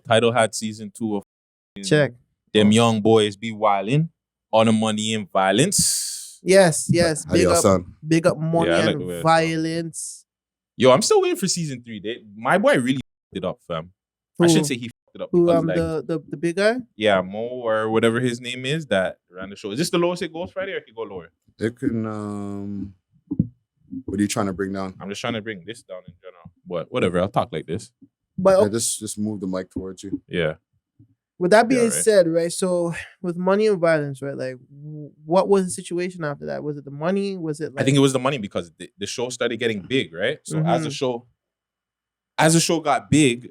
Title had season 2 of Check. Them Young Boys Be Wildin', On the Money and Violence. Yes. How do y'all sound? Big up money Yeah, I like the way and it violence. Yo, I'm still waiting for season 3. My boy really fucked it up, fam. I shouldn't say he fucked it up. Who? Because, like, The big guy? yeah, Mo or whatever his name is that ran the show. Is this the lowest it goes Friday, or it could go lower? It can. What are you trying to bring down? I'm just trying to bring this down in general. But whatever, I'll talk like this. But Yeah, just move the mic towards you. Yeah. with that being right. said, right? So with money and violence, right? Like, what was the situation after that? Was it the money? Was it? Like, I think it was the money because the show started getting big, right? So Mhm. as the show got big,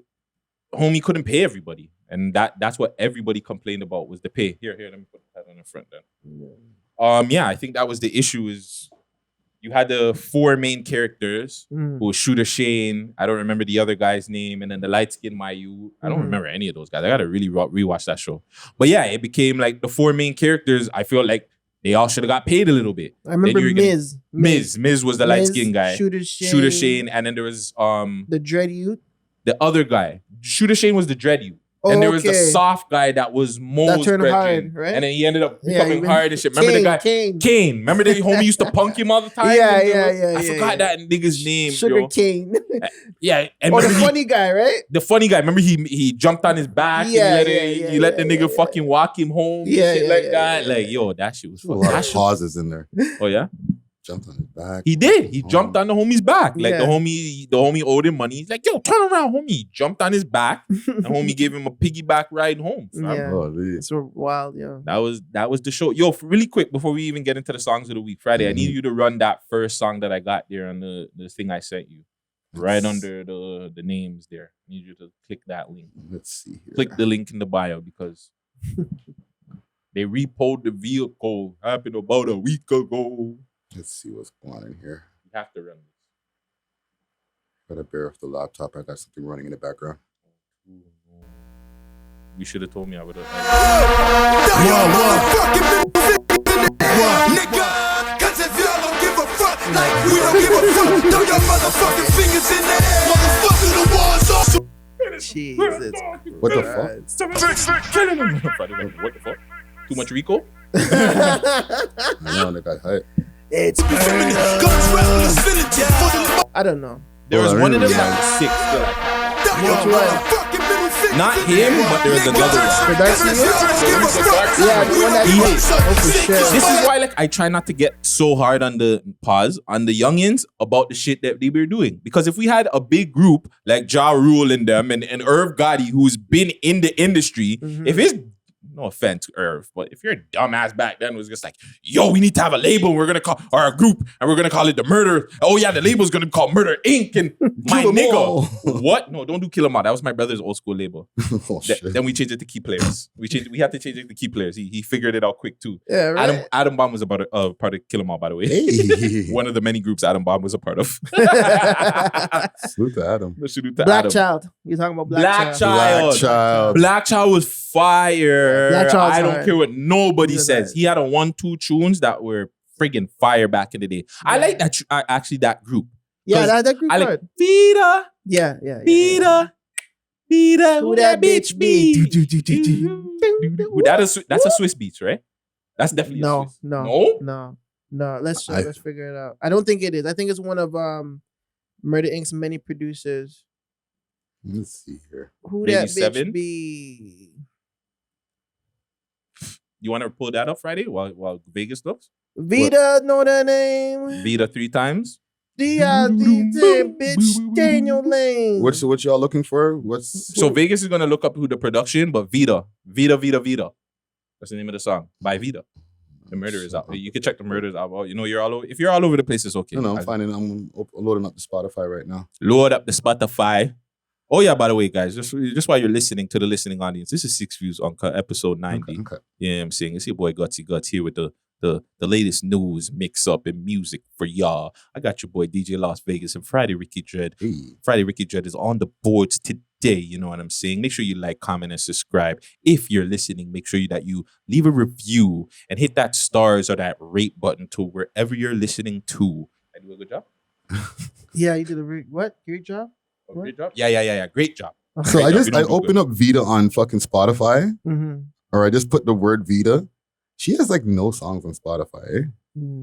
homie couldn't pay everybody. And that's what everybody complained about was the pay. Here, let me put that on the front then. Yeah, I think that was the issue is you had the 4 main characters who was Shooter Shane. I don't remember the other guy's name. And then the light-skinned Mayu. I don't remember any of those guys. I got to really rewatch that show. But yeah, it became like the 4 main characters. I feel like they all should have got paid a little bit. I remember Miz. Miz was the light-skinned guy. Shooter Shane. And then there was the Dread Youth. the other guy. Shooter Shane was the Dread Youth. And there was the soft guy that was Mo's that turned brethren. hard, right? And then he ended up becoming hard and shit. Remember the guy? Kane. Remember the homie used to punk him all the time? Yeah. I forgot that nigga's name. Sugar Cane. Yeah. And or the funny guy, right? The funny guy. Remember he jumped on his back and he let the nigga fucking walk him home and shit like that. Like, yo, that shit was a lot of pauses in there. Oh, yeah? Jumped on his back. He did. He jumped on the homie's back. Like the homie owed him money. He's like, yo, turn around, homie. He jumped on his back. The homie gave him a piggyback ride home. Fam. Yeah. Oh, it's wild, yo. That was the show. Yo, really quick, before we even get into the songs of the week, Friday, I need you to run that first song that I got there on the thing I sent you. Right under the names there. I need you to click that link. Let's see here. Click the link in the bio because they repoed the vehicle. Happened about a week ago. Let's see what's going on in here. You have to run this. Gotta bear off the laptop. I got something running in the background. You should have told me I would have. Nigga, cause if y'all don't give a fuck, like we don't give a fuck, throw your motherfucking fingers in the air, motherfucker, the war's also. Jesus. What the fuck? What the fuck? Too much RICO? I know, they got hype. It's I don't know. There was one of them that was sick still. Which one? Not him, but there was another one. Yeah, the one that he hit. Oh, for sure. This is why I try not to get so hard on the youngins about the shit that they were doing. Because if we had a big group like Ja Rule and them and Irv Gotti who's been in the industry, if it's no offense, Irv, but if you're a dumbass back then was just like, yo, we need to have a label, we're gonna call or a group, and we're gonna call it the Murder. Oh yeah, the label's gonna be called Murder Inc. And my nigga, what? No, don't do Kill 'Em All. That was my brother's old school label. Then we changed it to Key Players. We had to change it to Key Players. He figured it out quick too. Yeah, right. Adam Bomb was a part of Kill 'Em All, by the way. Hey. One of the many groups Adam Bomb was a part of. Salute to Adam. Black Child. You're talking about Black Child. Black Child was fire. I don't care what nobody says. He had a 1-2 tunes that were friggin' fire back in the day. I like that. Actually, that group. Yeah, that group. I like Vida. Yeah. Vida. Who that bitch be? That's a Swiss Beats, right? That's definitely a Swiss. No. Let's figure it out. I don't think it is. I think it's one of Murder Inc.'s many producers. Let's see here. Who Maybe that bitch 7? be? You want to pull that up Friday while Vegas looks? Vida, know that name? Vida 3 times. Bitch, stay in your lane. What y'all looking for? So Vegas is gonna look up who the production, but Vida. That's the name of the song by Vida. The Murder is out. You can check the Murders out. You know, if you're all over the place, it's okay. No, I'm loading up the Spotify right now. Load up the Spotify. Oh yeah, by the way, guys, just while you're listening to the listening audience, this is 6 Views Uncut, episode 90. Okay. Yeah, I'm saying it's your boy Gutsy Guts here with the latest news, mix up, and music for y'all. I got your boy DJ Las Vegas and Friday Ricky Dread. Hey. Friday Ricky Dread is on the boards today. You know what I'm saying? Make sure you like, comment, and subscribe. If you're listening, make sure that you leave a review and hit that stars or that rate button to wherever you're listening to. I do a good job? Yeah, you did a great job. Great job? Yeah. Great job. So I We don't do open up Vita on fucking Spotify, Mm-hmm. or I just put the word Vita. She has like no songs on Spotify. Eh?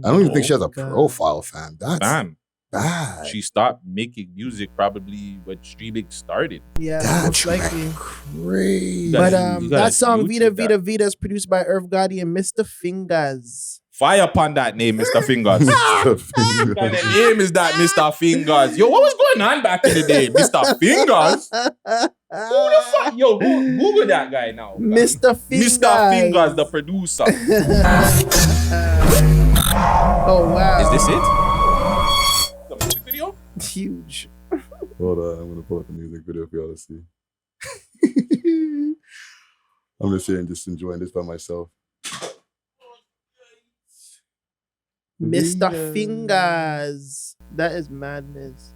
I don't even think she has a profile, fam. That's Fam, bad. she stopped making music probably when streaming started. Yeah, That's most likely. crazy. But You gotta that song YouTube Vita that. Vita Vita is produced by Irv Gotti and Mr. Fingers. Fire upon that name, Mr. Fingers. What kind of name is that, Mr. Fingers? Yo, what was going on back in the day, Mr. Fingers? Who the fuck? Yo, Google that guy now. Mr. Fingers. Mr. Fingers, the producer. Oh wow. Is this it? The music video? Huge. Hold on, I'm gonna pull up the music video for y'all to see. I'm just here and just enjoying this by myself. Mr. Fingers. That is madness.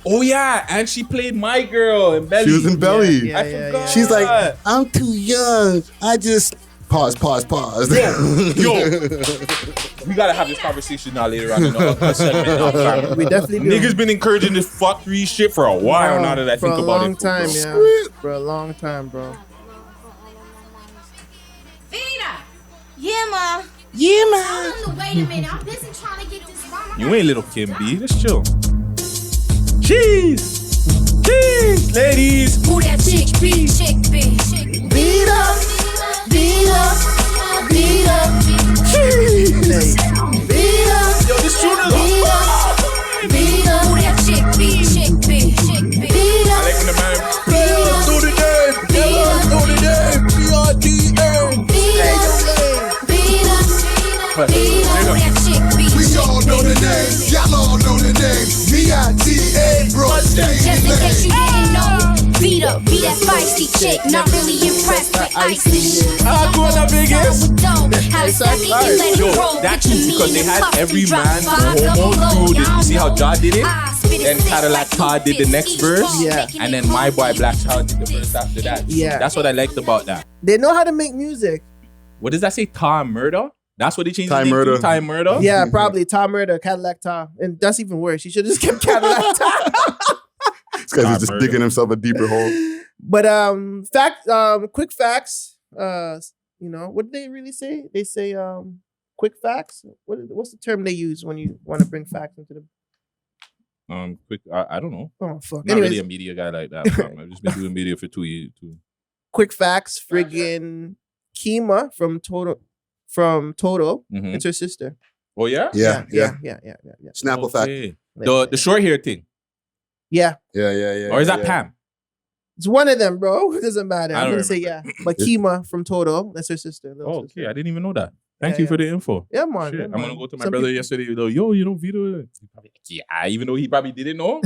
Oh yeah, and she played My Girl in Belly. She was in Belly. Yeah, I forgot. She's like, I'm too young. I just pause. Yo, we gotta have this conversation now later on in the Uncut segment now, fam. We definitely do. Niggas been encouraging this fuckery shit for a while now that I think about it. For a long time, yeah. For a long time, bro. Vita! Yeah, ma. Yeah, man. Wait a minute. I'm busy trying to get this mama. You ain't little Kim B. Let's chill. Cheese! Cheese! Ladies! Who that chick be? Chick be. Vita. Vita. Vita. Vita. Yo, this tune is Vita. Vita. Who that chick be? Chick be. Vita. I like when the man Vita. do the name. Do the name. B-R-D-A. We all know the name, y'all all know the name. V-I-T-A, bro. Just in case you didn't know, Vita, be that feisty chick, not really impressed with icy. Go on the biggest. Yo, Yo, that too, because they had every man, the homo dude. You see how Ja did it? Then Cadillac Todd did the next verse. Yeah. And then My Boy Black Child did the verse after that. Yeah. That's what I liked about that. They know how to make music. What does that say? Time Murder? That's what they changed Time his name Murder. to? Time Murder? Yeah, probably Tom Murder, Cadillac Tom. And that's even worse. He should have just kept Cadillac Tom. This guy's just digging himself a deeper hole. But quick facts. You know, what did they really say? They say quick facts. What's the term they use when you want to bring facts into the Quick. I don't know. Oh fuck. Not Anyways, really a media guy like that. I've just been doing media for 2 years. quick facts, friggin' Kima from Toto. Mhm. It's her sister. Oh yeah. Yeah. Snapple fact. Okay. The short hair thing, Yeah. Yeah. or is that Pam? It's one of them, bro. It doesn't matter. I I'm don't gonna say yeah. But Kima from Toto, that's her sister. little Oh, sister. okay. I didn't even know that. Thank Yeah, you yeah. for the info. Yeah, man. Shit, yeah, I'm man. gonna go to my Some brother people- yesterday. He was like, yo, you know Vito? He probably like, yeah, even though he probably didn't know.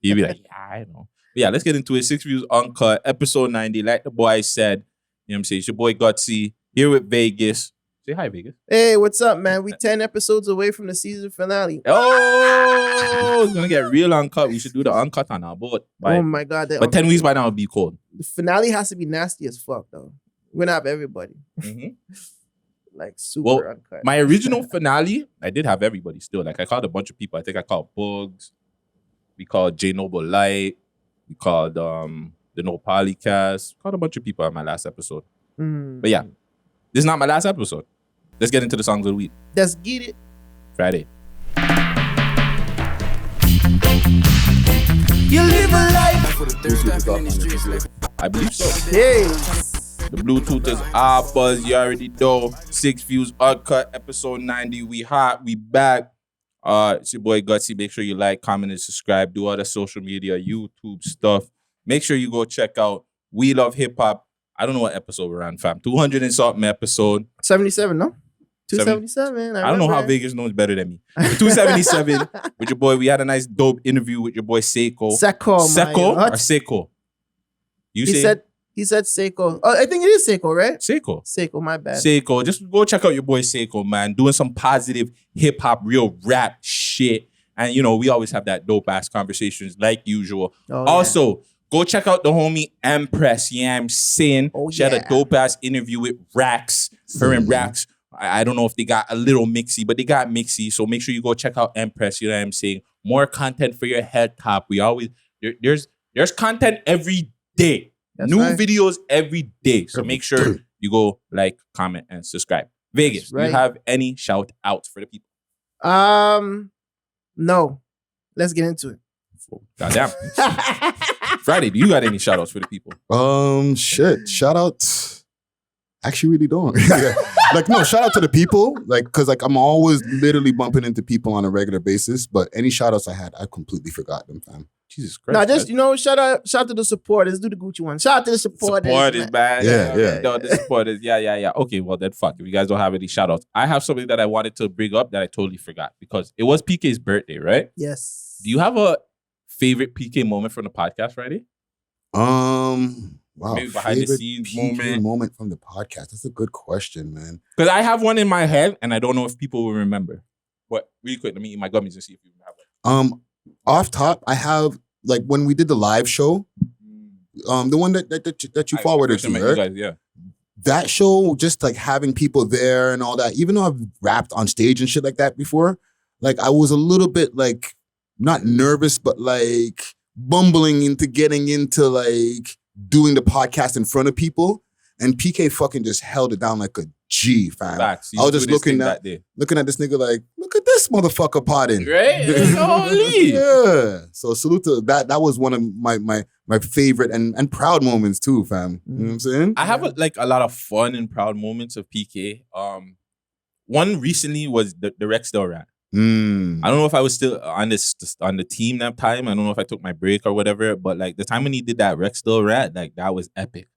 He'd be like, yeah, I know. But yeah, let's get into it. 6 Views Uncut, episode 90. Like the boy said, you know what I'm saying? It's your boy Gutsy here with Vegas. Say hi, Vegas. Hey, what's up, man? We 10 episodes away from the season finale. Oh, it's gonna get real uncut. We should do the uncut on our boat. Oh my god. But 10 weeks by now it'll be cold. The finale has to be nasty as fuck, though. We're gonna have everybody. Mhm. Like super Well, uncut. My original finale, I did have everybody still. Like I called a bunch of people. I think I called Bugs. We called J Noble Light. We called the No Polycast. Called a bunch of people on my last episode. Mm. But yeah, this is not my last episode. Let's get into the songs of the week. Let's get it. Friday. You live a life. I believe so. Hey. The Bluetooth is our buzz. You already know. 6 Views Uncut, episode 90. We hot. We back. It's your boy Gutsy. Make sure you like, comment, and subscribe. Do all the social media, YouTube stuff. Make sure you go check out We Love Hip Hop. I don't know what episode we're on, fam. 200 and something episode. 77, no? 277. I don't know how Vegas knows better than me. 277 with your boy. We had a nice dope interview with your boy Seiko. Seiko or Seiko? You say He said Seiko. Oh, I think it is Seiko, right? Seiko. Seiko, my bad. Seiko. Just go check out your boy Seiko, man. Doing some positive hip hop, real rap shit. And you know, we always have that dope ass conversations like usual. Oh, Also, go check out the homie Empress. Yeah, I'm saying. Oh, She had a yeah. dope ass interview with Rax. Her and Rax. I don't know if they got a little mixy, but they got mixy. So make sure you go check out Empress. You know what I'm saying? more content for your head top. We always there's content every day. That's New right. videos every day. So make sure you go like, comment, and subscribe. Vegas, That's do you right. have any shout outs for the people? No. Let's get into it. Goddamn. Friday, do you got any shout outs for the people? Shit. Shout out. Actually, really don't. Like, no, shout out to the people. Like, cause like I'm always literally bumping into people on a regular basis. But any shout outs I had, I completely forgot them, fam. Jesus Christ. No, just, shout out to the supporters. Do the Gucci one. Shout out to the supporters. Supporters, man. Yeah. No, the supporters. Yeah. Okay, well then fuck. If you guys don't have any shout outs. I have something that I wanted to bring up that I totally forgot because it was PK's birthday, right? Yes. Do you have a favorite PK moment from the podcast, Friday? Wow. Maybe behind the favorite scenes PK moment from the podcast. That's a good question, man. Because I have one in my head and I don't know if people will remember. But really quick, let me eat my gummies and see if you have one. Off top, I have like when we did the live show, the one that you forwarded to me, right? Guys, yeah. That show, just like having people there and all that, even though I've rapped on stage and shit like that before, like I was a little bit like not nervous, but like bumbling into getting into like doing the podcast in front of people. And PK fucking just held it down like a G, fam. Facts. I was just looking at this nigga like, look at this motherfucker potting. Right? Holy. Yeah. So salute to that. That was one of my favorite and proud moments too, fam. You know what I'm saying? I have a lot of fun and proud moments of PK. One recently was the Rexdale rant. I don't know if I was still on the team that time. I don't know if I took my break or whatever, but like the time when he did that Rexdale rant, like that was epic.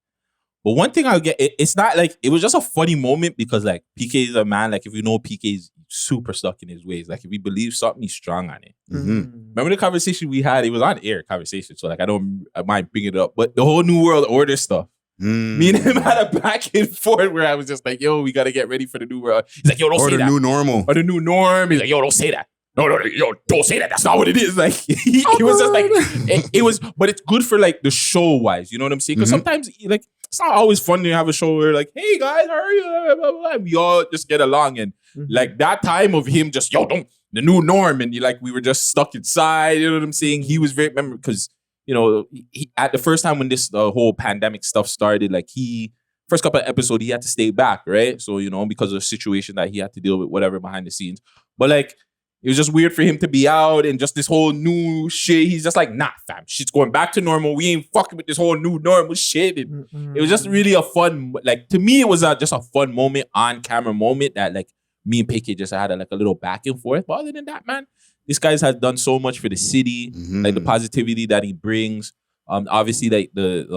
But one thing I'll get, it's not like, it was just a funny moment because like PK is a man, like if you know PK is super stuck in his ways. Like if he believes something, he's strong on it. Remember the conversation we had? It was on air conversation. So like I mind bringing it up. But the whole New World Order stuff. Me and him had a back and forth where I was just like, yo, we got to get ready for the New World. He's like, yo, don't say that. Or the new normal. Or the new norm. He's like, yo, don't say that. No, yo, don't say that. That's not what it is. Like, he was just like, it was, but it's good for like the show wise. You know what I'm saying? Because sometimes, like, it's not always fun to have a show where like, hey guys, how are you? Blah, blah, blah. We all just get along. And like that time of him just, yo, don't, the new norm. And we were just stuck inside. You know what I'm saying? He was very, remember, because, you know, he, at the first time when this whole pandemic stuff started, like first couple of episodes, he had to stay back, right? So, you know, because of the situation that he had to deal with, whatever, behind the scenes. But like, it was just weird for him to be out and just this whole new shit. He's just like, nah, fam, shit's going back to normal. We ain't fucking with this whole new normal shit. And it was just really a fun, like, to me, it was just a fun moment, on camera moment that like me and PK just had a little back and forth. But other than that, man, this guy's has done so much for the city, like the positivity that he brings. Obviously, like the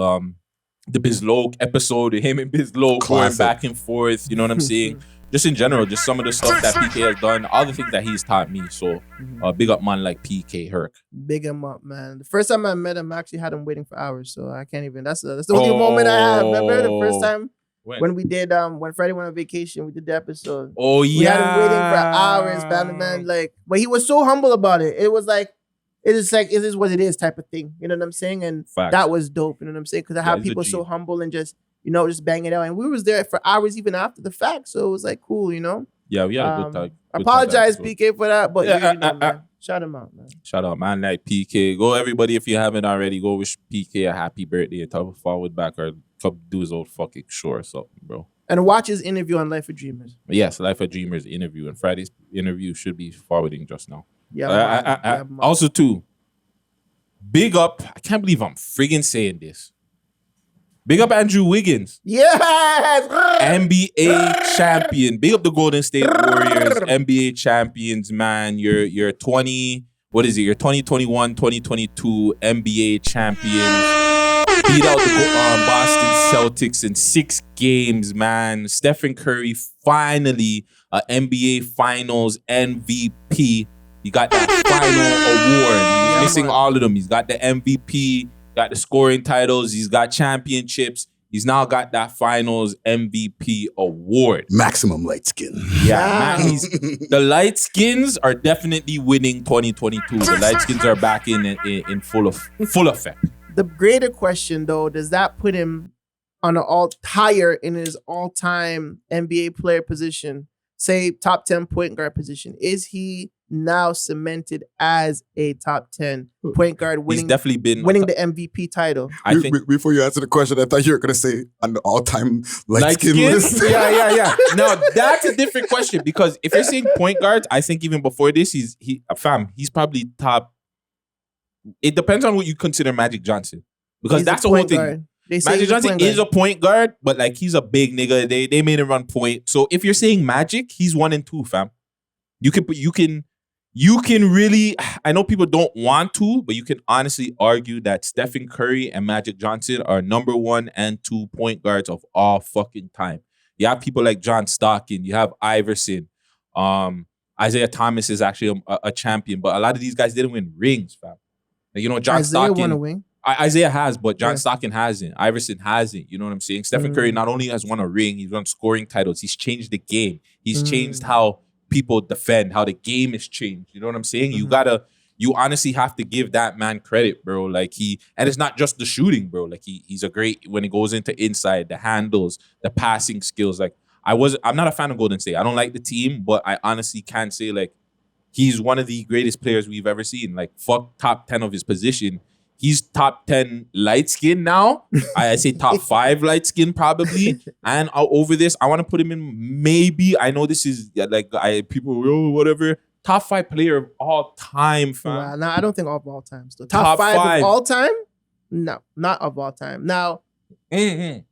Bizloke episode, him and Bizloke going back and forth. You know what I'm saying? Just in general, just some of the stuff that PK has done, all the things that he's taught me. So, big up man like PK Herc. Big him up, man. The first time I met him, I actually had him waiting for hours. So I can't even. That's the only moment I have. Remember the first time when we did when Friday went on vacation, we did the episode. Oh yeah, we had him waiting for hours, man. Like, but he was so humble about it. It was like, it is what it is type of thing. You know what I'm saying? And that was dope. You know what I'm saying? Because I have people so humble and just, you know, just bang it out. And we was there for hours even after the fact. So it was like cool, you know? Yeah, we had a good time. I apologize, PK, for that. But you know, man. Shout him out, man. Shout out, man, like PK. Go, everybody, if you haven't already, go wish PK a happy birthday and tell him forward back or come do his old fucking show or something, bro. And watch his interview on Life of Dreamers. Yes, Life of Dreamers interview. And Friday's interview should be forwarding just now. Yeah. Also, too, big up. I can't believe I'm friggin' saying this. Big up Andrew Wiggins. Yes! NBA champion. Big up the Golden State Warriors. NBA champions, man. You're 20. What is it? You're 2021, 2022 NBA champions. Beat out the Boston Celtics in 6 games, man. Stephen Curry finally NBA Finals MVP. He got that final award. He's missing all of them. He's got the MVP. Got the scoring titles. He's got championships. He's now got that finals MVP award. Maximum light skin. Yeah, man. The light skins are definitely winning 2022. The light skins are back in full effect. The greater question, though, does that put him on an higher in his all-time NBA player position? Say top 10 point guard position. Is he now cemented as a top 10 point guard, He's winning definitely been winning the MVP title. I think Before you answer the question, I thought you were gonna say on the all-time light skin skin? list. Yeah. Now that's a different question because if you're saying point guards, I think even before this, he's probably top. It depends on what you consider Magic Johnson because He's that's a the whole point thing. guard. They say Magic he's a Johnson point is guard. a point guard, but like he's a big nigga. They made him run point. So if you're saying Magic, he's 1 and 2, fam. You can really. I know people don't want to, but you can honestly argue that Stephen Curry and Magic Johnson are number 1 and 2 point guards of all fucking time. You have people like John Stockton. You have Iverson. Isaiah Thomas is actually a champion, but a lot of these guys didn't win rings, fam. Like, you know, John Isaiah Stockton. won a wing. Isaiah has, but John Yeah. Stockton hasn't. Iverson hasn't. You know what I'm saying? Stephen Curry not only has won a ring, he's won scoring titles. He's changed the game. He's changed how people defend, how the game is changed. You know what I'm saying? You honestly have to give that man credit, bro. Like and it's not just the shooting, bro. Like he's a great, when it goes into inside, the handles, the passing skills. Like I'm not a fan of Golden State. I don't like the team, but I honestly can say like he's one of the greatest players we've ever seen. Like fuck top 10 of his position. He's top 10 light skin now. I say top 5 light skin probably. And over this, I want to put him in maybe. I know this is people, whatever. Top 5 player of all time, fam. No, I don't think of all time. So Top top five five. of all time? No, not of all time. Now,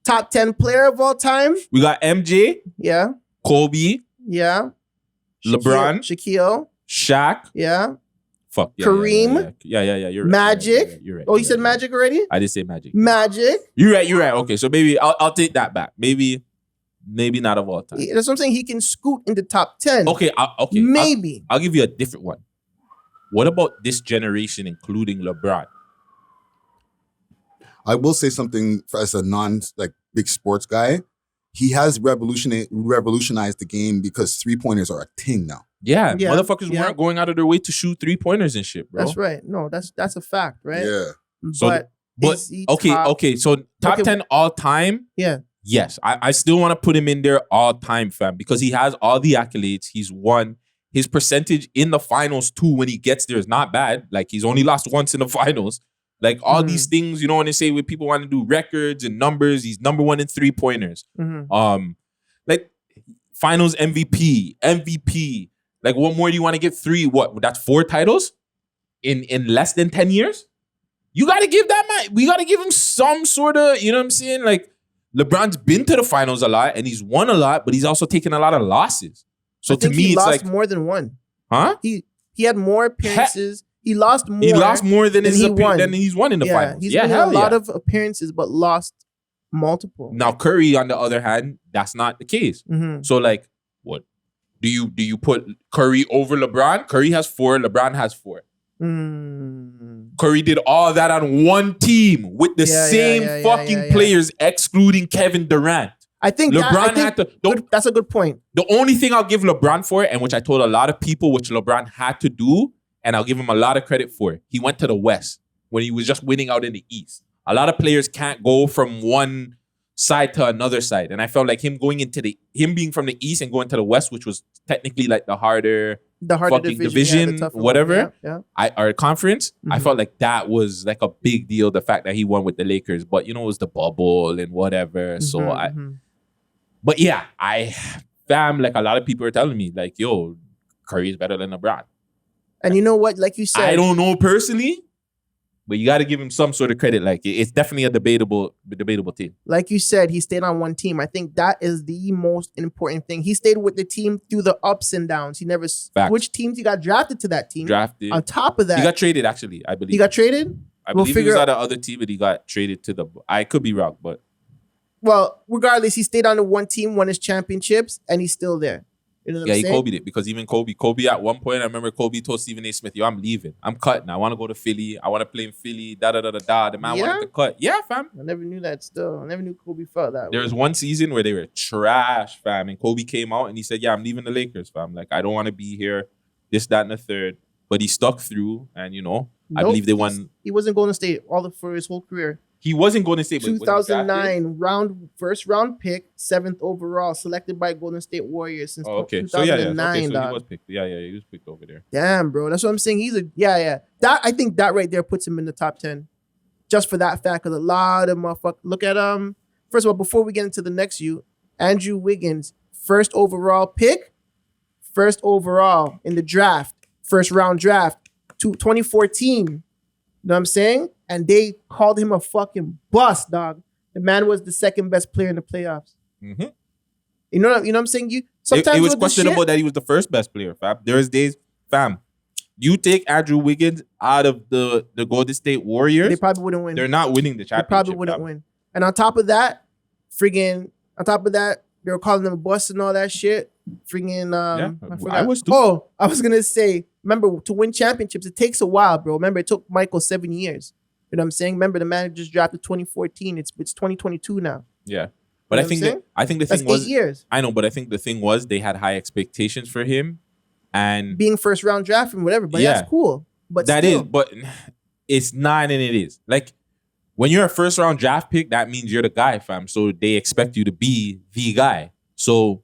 top 10 player of all time? We got MJ, Yeah, Kobe, yeah. LeBron, Shaquille, Shaq. yeah. Fuck. Yeah, Kareem. Yeah. You're right. Magic. You're right. Oh, you said Magic already? I did say Magic. Magic. You're right. Okay, so maybe I'll take that back. Maybe not of all time. That's what I'm saying. He can scoot into top 10. Okay. Maybe. I'll give you a different one. What about this generation, including LeBron? I will say something as a big sports guy. He has revolutionized the game because 3-pointers are a thing now. Yeah, Yeah, motherfuckers yeah. weren't going out of their way to shoot 3-pointers and shit, bro. That's right. No, that's a fact, right? Yeah. So, but is he okay, top- okay. So top Okay. 10 all time. Yeah. Yes, I still want to put him in there all time, fam, because he has all the accolades. He's won. His percentage in the finals too when he gets there is not bad. Like he's only lost once in the finals. Like all these things, you know, when they say when people want to do records and numbers, he's number 1 in 3-pointers. Like finals MVP. Like what more do you want to get? 3? What? That's 4 titles in less than 10 years. You got to give that man. We got to give him some sort of, you know what I'm saying? Like LeBron's been to the finals a lot and he's won a lot, but he's also taken a lot of losses. So I think to me, he it's lost like, more than one. huh? He had more appearances. He lost more. He lost more than than he won. he's won in the finals. He's Yeah, been in hell a lot yeah. of appearances, but lost multiple. Now Curry, on the other hand, that's not the case. Mhm. So like, what do you put Curry over LeBron? Curry has 4. LeBron has 4. Curry did all that on one team with the same fucking players, excluding Kevin Durant. I think LeBron had to. that's a good point. The only thing I'll give LeBron for, and which I told a lot of people, which LeBron had to do, and I'll give him a lot of credit for, he went to the West when he was just winning out in the East. A lot of players can't go from one side to another side, and I felt like him being from the East and going to the West, which was technically like the harder fucking division, the tougher one. whatever. Yeah. Our conference, I felt like that was like a big deal, the fact that he won with the Lakers. But you know, it was the bubble and whatever. But yeah, like a lot of people are telling me, like, yo, Curry is better than LeBron. And you know what? Like you said, I don't know personally, but you got to give him some sort of credit. Like it's definitely a debatable thing. like you said, he stayed on one team. I think that is the most important thing. He stayed with the team through the ups and downs. He never switched teams. He got drafted to that team. Drafted. On top of that, He got traded, actually, I believe. He got traded? I believe he was at another team, but he got traded to I could be wrong, but. Well, regardless, he stayed on the one team, won his championships, and he's still there. You know what I'm He saying? Kobe'd it, because even Kobe at one point, I remember Kobe told Stephen A. Smith, yo, I'm leaving. I'm cutting. I want to go to Philly. I want to play in Philly. The man wanted to cut. Yeah, fam. I never knew that still. I never knew Kobe felt that There way. was one season where they were trash, fam. And Kobe came out and he said, yeah, I'm leaving the Lakers, fam. Like, I don't want to be here. This, that, and the third. But he stuck through. And, you know, I believe they won. He wasn't Golden State for his whole career. He wasn't Golden State. But 2009 first round pick, 7th overall, selected by Golden State Warriors since 2009. So he was picked. Yeah, he was picked over there. Damn, bro, that's what I'm saying. He's that I think that right there puts him in the top 10, just for that fact. Because a lot of motherfuckers look at First of all, before we get into the next Andrew Wiggins, first overall pick, first overall in the draft, first round draft, 2014. You know what I'm saying? And they called him a fucking bust, dog. The man was the second best player in the playoffs. Mm-hmm. You know what I'm saying? Sometimes it was questionable that he was the first best player, fam. There's days, fam. You take Andrew Wiggins out of the Golden State Warriors, they probably wouldn't win. They're not winning the championship. They probably wouldn't win. And on top of that, they were calling him a bust and all that shit. I was too. Oh, I was gonna say, remember, to win championships, it takes a while, bro. Remember, it took Michael 7 years. You know what I'm saying? Remember, the man just drafted 2014. It's 2022 now. Yeah. But you know I think the That's thing was 8 years. I know, but I think the thing was they had high expectations for him, and being first round draft and whatever. But that's cool. But but it's not, and it is. Like, when you're a first round draft pick, that means you're the guy, fam. So they expect you to be the guy. So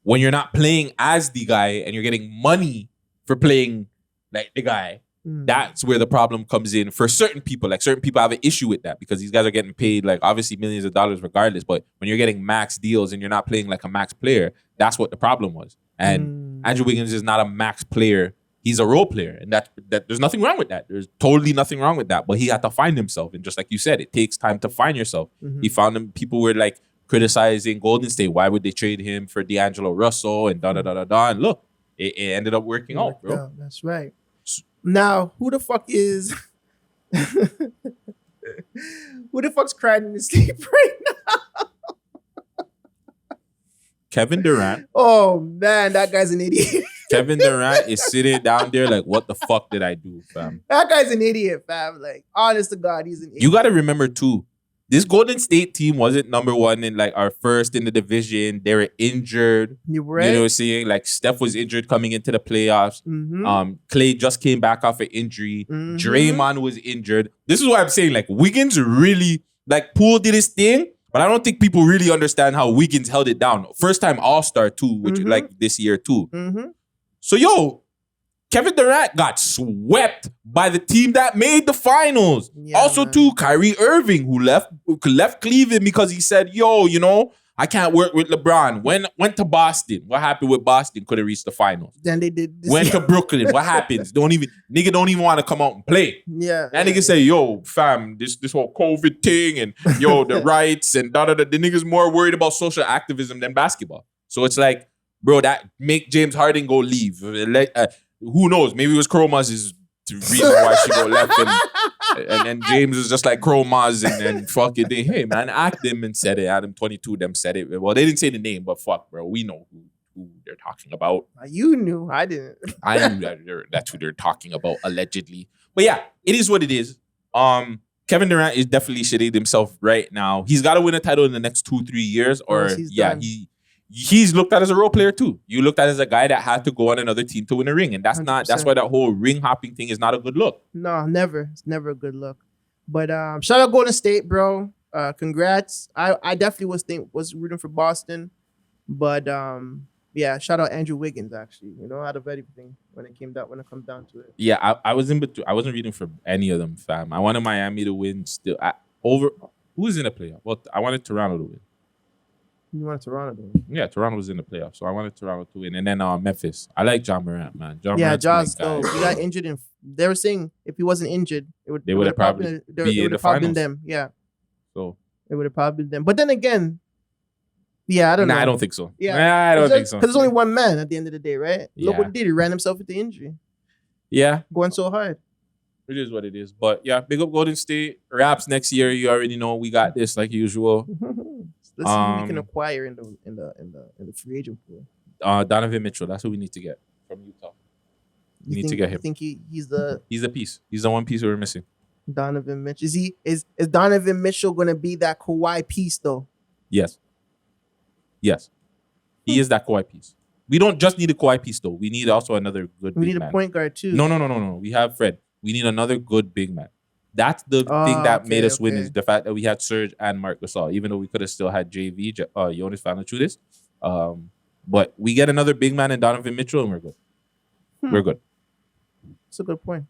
when you're not playing as the guy and you're getting money for playing like the guy, that's where the problem comes in for certain people. Like, certain people have an issue with that because these guys are getting paid, like, obviously millions of dollars regardless. But when you're getting max deals and you're not playing like a max player, that's what the problem was. And Andrew Wiggins is not a max player. He's a role player. And that there's nothing wrong with that. There's totally nothing wrong with that. But he had to find himself. And just like you said, it takes time to find yourself. He found him. People were like criticizing Golden State. Why would they trade him for D'Angelo Russell and da-da-da-da-da? And look, it ended up working out, bro. Yeah, that's right. Now, who the fuck is... who the fuck's crying in his sleep right now? Kevin Durant. Oh, man, that guy's an idiot. Kevin Durant is sitting down there like, what the fuck did I do, fam? That guy's an idiot, fam. Like, honest to God, he's an idiot. You got to remember, too, this Golden State team wasn't number one in, like, our first in the division. They were injured. You right. You know what I'm saying? Like, Steph was injured coming into the playoffs. Clay just came back off an injury. Draymond was injured. This is what I'm saying. Like, Wiggins really, like, Poole did his thing, but I don't think people really understand how Wiggins held it down. First time All-Star, too, which, like, this year, too. So, yo, Kevin Durant got swept by the team that made the finals. Yeah, also, too, Kyrie Irving, who left Cleveland because he said, yo, you know, I can't work with LeBron. Went to Boston. What happened with Boston? Couldn't reach the finals. Then they did this. Went to Brooklyn. What happens? Nigga don't even want to come out and play. Yeah. That nigga say, yo, fam, this whole COVID thing and yo, the rights and da-da-da. The nigga's more worried about social activism than basketball. So it's like, bro, that make James Harden go leave. Who knows? Maybe it was Chroma's reason why she go left. And then James was just like Chroma's and fuck it. Hey, man, Akedemiks said it. Adam 22 them said it. Well, they didn't say the name, but fuck, bro. We know who they're talking about. You knew. I didn't. I knew that's who they're talking about, allegedly. But yeah, it is what it is. Kevin Durant is definitely shitting himself right now. He's got to win a title in the next 2-3 years, or done. He's looked at as a role player too. You looked at as a guy that had to go on another team to win a ring. And that's 100%. That's why that whole ring hopping thing is not a good look. No, never. It's never a good look. But shout out Golden State, bro. Congrats. I definitely was rooting for Boston. But yeah, shout out Andrew Wiggins, actually. You know, out of everything when it comes down to it. Yeah, I was in between. I wasn't rooting for any of them, fam. I wanted Miami to win still. Who's in the playoff? Well, I wanted Toronto to win. You wanted Toronto to win? Yeah, Toronto was in the playoffs, so I wanted Toronto to win. And then Memphis. I like John Morant, man. Ja's dope. He got injured, and they were saying if he wasn't injured, they would have probably been them. Yeah. So it would have probably been them. But then again, yeah, I don't know. I don't think so. Yeah, I don't think so. Because there's only one man at the end of the day, right? Yeah. Look what he did. He ran himself into injury. Yeah. Going so hard. It is what it is. But yeah, big up Golden State. Raps next year. You already know we got this like usual. Let's see who we can acquire in the free agent pool. Donovan Mitchell. That's who we need to get from Utah. We need to get him. I think he's the piece. He's the one piece we were missing. Donovan Mitchell. Is Donovan Mitchell gonna be that Kawhi piece though? Yes. He is that Kawhi piece. We don't just need a Kawhi piece though. We need also another good. We need a point guard too. No. We have Fred. We need another good big man. That's the thing that made us win is the fact that we had Serge and Marc Gasol, even though we could have still had JV, Jonas Valanciunas. But we get another big man in Donovan Mitchell and we're good. We're good. That's a good point.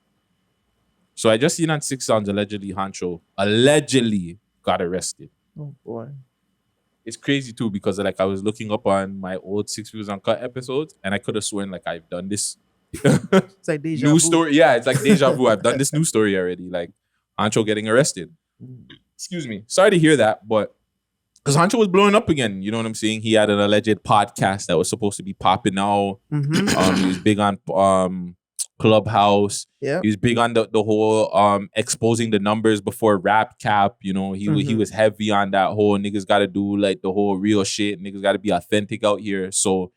So I just seen on Six Sounds allegedly Honcho got arrested. Oh boy. It's crazy too because like I was looking up on my old Six Views Uncut episodes and I could have sworn like I've done this It's like deja new vu. story. Yeah, it's like deja vu. I've done this new story already. Like Honcho getting arrested. Excuse me. Sorry to hear that, but because Honcho was blowing up again. You know what I'm saying? He had an alleged podcast that was supposed to be popping out. He was big on Clubhouse. Yeah. He was big on the whole exposing the numbers before rap cap. You know, he was heavy on that whole niggas gotta do like the whole real shit. Niggas gotta be authentic out here. So,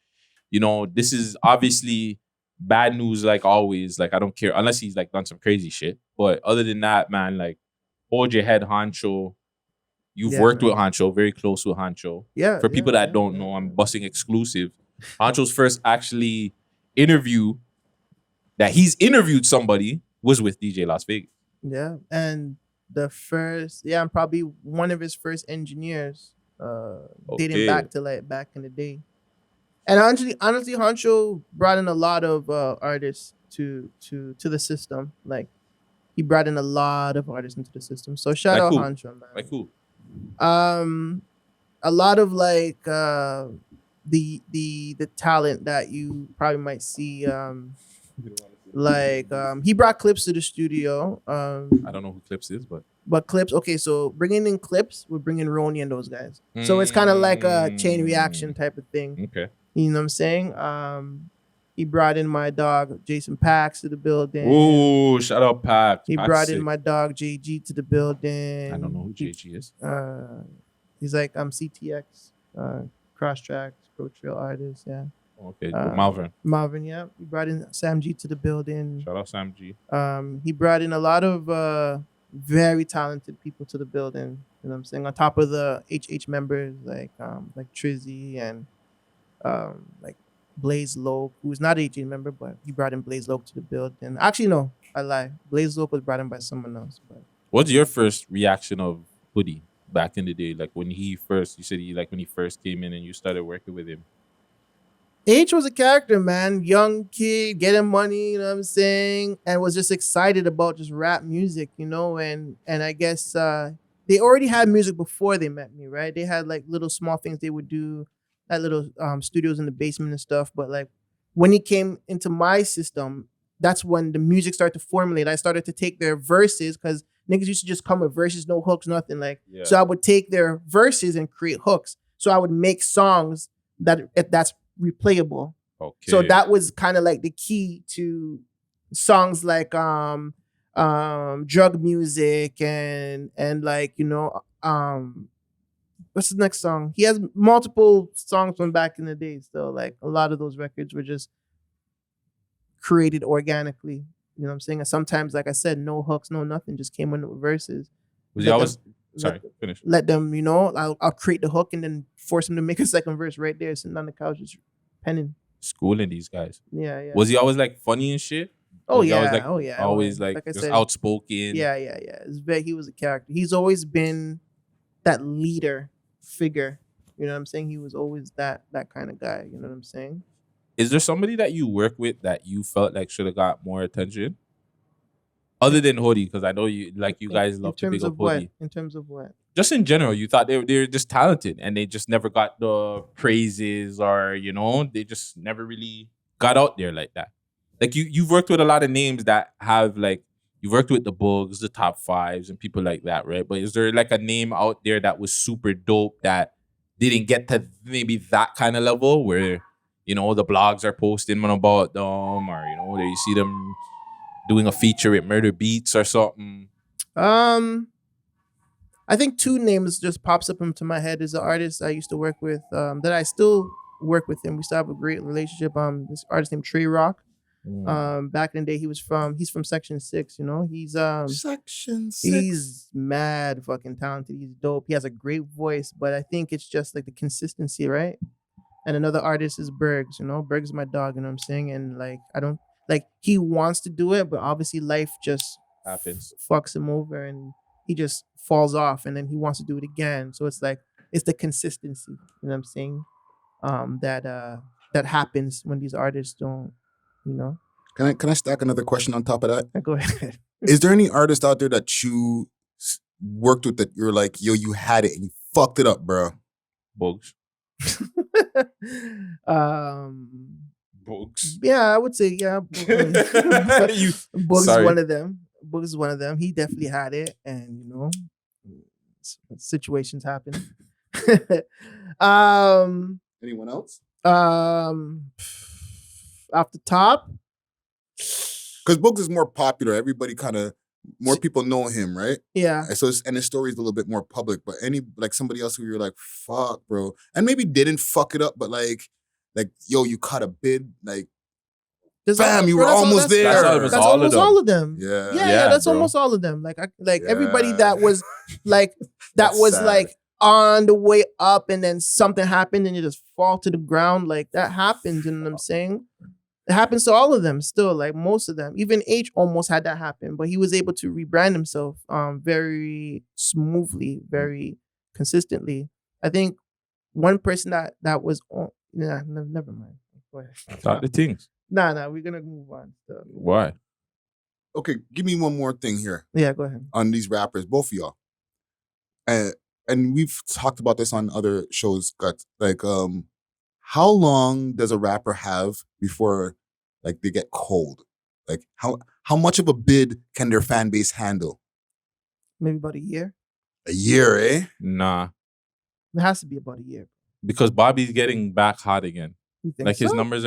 you know, this is obviously bad news like always. Like I don't care unless he's like done some crazy shit. But other than that, man, like hold your head, Honcho. You've worked with Honcho, very close with Honcho. Yeah. For people that don't know, I'm busting exclusive. Honcho's first actually interview that he's interviewed somebody was with DJ Las Vegas. Yeah. And the first, I'm probably one of his first engineers, dating back to like back in the day. And honestly, Honcho brought in a lot of artists to the system. Like he brought in a lot of artists into the system. So shout out Honcho, man. Like who? A lot of like the talent that you probably might see. He brought Clips to the studio. I don't know who Clips is, but Clips. Okay, so bringing in Clips, we're bringing Ronnie and those guys. So it's kind of like a chain reaction type of thing. Okay, you know what I'm saying? He brought in my dog Jason Pax to the building. Ooh, shout out Pax. He brought in my dog JG to the building. I don't know who JG is. He's like CTX, cross track, pro trail artist. Yeah. Okay, Malvin, yeah. He brought in Sam G to the building. Shout out Sam G. He brought in a lot of very talented people to the building. You know what I'm saying? On top of the HH members like Trizzy and like Blaze Loke, who's not an HH member, but he brought in Blaze Loke to the building. Actually, no, I lie. Blaze Loke was brought in by someone else. But what's your first reaction of Hoodie back in the day? Like when you said when he first came in and you started working with him. H was a character, man. Young kid, getting money, you know what I'm saying? And was just excited about just rap music, you know? And I guess they already had music before they met me, right? They had like little small things they would do, like little studios in the basement and stuff. But like when he came into my system, that's when the music started to formulate. I started to take their verses because niggas used to just come with verses, no hooks, nothing. So I would take their verses and create hooks. So I would make songs that's replayable. Okay. So that was kind of like the key to songs like drug music and like, you know, what's the next song? He has multiple songs from back in the day still. Like a lot of those records were just created organically. You know what I'm saying? And sometimes, like I said, no hooks, no nothing, just came in with verses. Was he always finish. Let them, you know, I'll create the hook and then force him to make a second verse right there, sitting on the couch just penning. Schooling these guys. Yeah. Was he always like funny and shit? Always like just said, outspoken. Yeah. He was a character. He's always been that leader figure. You know what I'm saying? He was always that kind of guy. You know what I'm saying? Is there somebody that you work with that you felt like should have got more attention? Other than Hoodie, because I know you guys love to big up Hoodie. In terms of what? Just in general, you thought they were just talented and they just never got the praises or, you know, they just never really got out there like that. Like you've worked with a lot of names that have like, you've worked with the Bugs, the Top Fives and people like that, right? But is there like a name out there that was super dope that didn't get to maybe that kind of level where, you know, the blogs are posting about them or, you know, you see them doing a feature at Murder Beats or something? I think two names just pops up into my head. Is an artist I used to work with that I still work with him. We still have a great relationship. This artist named Trey Rock. Back in the day, he's from Section 6, you know. He's Section 6. He's mad fucking talented. He's dope. He has a great voice, but I think it's just like the consistency, right? And another artist is Bergs, you know. Bergs is my dog, you know what I'm saying? And like like he wants to do it, but obviously life just Happens. fucks him over and he just falls off and then he wants to do it again. So it's like it's the consistency, you know what I'm saying? That happens when these artists don't, you know. Can I stack another question on top of that? Go ahead. Is there any artist out there that you worked with that you're like, yo, you had it and you fucked it up, bro? Bugs. Yeah, I would say yeah. Bugs is Sorry. one of them. Bugs is one of them. He definitely had it, and you know, situations happen. Anyone else? Off the top, Because Bugs is more popular. Everybody kind of more people know him, right? yeah. And so and his story is a little bit more public. But any like somebody else who you're like, fuck, bro, and maybe didn't fuck it up, but like yo, you caught a bid, like. Fam, you were almost there. That's almost all of them. Yeah. Yeah, that's bro. almost all of them. Like Yeah. everybody that was like That's sad. like on the way up, and then something happened, and you just fall to the ground. Like that happens. You know what I'm saying? It happens to all of them. Still, like most of them. Even H almost had that happen, but he was able to rebrand himself very smoothly, very consistently. I think one person that was on. Yeah, never mind. Go ahead. Talk the things. Nah, we're gonna move on. So, Why? Okay, give me one more thing here yeah, go ahead. on these rappers, both of y'all. And we've talked about this on other shows, Gut. Like, how long does a rapper have before like they get cold? Like how much of a bid can their fan base handle? Maybe about a year. A year, eh? Nah. It has to be about a year. Because Bobby's getting back hot again. You think Like his so? numbers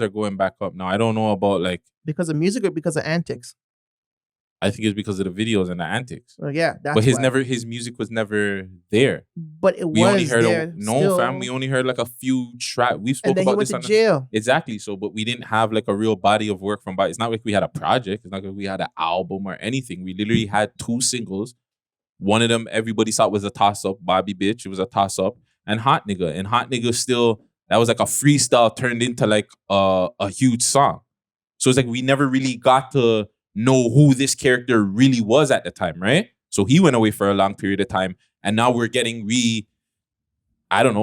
are going back up now. I don't know about like Because of music or because of antics? I think it's because of the videos and the antics. Well, yeah, that's But why. his music was never there. But it We was only heard there. fam. We only heard like a few tracks. We spoke and then he about went this to on jail. exactly. So, but we didn't have like a real body of work from Bobby. It's not like we had a project. It's not like we had an album or anything. We literally had 2 singles. One of them everybody thought was a toss up. Bobby Bitch, it was a toss up, and Hot Nigga. And Hot Nigga still that was like a freestyle turned into like a huge song. So it's like we never really got to know who this character really was at the time, right? So he went away for a long period of time, and now we're getting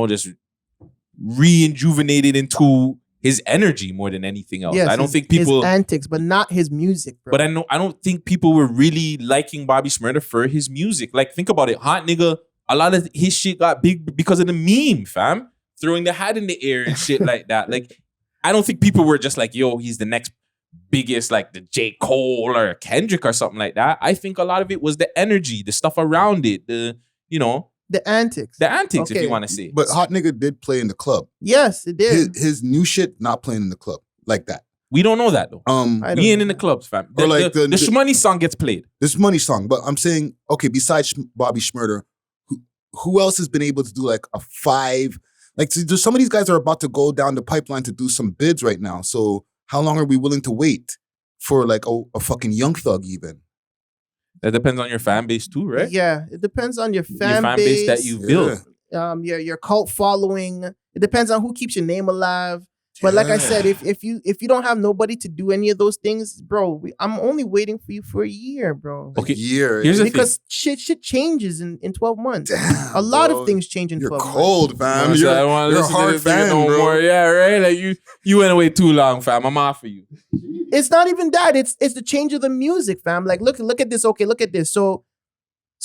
just re-injuvenated into his energy more than anything else. Yes, I don't his- think people, his antics, but not his music, bro. but I don't think people were really liking Bobby Shmurda for his music. Like, think about it, Hot Nigga. A lot of his shit got big because of the meme, fam. Throwing the hat in the air and shit like that. Like, I don't think people were just like, yo, he's the next biggest, like the J. Cole or Kendrick or something like that. I think a lot of it was the energy, the stuff around it, the antics. antics, if Okay. you want to say. But Hot Nigga did play in the club. Yes, it did. His new shit not playing in the club like that. We don't know that though. I don't We ain't know in the that. clubs, fam. Or like the the- Shmoney song gets played. This Money song, but I'm saying, okay, besides Bobby Shmurda, who else has been able to do like a 5? Like, some of these guys are about to go down the pipeline to do some bids right now. So how long are we willing to wait for like a fucking Young Thug even? That depends on your fan base too, right? Yeah, it depends on your fan, Your fan base that you build. your cult following. It depends on who keeps your name alive. But like I said, if you don't have nobody to do any of those things, bro, I'm only waiting for you for a year, bro. Okay, A year. here's the Because shit changes in 12 months. Damn, A lot bro. of things change in You're 12 months. cold, fam. So I don't wanna You're a listen to hard this nigga fan, no bro. more. Yeah, right. Like you went away too long, fam. I'm off of you. It's not even that. It's the change of the music, fam. Like look at this. Okay, look at this. So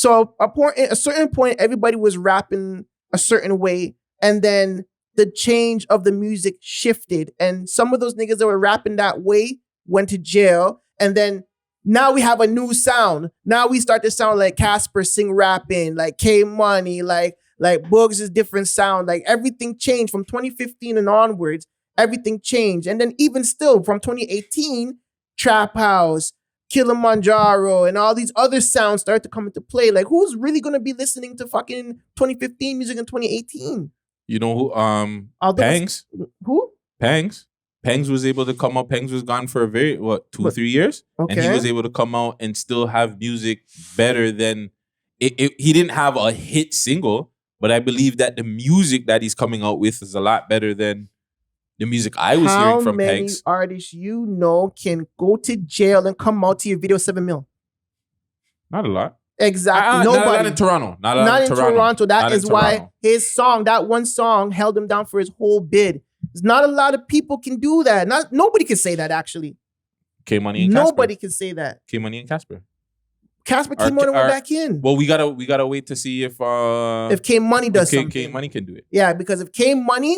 at a certain point, everybody was rapping a certain way, and then the change of the music shifted, and some of those niggas that were rapping that way went to jail, and then now we have a new sound. Now we start to sound like Casper sing rapping, like K Money, like Boogs is different sound. Like everything changed from 2015 and onwards. Everything changed, and then even still from 2018, Trap House, Kilimanjaro, and all these other sounds start to come into play. Like who's really gonna be listening to fucking 2015 music in 2018? You know who? Although- Pangs. Who? Pangs. Pangs was able to come up. Pangs was gone for a very 2-3 years, and he Okay. was able to come out and still have music better than it. He didn't have a hit single, but I believe that the music that he's coming out with is a lot better than The music I was How hearing from many Hercs. artists you know can go to jail and come out to your video 7 mil? Not a lot. Exactly. Not Nobody. in Toronto. Not in Toronto. That Not is in why Toronto. his song, that one song, held him down for his whole bid. There's not a lot of people can do that. Nobody can say that actually. K-Money and Casper. Nobody can say that. K-Money and Casper. Casper came out and went back in. Well, we gotta wait to see if K Money does something. K-Money can do it. Yeah, because if K Money,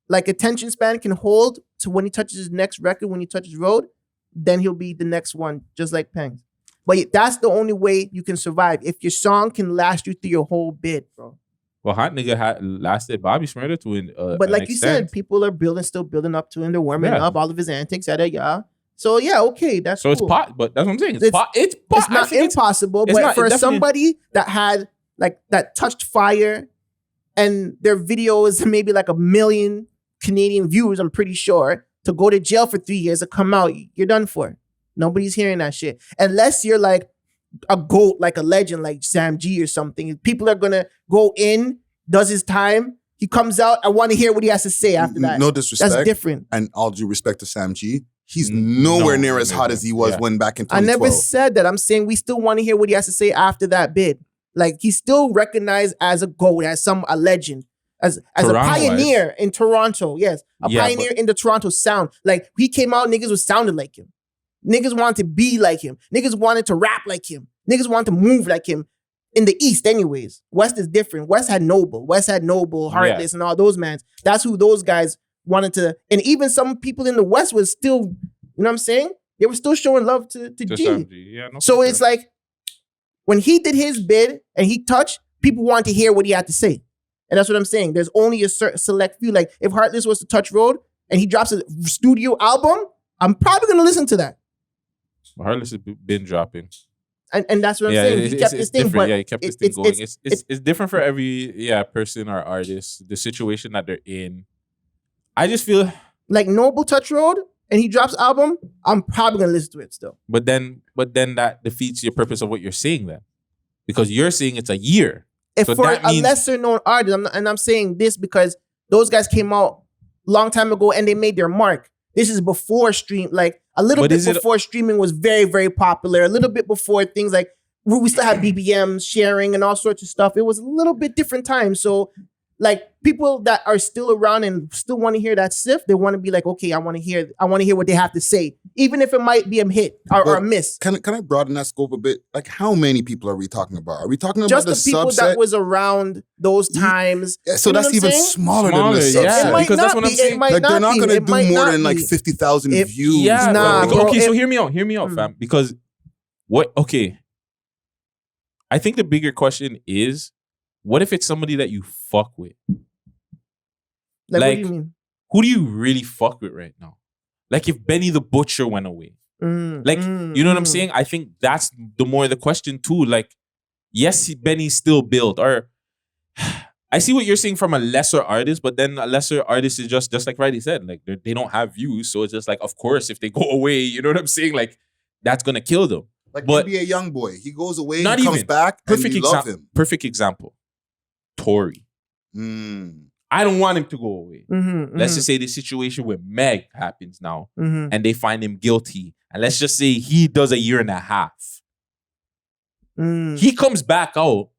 like attention span can hold to when he touches his next record, when he touches road, then he'll be the next one, just like Pangs. But that's the only way you can survive. If your song can last you through your whole bid, bro. Well, Hot Nigga had lasted Bobby Shmurda to an But like an you extent. said, people are still building up to him. They're warming Yeah. up all of his antics, yada. So yeah, okay, that's So cool. it's pot, but that's what I'm saying. It's It's- pot. It's It's not impossible, it's but not- for it definitely- somebody that had like that touched fire and their video is maybe like 1 million Canadian views, I'm pretty sure, to go to jail for 3 years to come out, you're done for. Nobody's hearing that shit. Unless you're like a GOAT, like a legend, like Sam G or something. People are gonna go in, does his time, he comes out, I want to hear what he has to say after that. No disrespect. That's different. And all due respect to Sam G, he's nowhere near as hot as he was Yeah. when back in I 2012. never said that. I'm saying we still want to hear what he has to say after that bid. Like he's still recognized as a GOAT, as a legend, as a Toronto-wise. pioneer in Toronto. Yes, a Yeah, pioneer in the Toronto sound. Like he came out, niggas was sounding like him. Niggas wanted to be like him. Niggas wanted to rap like him. Niggas wanted to move like him. In the East, anyways. West is different. West had Noble, Heartless, and all those mans. That's who those guys wanted to. And even some people in the West was still, you know what I'm saying? They were still showing love to Just G. MG. Yeah, no, So for it's sure. like when he did his bid and he touched, people wanted to hear what he had to say. And that's what I'm saying. There's only a certain select few. Like if Heartless was to touch road and he drops a studio album, I'm probably gonna listen to that. Heartless has been dropping. And that's what I'm saying. He kept his thing, different. but Yeah, he kept his thing going. It's different for every person or artist, the situation that they're in. I just feel, like Noble touch road and he drops album, I'm probably gonna listen to it still. but then that defeats your purpose of what you're saying then, because you're saying it's a year. If So for that a means- lesser known artist, I'm saying this because those guys came out long time ago and they made their mark. This is before stream, like a little But bit is it- before streaming was very, very popular. A little bit before things like we still have BBMs sharing and all sorts of stuff. It was a little bit different time. So like people that are still around and still want to hear that Sif, they want to be like, okay, I want to hear what they have to say, even if it might be a hit or a But miss. Can I broaden that scope a bit? Like, how many people are we talking about? Are we talking about Just the the people subset? that was around those times. Yeah, so You know that's what I'm even saying? smaller than the Smaller, yeah. subset. It might Because not that's what be. I'm saying. It might Like, they're not be. going to It might do more not than like be. 50,000 If- views. Yeah, Nah, bro. bro, Okay, so if- hear me out, fam. Because I think the bigger question is, what if it's somebody that you fuck with? Like, what Like- do you mean? Who do you really fuck with right now? Like if Benny the Butcher went away. Like, you know what I'm saying? I think that's the more the question too. Like, yes, Benny's still built. Or I see what you're saying from a lesser artist, but then a lesser artist is just like Friday said, like they don't have views. So it's just like, of course, if they go away, you know what I'm saying? Like, that's gonna kill them. Like, But- NBA young boy. He goes away, Not he comes even. back, Perfect and you love example. him. Perfect example. Tory. I don't want him to go away. Let's just say the situation with Meg happens now and they find him guilty. And let's just say he does a year and a half. He comes back out.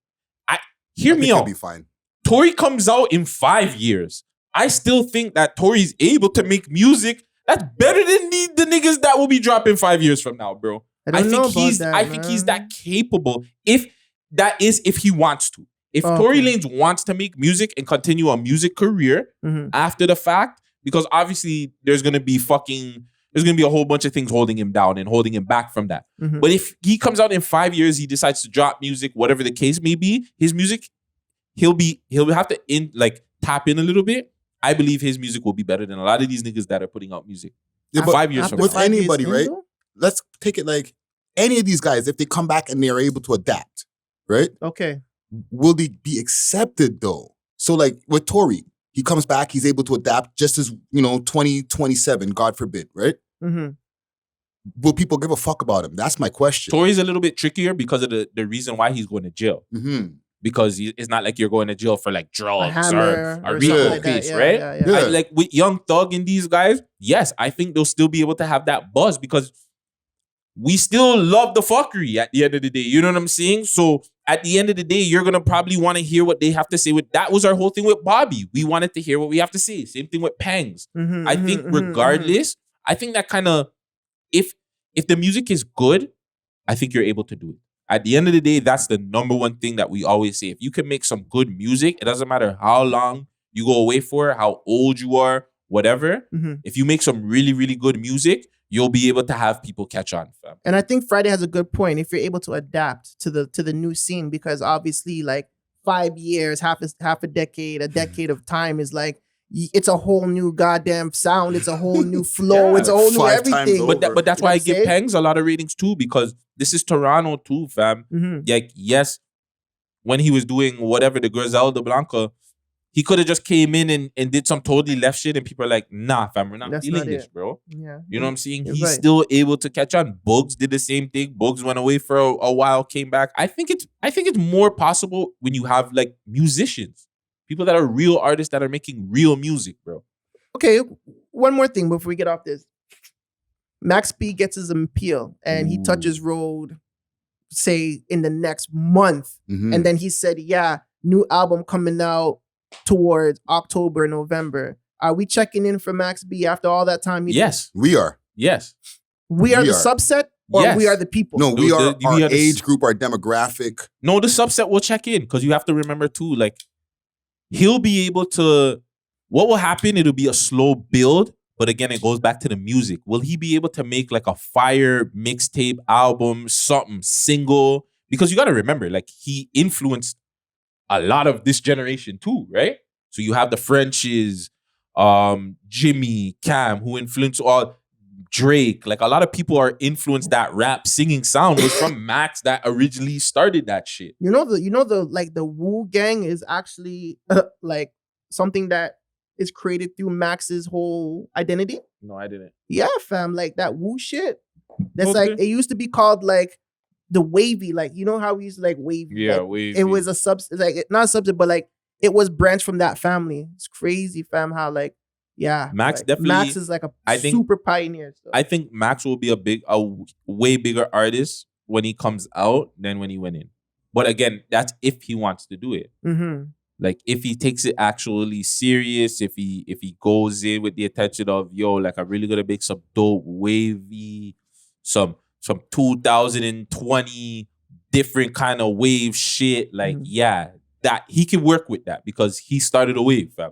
Hear I me think he'll out. be fine. Tory comes out in 5 years. I still think that Tory's able to make music that's better than the niggas that will be dropping 5 years from now, bro. I don't know about that, I think he's man. that capable. If he wants to. If Okay. Tory Lanez wants to make music and continue a music career after the fact, because obviously there's gonna be a whole bunch of things holding him down and holding him back from that. But if he comes out in 5 years, he decides to drop music, whatever the case may be, his music, he'll have to tap in a little bit. I believe his music will be better than a lot of these niggas that are putting out music. Yeah, but 5 years After from with now. 5 years anybody, in, right? though? Let's take it like any of these guys, if they come back and they're able to adapt, right? Okay. Will they be accepted though? So like with Tory, he comes back, he's able to adapt just as, 2027, God forbid, right? Will people give a fuck about him? That's my question. Tory's a little bit trickier because of the reason why he's going to jail. because it's not like you're going to jail for like drugs hammer or or RICO something like that. case, Yeah, right? yeah, yeah. Yeah. Like with Young Thug and these guys, yes, I think they'll still be able to have that buzz because we still love the fuckery at the end of the day. You know what I'm saying? So at the end of the day, you're gonna probably want to hear what they have to say. With that was our whole thing with Bobby. We wanted to hear what we have to say. Same thing with Pangs. I think regardless, I think that kind of if the music is good, I think you're able to do it. At the end of the day, that's the number one thing that we always say. If you can make some good music, it doesn't matter how long you go away for, how old you are, whatever. If you make some really, really good music, you'll be able to have people catch on, fam. And I think Friday has a good point if you're able to adapt to the new scene, because obviously like 5 years, half a decade of time is like it's a whole new goddamn sound, it's a whole new flow, Yeah, it's a whole new 5 times everything. over. But that's You know why I what I'm give saying? Pangs a lot of ratings too, because this is Toronto too, fam. Like, yes, when he was doing whatever, the Griselda Blanca, he could have just came in and did some totally left shit, and people are like, nah, fam, we're not That's feeling not this, it. bro. Yeah. You know what I'm saying? You're He's right. still able to catch on. Bugs did the same thing. Bugs went away for a while, came back. I think it's more possible when you have like musicians, people that are real artists that are making real music, bro. Okay, one more thing before we get off this. Max B gets his appeal and he touches road, say, in the next month. Mhm. And then he said, yeah, new album coming out towards October, November. Are we checking in for Max B after all that time? Yes, We are. yes. We are we the are. subset or Yes. we are the people? No, we The- are we our are the age group, our demographic. No, the subset will check in because you have to remember too, like, he'll be able to, what will happen, it'll be a slow build, but again, it goes back to the music. Will he be able to make like a fire mixtape album, something single? Because you got to remember, like, he influenced a lot of this generation too, right? So you have the Frenches, Jimmy, Cam, who influenced all Drake. Like, a lot of people are influenced. That rap singing sound was from Max that originally started that shit. You know the like the Wu Gang is actually like something that is created through Max's whole identity. No, I didn't. Yeah, fam, like that Wu shit. That's Okay. like it used to be called like the wavy, like you know how we used to like wavy. Yeah, like, wavy. It was a not a subset, but like it was branched from that family. It's crazy, fam. How like Max like, definitely- Max is like a I think- super pioneer. So. I think Max will be a way bigger artist when he comes out than when he went in. But again, that's if he wants to do it. Like, if he takes it actually serious, if he goes in with the intention of, yo, like, I'm really gonna make some dope wavy, some 2020 different kind of wave shit. Like, yeah, that he can work with that because he started a wave, fam.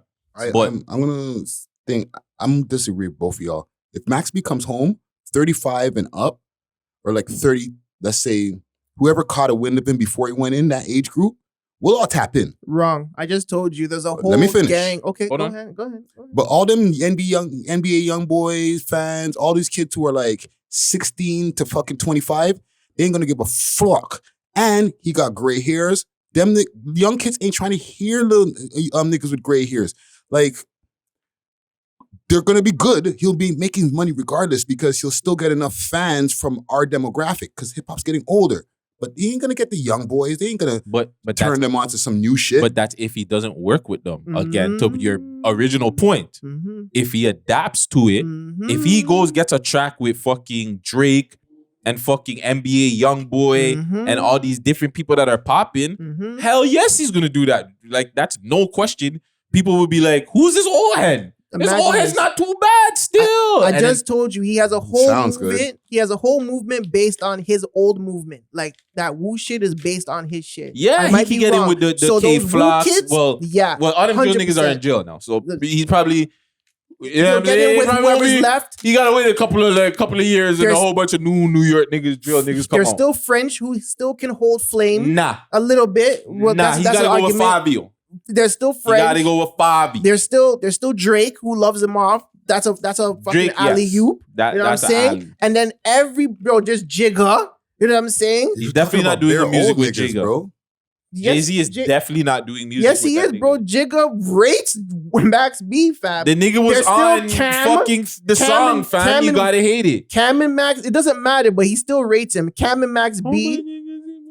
But- I'm gonna think. I'm disagree with both of y'all. If Max B comes home 35 and up, or like 30, let's say whoever caught a wind of him before he went in that age group, we'll all tap in. Wrong. I just told you there's a whole Let me finish. gang. Okay, Hold go on. ahead. Go ahead. But all them NBA young boys fans, all these kids who are like 16 to fucking 25, they ain't gonna give a fuck. And he got gray hairs. Them young kids ain't trying to hear little niggas with gray hairs. Like, they're gonna be good. He'll be making money regardless because he'll still get enough fans from our demographic because hip hop's getting older. But he ain't gonna get the young boys. They ain't gonna But turn them on to some new shit. But that's if he doesn't work with them. Again, to your original point. If he adapts to it, if he goes gets a track with fucking Drake and fucking NBA Youngboy and all these different people that are popping, hell yes, he's gonna do that. Like, that's no question. People will be like, who's this old head? This Imagine old head's this. not too bad still. I And just told you he has a whole Sounds good. movement. He has a whole movement based on his old movement. Like that Wu shit is based on his shit. yeah, I he might can be get in wrong. with the So K those Wu floss. kids, Well, yeah, all them drill niggas are 100%. in jail now. So he's probably He'll get in with whoever's left. He gotta wait a couple of years and a There's- whole bunch of New York niggas, drill niggas come There's out. still French who still can hold flame Nah. a little bit. Well, Nah, he that's gotta an go with argument. Fabio. There's still He French. gotta go with Fabi. There's still Drake who loves him off. That's a fucking Drake, alley yes. oop. That- You know what I'm that's a saying? alley. And then just Jigga. You know what I'm saying? He's definitely not doing the music with Jigga. bro. Jay-Z is J- definitely not doing music Yes, with he that is, nigga. bro. Jigga rates Max B, fam. The nigga was There's still on Cam- fucking the Cam song, and- fam. You and- gotta hate it. Cam and Max, it doesn't matter, but he still rates him. Cam and Max B.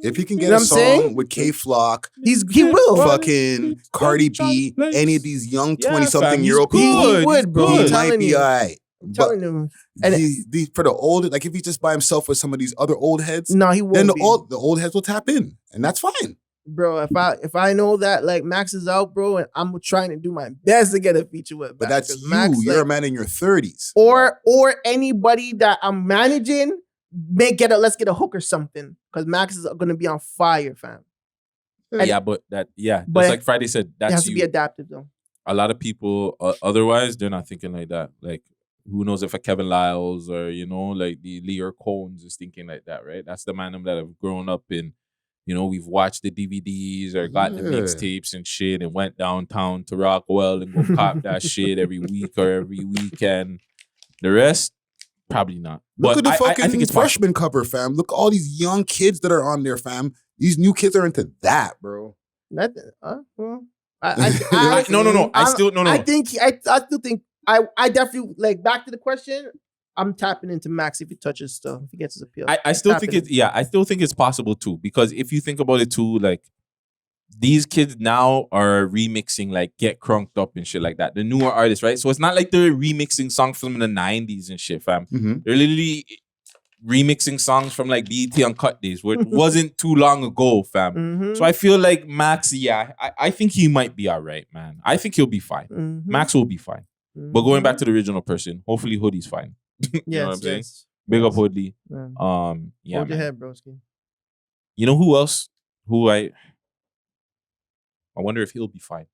If he can You get know a what I'm saying? song with K Flock, he will. fucking Cardi B, any of these young Yeah, 20-something fam, year old he's people, good. He would, bro. he I'm Good. might telling be you. alright. I'm But telling you. And for the older, like if he's just by himself with some of these other old heads, no, he then won't the be. old heads will tap in, and that's fine. Bro, if I know that like Max is out, bro, and I'm trying to do my best to get a feature with But Max, that's 'cause you. Max, You're like, a man in your 30s. or anybody that I'm managing, let's get a hook or something. Cause Max is gonna be on fire, fam. And Yeah, but but just like Friday said, it has that's to you. be adaptive though. A lot of people, otherwise, they're not thinking like that. Like, who knows if a Kevin Lyles or, like the Leo Combs is thinking like that, right? That's the man them that have grown up in, we've watched the DVDs or got the Yeah. mixtapes and shit and went downtown to Rockwell and go cop that shit every week or every weekend. The rest, probably not. Look But at the fucking I think it's possible. freshman cover, fam. Look at all these young kids that are on there, fam. These new kids are into that, bro. Nothing. Well, No. I still think I definitely like back to the question. I'm tapping into Max if he touches stuff, if he gets his appeal. I still think I still think it's possible too, because if you think about it too, like these kids now are remixing like Get Crunked Up and shit like that. The newer artists, right? So it's not like they're remixing songs from the 90s and shit, fam. Mm-hmm. They're literally remixing songs from like BET Uncut days, where it wasn't too long ago, fam. Mhm. So I feel like Max, I think he might be all right, man. I think he'll be fine. Mhm. Max will be fine. But going back to the original person, hopefully Hoodie's fine. You know what I'm saying? Yes. Big up Hoodie. Yeah. Hold Hold your head, broski. You know who else? Who I wonder if he'll be fine.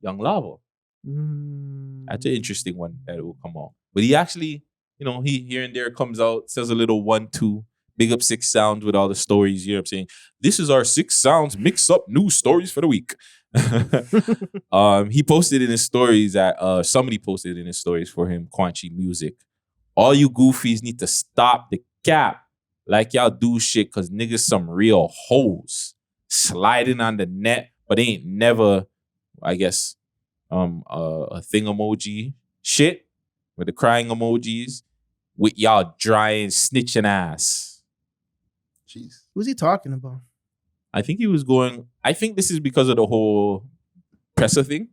Young Lava. That's an interesting one that will come out. But he actually, he here and there comes out, says a little 1-2, big up 6 Sounds with all the stories. You know what I'm saying? This is our 6 Sounds mix up news stories for the week. He posted in his stories that somebody posted in his stories for him, Quanchi Music. All you goofies need to stop the cap. Like y'all do shit, cause niggas some real hoes. Sliding on the net, but ain't never, I guess, a thing emoji shit with the crying emojis with y'all dry and snitching ass. Jeez. Who's he talking about? I think this is because of the whole presser thing.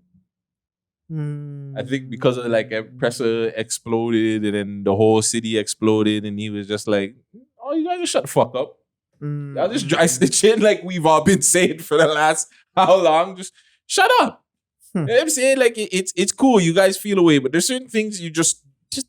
I think because of like presser exploded and then the whole city exploded and he was just like, oh, you guys just shut the fuck up. Y'all just dry snitching like we've all been saying for the last how long? Just shut up. You know what I'm saying? Like it's cool. You guys feel away, but there's certain things you just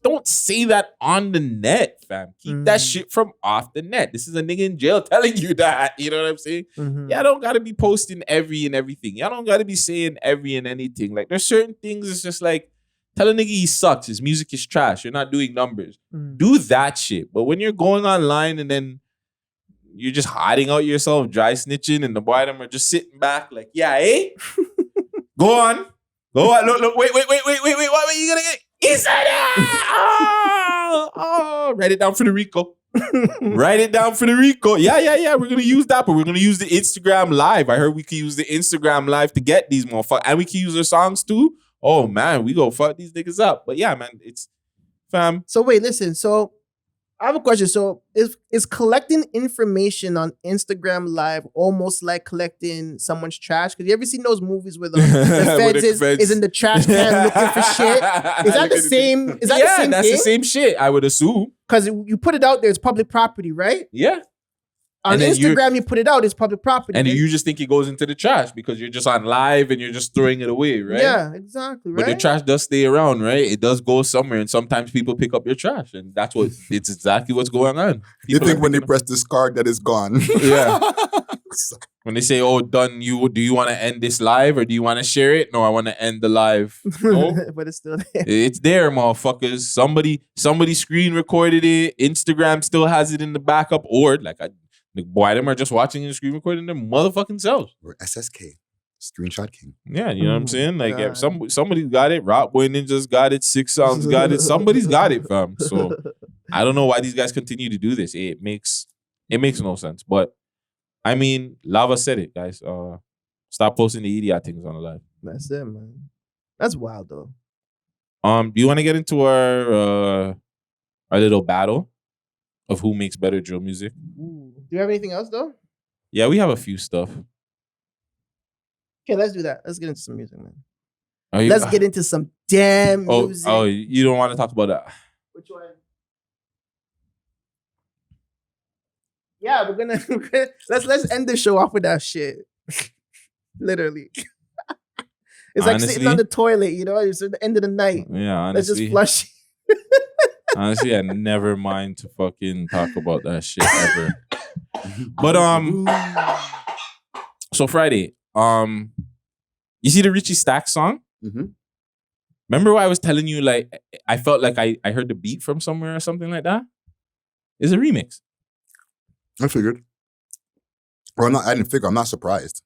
don't say that on the net, fam. Keep that shit from off the net. This is a nigga in jail telling you that. You know what I'm saying? Y'all don't gotta be posting every and everything. Y'all don't gotta be saying every and anything. Like there's certain things it's just like tell a nigga he sucks. His music is trash. You're not doing numbers. Do that shit. But when you're going online and then you're just hiding out yourself, dry snitching, and the boy them are just sitting back like, yeah, eh? Go on. Look, wait. What are you gonna get? He said it! Oh, write it down for the RICO. Write it down for the RICO. Yeah. We're gonna use that, but we're gonna use the Instagram Live. I heard we can use the Instagram Live to get these motherfuckers. And we can use their songs too. Oh man, we go fuck these niggas up. But yeah, man, it's fam. So wait, listen. So I have a question. So is collecting information on Instagram Live almost like collecting someone's trash? Because you ever seen those movies where the feds is in the trash can looking for shit? Is that the same? Is that the same that's thing? the same shit, I would assume. Because you put it out there, it's public property, right? Yeah. On And then Instagram, you put it out, it's public property. And right? you just think it goes into the trash because you're just on live and you're just throwing it away, right? Yeah, exactly, right? But the trash does stay around, right? It does go somewhere, and sometimes people pick up your trash, and it's exactly what's going on. You People think are when they picking press discard that it's gone? Yeah. When they say, "Oh, done," do you want to end this live or do you want to share it? No, I want to end the live. No, but it's still there. it's there, motherfuckers. Somebody screen recorded it. Instagram still has it in the backup, or the boy them are just watching and screen recording their motherfucking selves. Or SSK, Screenshot King. Yeah, you know what I'm saying? Like God. if somebody's got it, Rock Boy Ninja's got it, 6 Sounds got it, somebody's got it, fam. So I don't know why these guys continue to do this. It makes no sense. But I mean, Lava said it, guys. Stop posting the idiot things on the live. That's it, man. That's wild though. Do you want to get into our little battle of who makes better drill music? Ooh. Do you have anything else though? Yeah, we have a few stuff. Okay, let's do that. Let's get into some music, man. Are you- Let's get into some damn music. Oh, you don't want to talk about that? Which one? Yeah, we're gonna let's end the show off with that shit. Literally. It's like sitting on Honestly? the toilet, you know, it's at the end of the night. Yeah, Let's honestly. just flush. Honestly, I never mind to fucking talk about that shit ever. But so Friday, you see the Richie Stack song? Mhm. Remember what I was telling you? Like, I felt like I heard the beat from somewhere or something like that. It's a remix. I figured. Well, I didn't figure. I'm not surprised.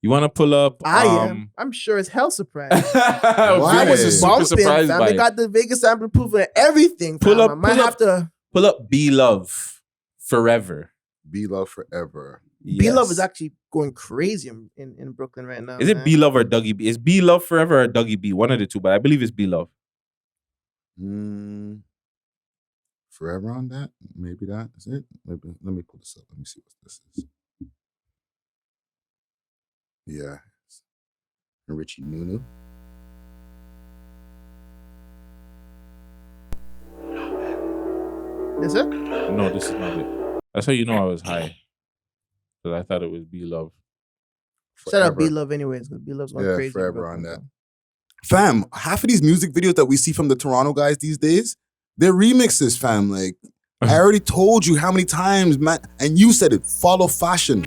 You want to pull up? I am. I'm sure it's hell surprised. Why? I was It's super Bumping, surprised fam. by They it. got the Vegas sample proof and everything. Pull fam. up- I might pull have up- to. Pull up Be Love Forever. Be love forever. B Love Yes. is actually going crazy in Brooklyn right now. Is it man. B Love or Dougie B? Is B Love Forever or Dougie B? One of the two, but I believe it's B Love. Forever on that? Maybe that is it. Maybe, let me pull this up. Let me see what this is. Yeah. Richie Nunu. Is it? No, this is not it. That's how you know I was high. Because I thought it was B Love. Shout out Forever. B Love anyways, because B Love's going Yeah, crazy. in Forever Brooklyn, on that. fam. Fam, half of these music videos that we see from the Toronto guys these days, they're remixes, fam. Like, I already told you how many times, man, and you said it, follow fashion.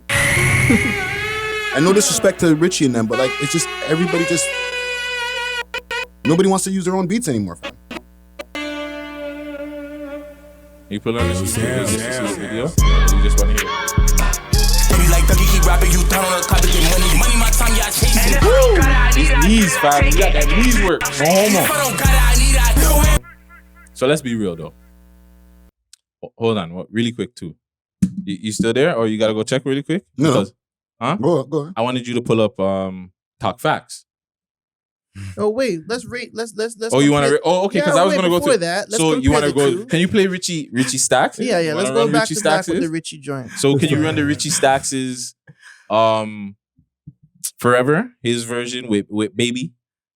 And no disrespect to Richie and them, but like, it's just, everybody just, nobody wants to use their own beats anymore, fam. You put on this video? You just want to hear it. Baby like Dougie, keep rapping, you turn on the clock to get money. Money, my time, y'all chasing. These knees, fam. You got that knees work. No homo. If I don't got it, I need it, I do it. So let's be real, though. Hold on. Really quick, too. You still there? Or you got to go check really quick? No. Because Go on. I wanted you to pull up Talk Facts. Oh wait, let's rate. Let's. Oh, you want to? Oh, okay. Because I was gonna go through through that. Let's so you want to compare the go? two. Can you play Richie Stacks? Yeah. You Let's wanna go run back Richie to back with Stacks's? the Richie joint. So can you run the Richie Stacks's Forever, his version with Baby?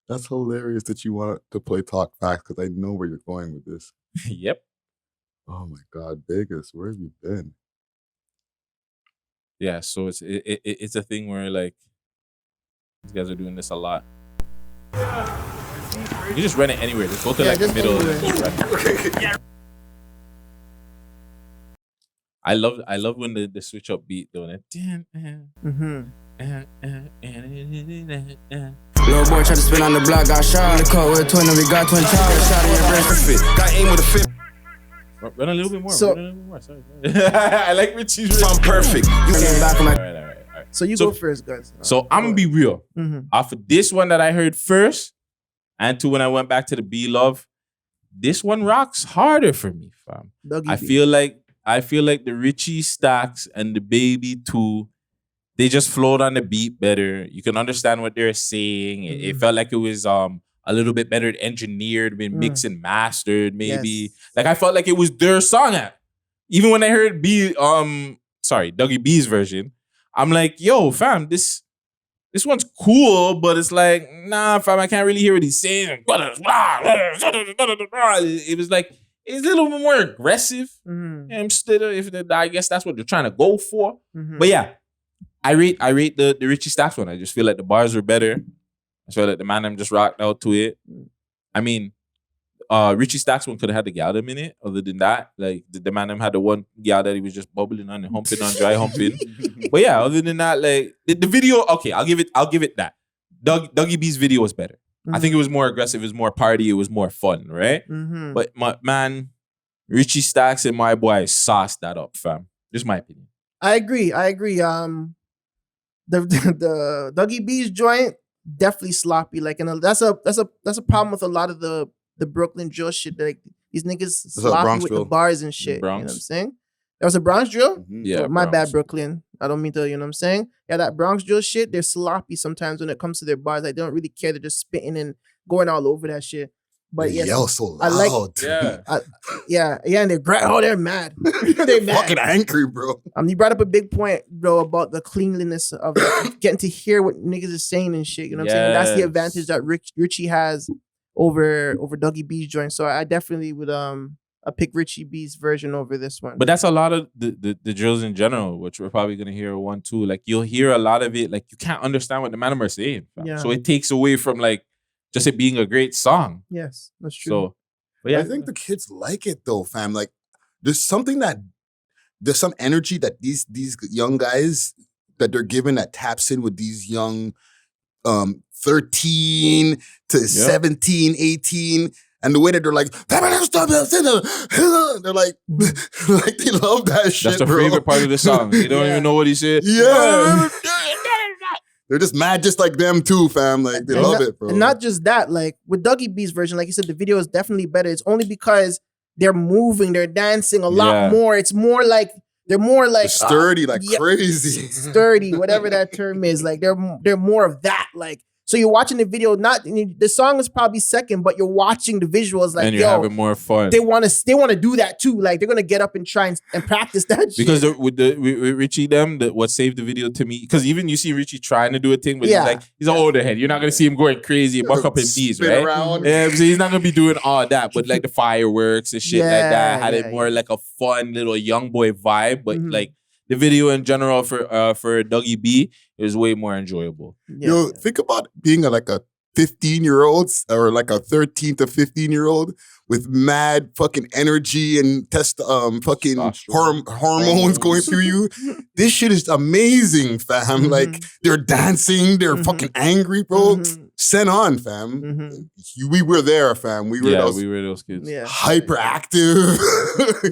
That's hilarious that you want to play Talk Facts because I know where you're going with this. Yep. Oh my God, Vegas, where have you been? Yeah. So it's a thing where like these guys are doing this a lot. You just run it anywhere. Just go to like the just middle. And anywhere. just run it. I love when the switch up beat though. Mm-hmm. Little boy tried to spin on the block, got shot in the car with a twin, and we got twin towers. Shot in your brain. Got aim with a fifth. Run a little bit more. So- run a little bit more. Sorry. I like Richie's. I'm perfect. You came back, I'm All like, right. So you So- go first, guys. So I'm gonna be real. Mm-hmm. Off of this one that I heard first, and to when I went back to the B Love, this one rocks harder for me, fam. I feel like the Richie Stacks and the Baby too, they just flowed on the beat better. You can understand what they're saying. It felt like it was a little bit better engineered, been mixed and mastered, maybe. Yes. Like I felt like it was their song at. Even when I heard Dougie B's version, I'm like, yo, fam, this one's cool, but it's like, nah, fam, I can't really hear what he's saying. It was like, it's a little bit more aggressive. Mm-hmm. I'm still, I guess that's what they're trying to go for. Mm-hmm. But yeah, I rate the Richie Stacks one. I just feel like the bars were better. I feel like the man them just rocked out to it. I mean, Richie Stacks one could have had the gal them in it. Other than that, like the man them had the one gal that he was just bubbling on and humping on, dry humping. But yeah, other than that, like the video, okay, I'll give it that. Dougie B's video was better. I think it was more aggressive, it was more party, it was more fun, right? Mm-hmm. But man, Richie Stacks and my boy sauced that up, fam. Just my opinion. I agree. The Dougie B's joint definitely sloppy. Like, and that's a problem with a lot of the Brooklyn drill shit. Like these niggas a sloppy Bronx with drill. the bars and shit. You know what I'm Bronx. saying? That was a Bronx drill. Yeah, My Bronx. bad, Brooklyn. I don't mean to. You know what I'm saying? Yeah, that Bronx drill shit. They're sloppy sometimes when it comes to their bars. Like, they don't really care. They're just spitting and going all over that shit. But They yes, yell so loud. I like- Yeah. and they're mad. They're mad. Fucking angry, bro. You brought up a big point, bro, about the cleanliness of getting to hear what niggas is saying and shit. You know what I'm saying? And that's the Yes. advantage that Richie has over Dougie B's joint. So I definitely would I pick Richie B's version over this one. But that's a lot of the drills in general, which we're probably gonna hear one too. Like you'll hear a lot of it, like you can't understand what the man are saying. Fam. Yeah. So it takes away from like just it being a great song. Yes, that's true. So but yeah, I think the kids like it though, fam. Like there's some energy that these young guys that they're given that taps in with these young 13 to 17, 18. And the way that they're like, they're like, like they love that shit. that's the bro. favorite part of the song. They don't even know what he said. Yeah. They're just mad just like them too, fam. Like they love it, bro. And not just that, like with Dougie B's version, like you said, the video is definitely better. It's only because they're moving, they're dancing a lot more. It's more like they're more like sturdy, like crazy. sturdy, whatever that term is. Like they're more of that. Like so, you're watching the video. Not the song is probably second, but you're watching the visuals. Like And you're having more fun. They want to do that too. Like they're gonna get up and try and practice that. Because shit. with Richie them, what saved the video to me, because even you see Richie trying to do a thing, but he's an older head. You're not gonna see him going crazy and buck up his knees, Spin right? around. Yeah, so he's not gonna be doing all that. But like the fireworks and shit like that had it more like a fun little young boy vibe. But like the video in general for Dougie B is way more enjoyable. Yo, think about being a 15-year-old or like a 13 to 15-year-old with mad fucking energy and fucking hormones going through you. This shit is amazing, fam. Like they're dancing, they're fucking angry, bro. Send on, fam. We were there, fam. We were those kids. Yeah. Hyperactive.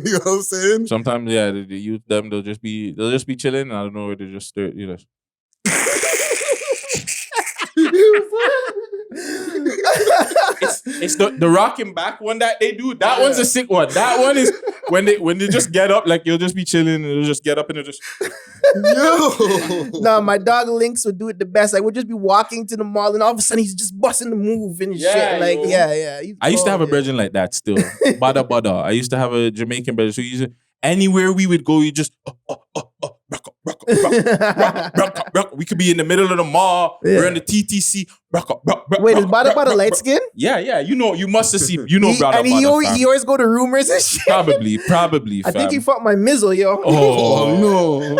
You know what I'm saying? Sometimes, the youth them they'll just be chilling. I don't know where they just start, It's the rocking back one that they do. That one's a sick one. That one is when they just get up, like you'll just be chilling and they'll just get up and they'll just Yo. No, my dog Lynx would do it the best. Like we'll just be walking to the mall and all of a sudden he's just busting the move and shit. Like I used to have a brethren like that still. Bada. I used to have a Jamaican brother. So anywhere we would go, you just rock. We could be in the middle of the mall. Yeah. We're in the TTC. Rock. Wait, is Bada light skin? Yeah. You must have seen. Bada. And he always go to rumors and shit. Probably. I think he fucked my mizzle, yo. Oh no.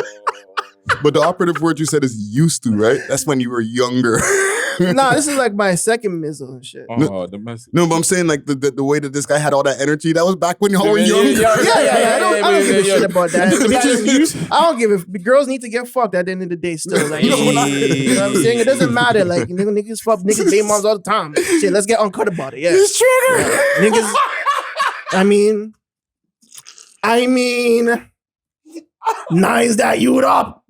But the operative word you said is used to, right? That's when you were younger. Nah, this is like my second mizzle and shit. The mess. No, but I'm saying like the way that this guy had all that energy, that was back when y'all were young. I don't give a shit about that. I don't give a girls need to get fucked at the end of the day still. Like, you know what I'm saying? It doesn't matter. Like niggas fuck niggas baby moms all the time. Shit, let's get uncut about it. Yeah. It's trigger. Niggas. I mean, nice that you up.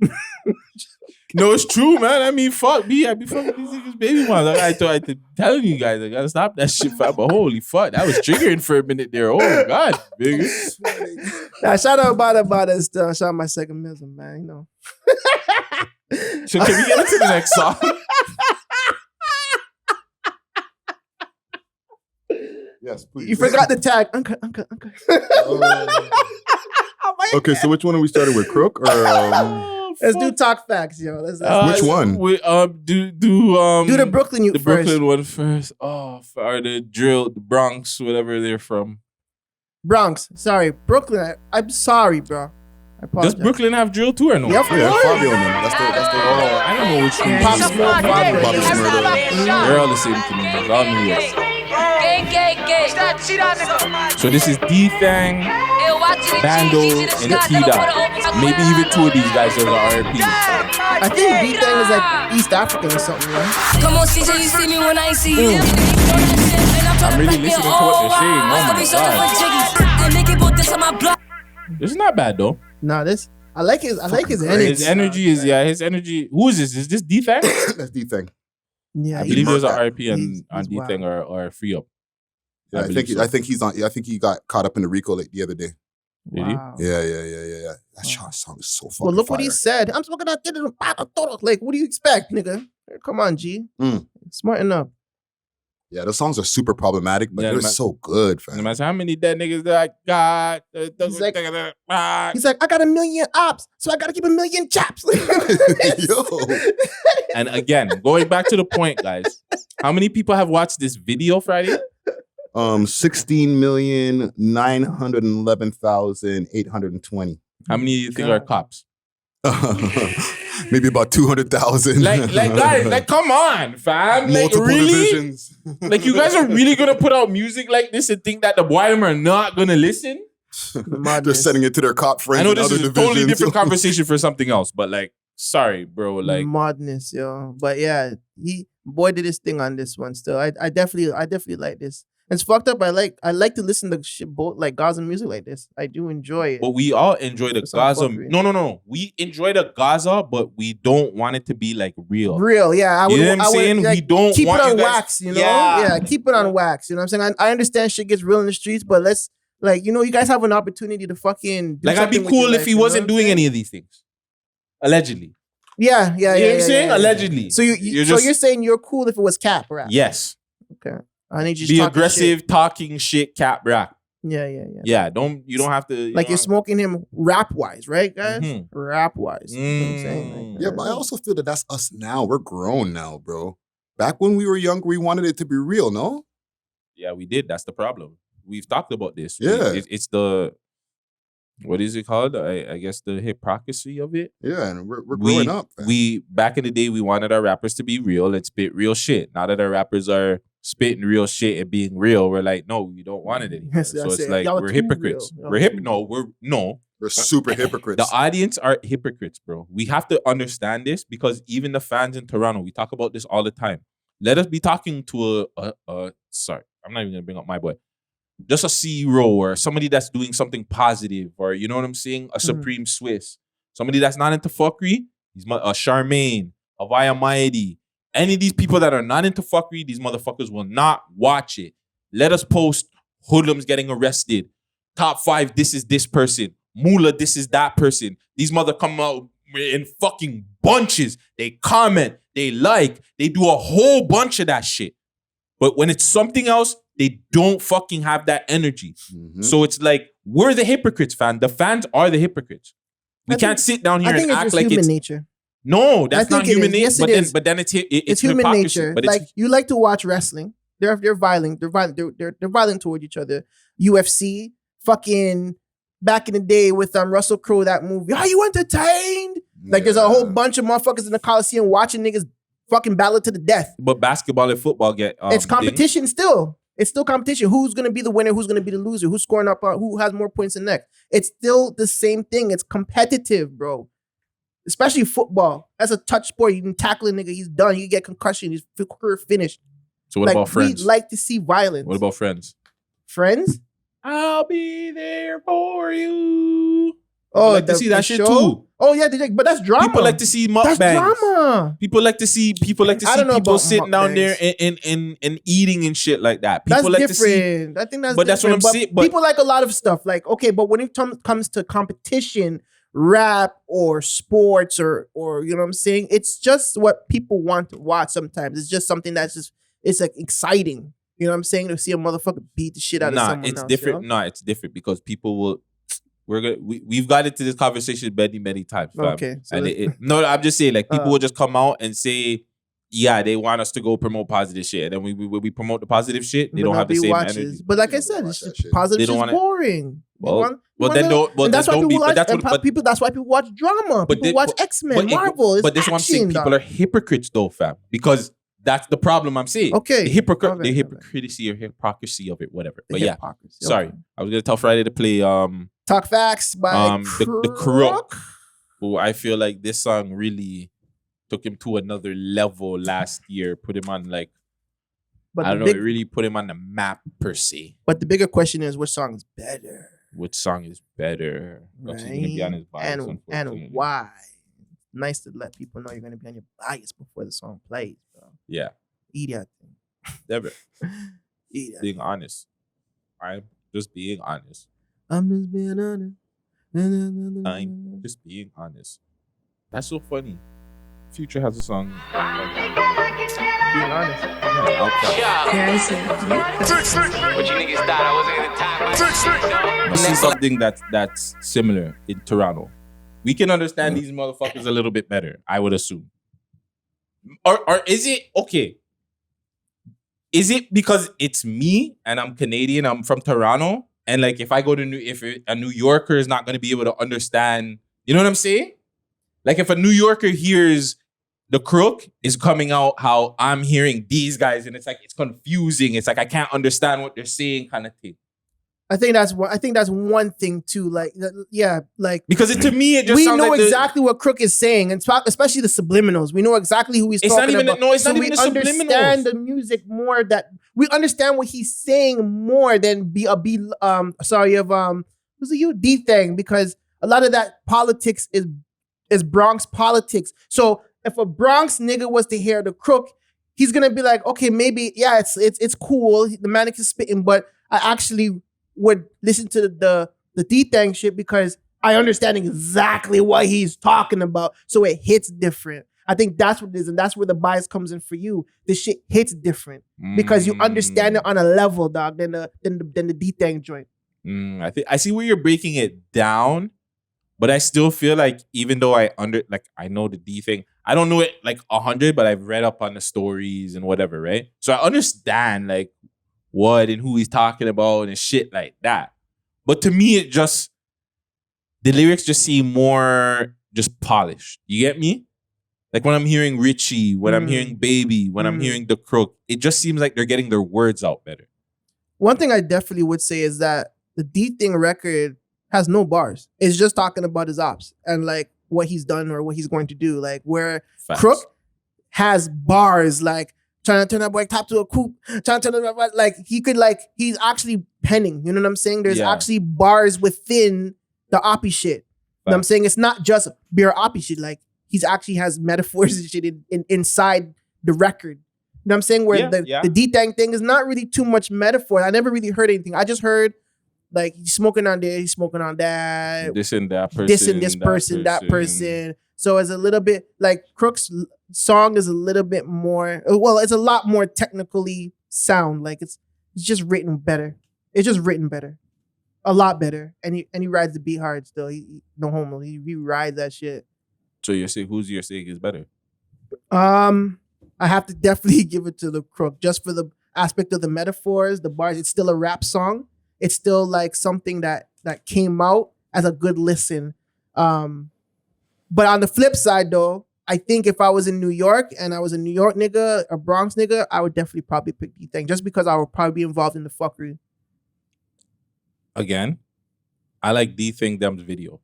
No, it's true, man. I mean, fuck me. I be fucking these niggas baby moms. I telling you guys, I gotta stop that shit, fam. But holy fuck, that was triggering for a minute there. Oh God, bigger. Nah, shout out Bada still. Shout out my second mizzle, man. You know. So can we get into the next song? Yes, please. You forgot the tag. Uncut. Okay, so which one are we starting with? Crook or Let's do talk facts, yo. which one? We do the Brooklyn youth the first. Brooklyn one first. Oh, or the drill, the Bronx, whatever they're from. Bronx. Sorry, Brooklyn. I'm sorry, bro. I apologize. Does Brooklyn have drill too or no? Yep. Yeah, Fabio and them. That's the Oh, I don't know which one. Pop Smoke, Pop Smoke. They're all the same to me. It's all New York. So this is D-Thang, Bando, and T-Dot. Maybe even two of these guys are the RIPs. I think B-Thang is like East African or something, right? Come on, CJ, you see me when I see you. I'm really listening to what they're saying. Oh my God. This is not bad though. Nah, I like his energy. His energy is his energy. Who is this? Is this D-Thang? That's D-Thang. Yeah, I believe there's an RIP He's on D-Thang or Free Up. Yeah, I think he's on. I think he got caught up in the RICO the other day. Did he? Wow. Yeah. That song is so fucking Well, look fire. what he said. I'm smoking out there. Like, what do you expect, nigga? Come on, G. Smarten up. Yeah, those songs are super problematic, but Yeah, they're so good, No fam. matter how many dead niggas that I got. He's like, I got 1 million ops, so I got to keep 1 million chops. Yo. And again, going back to the point, guys, how many people have watched this video Friday? 16,911,820. How many do you think are cops? Maybe about 200,000. Like guys, like come on, fam. Like Multiple really? divisions. Like you guys are really gonna put out music like this and think that the YM are not gonna listen? They're sending it to their cop friends. I know in this other is a divisions. totally different conversation for something else, but like, sorry, bro. Like, madness, yo. But yeah, boy did his thing on this one. Still, I definitely like this. It's fucked up. I like to listen to shit, both like Gaza music like this. I do enjoy it. but we all enjoy the For some Gaza. fuckery. No. We enjoy the Gaza, but we don't want it to be like real. Real, yeah. You know what I'm saying? like, We don't keep want it you on guys- wax, you know? Yeah. Yeah, keep it on wax. You know what I'm saying? I understand shit gets real in the streets, but let's like, you guys have an opportunity to fucking do Like, I'd be something with cool your if life, he you know wasn't what I'm doing saying? any of these things. Allegedly. Yeah. You know what I'm saying? yeah. Allegedly. So you're saying you're cool if it was cap rap? Yes. Okay. I need you Be talking aggressive, shit. talking shit, cap rap. Yeah. Yeah, you don't have to. Like you're smoking him rap wise, right, guys? Mhm. Rap wise. You know what I'm saying? Like, Yeah, but I also feel that that's us now. We're grown now, bro. Back when we were younger, we wanted it to be real, no? Yeah, we did. That's the problem. We've talked about this. Yeah. It's the, what is it called? I guess the hypocrisy of it. Yeah, and we're growing up. fam. We back in the day, we wanted our rappers to be real and spit real shit. Now that our rappers are spitting real shit and being real, we're like, no, we don't want it anymore. Yes, So that's it's it. like Y'all we're too hypocrites. real. Y'all We're too We're super hypocrites. The audience are hypocrites, bro. We have to understand this because even the fans in Toronto, we talk about this all the time. Let us be talking to sorry, I'm not even gonna bring up my boy. Just a CEO or somebody that's doing something positive, or you know what I'm saying? A Supreme Swiss. Somebody that's not into fuckery. He's a Charmaine, a Via Mighty. Any of these people that are not into fuckery, these motherfuckers will not watch it. Let us post Hoodlums getting arrested. Top 5, this is this person. Moolah, this is that person. These mother come out in fucking bunches. They comment, they like, they do a whole bunch of that shit. But when it's something else, they don't fucking have that energy. Mhm. So it's like, we're the hypocrites, fam. The fans are the hypocrites. We can't sit down here I think and it's act just like human it's nature. no, that's I think not it human is. nature. Yes, it is. But then it's It's human hypocrisy. nature. But Like it's you like to watch wrestling. They're violent. They're violent. They're violent toward each other. UFC, fucking back in the day with Russell Crowe, that movie. Are you entertained? Like there's a whole bunch of motherfuckers in the Coliseum watching niggas fucking battle to the death. but basketball and football get It's competition still. It's still competition. Who's gonna be the winner? Who's gonna be the loser? Who's scoring up? Who has more points than next? It's still the same thing. It's competitive, bro. Especially football. That's a touch sport. You can tackle a nigga. He's done. You get concussion. He's career finished. So what about Friends? We like to see violence. What about Friends? Friends? I'll be there for you. Oh, like to see that shit too. Oh yeah, but that's drama. People like to see mukbangs. That's drama. People like to see I don't know people about sitting down there mukbangs. and eating and shit like that. People That's like different. to see. I think that's But that's what different. I'm saying, but- people like a lot of stuff. Like, okay, but when it comes to competition, rap or sports or you know what I'm saying, it's just what people want to watch sometimes. It's just something that's just, it's like exciting. You know what I'm saying? To see a motherfucker beat the shit out of someone it's else, different. yo? Nah, it's different because people will. We've got into this conversation many times, fam. Okay. So And no, I'm just saying, like people Uh. will just come out and say, yeah, they want us to go promote positive shit, and then we promote the positive shit. They don't have the nobody same watches. energy. But like I Nobody said, watch it's that just shit. positive They don't shit's wanna- boring. Well, Well, well, then don't. Well, and then that's why don't people be. watch. But that's what. That's why people watch drama. People watch X-Men, Marvel. But this is what I'm saying. People are hypocrites, though, fam. Because that's the problem I'm saying. Okay. The hypocrite, Okay, the okay. hypocrisy of it, whatever. But yeah, Hypocrisy. sorry, Okay. I was gonna tell Friday to play Talk Facts by the Crook, who I feel like this song really took him to another level last year. Put him on like But I don't the know, big, it really put him on the map per se. but the bigger question is, which song is better? Which song is better? That's who's gonna be on his bias, and unfortunately. why? Nice to let people know you're gonna be on your bias before the song plays, bro. Yeah, Eat that never. thing. Eat that. Being honest, I'm just being honest. I'm just being honest. I'm just being honest. That's so funny. Future has a song. Being honest. Yeah, I see. What you niggas thought I wasn't gonna talk. See something that's similar in Toronto. We can understand these motherfuckers a little bit better, I would assume. Or is it okay? Is it because it's me and I'm Canadian, I'm from Toronto, and like if I go to if a New Yorker is not going to be able to understand, you know what I'm saying? Like if a New Yorker hears the crook is coming out how I'm hearing these guys, and it's like it's confusing. It's like I can't understand what they're saying, kind of thing. I think that's one thing too. Like, yeah, like because to me it just we sounds know like exactly what Crook is saying, and especially the subliminals. We know exactly who he's talking about. It's not even the subliminals. We understand the music more. That we understand what he's saying more than who's it you D-Thang, because a lot of that politics is Bronx politics. So if a Bronx nigga was to hear the Crook, he's gonna be like, okay, maybe it's cool. The manic is spitting, but I actually would listen to the D-Thang shit because I understand exactly what he's talking about. So it hits different. I think that's what it is, and that's where the bias comes in for you. This shit hits different because you understand it on a level, dog, than the D-Thang joint. I see where you're breaking it down, but I still feel like even though I know the D-Thang, I don't know it like 100, but I've read up on the stories and whatever, right? So I understand like what and who he's talking about and shit like that. But to me, the lyrics just seem more just polished. You get me? Like when I'm hearing Richie, when I'm hearing Baby, when I'm hearing The Crook, it just seems like they're getting their words out better. One thing I definitely would say is that the D-Thang record has no bars. It's just talking about his ops and like what he's done or what he's going to do. Like where Facts. Crook has bars like trying to turn that boy top to a coupe, trying to turn that, like he could like, he's actually penning, you know what I'm saying? There's actually bars within the oppie shit. You know what I'm saying? It's not just pure oppie shit. Like he's actually has metaphors and shit inside the record. You know what I'm saying? Where the D-Thang thing is not really too much metaphor. I never really heard anything. I just heard like he's smoking on this, he's smoking on that. This and that person. This and this person, that person. So it's a little bit like Crook's song is a little bit more, well, it's a lot more technically sound. Like it's just written better. It's just written better. A lot better. And he rides the beat hard still. He no homo. He rides that shit. So you're saying who's your saying is better? I have to definitely give it to the Crook just for the aspect of the metaphors, the bars. It's still a rap song. It's still like something that came out as a good listen. But on the flip side though, I think if I was in New York and I was a New York nigga, a Bronx nigga, I would definitely probably pick D-Thang just because I would probably be involved in the fuckery. Again, I like D-Thang Them's video.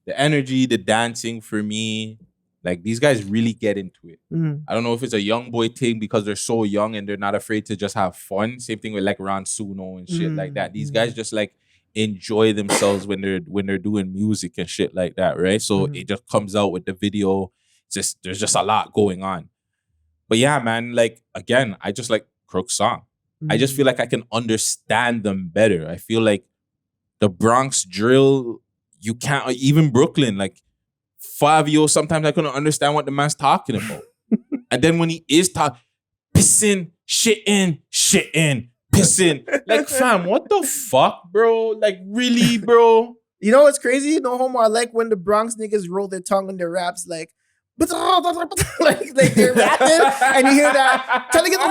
The energy, the dancing for me, like these guys really get into it. I don't know if it's a young boy thing because they're so young and they're not afraid to just have fun. Same thing with like Ron Suno and shit like that. These guys just like enjoy themselves when they're doing music and shit like that, right? So it just comes out with the video. There's just a lot going on. But yeah, man, like again, I just like Crook's song. I just feel like I can understand them better. I feel like the Bronx drill, you can't, even Brooklyn, like Fabio, sometimes I couldn't understand what the man's talking about. And then when he is talking, pissing, shitting, pissing. Like, fam, what the fuck, bro? Like, really, bro? You know what's crazy? No homo, I like when the Bronx niggas roll their tongue in their raps, like they're rapping and you hear that trying to get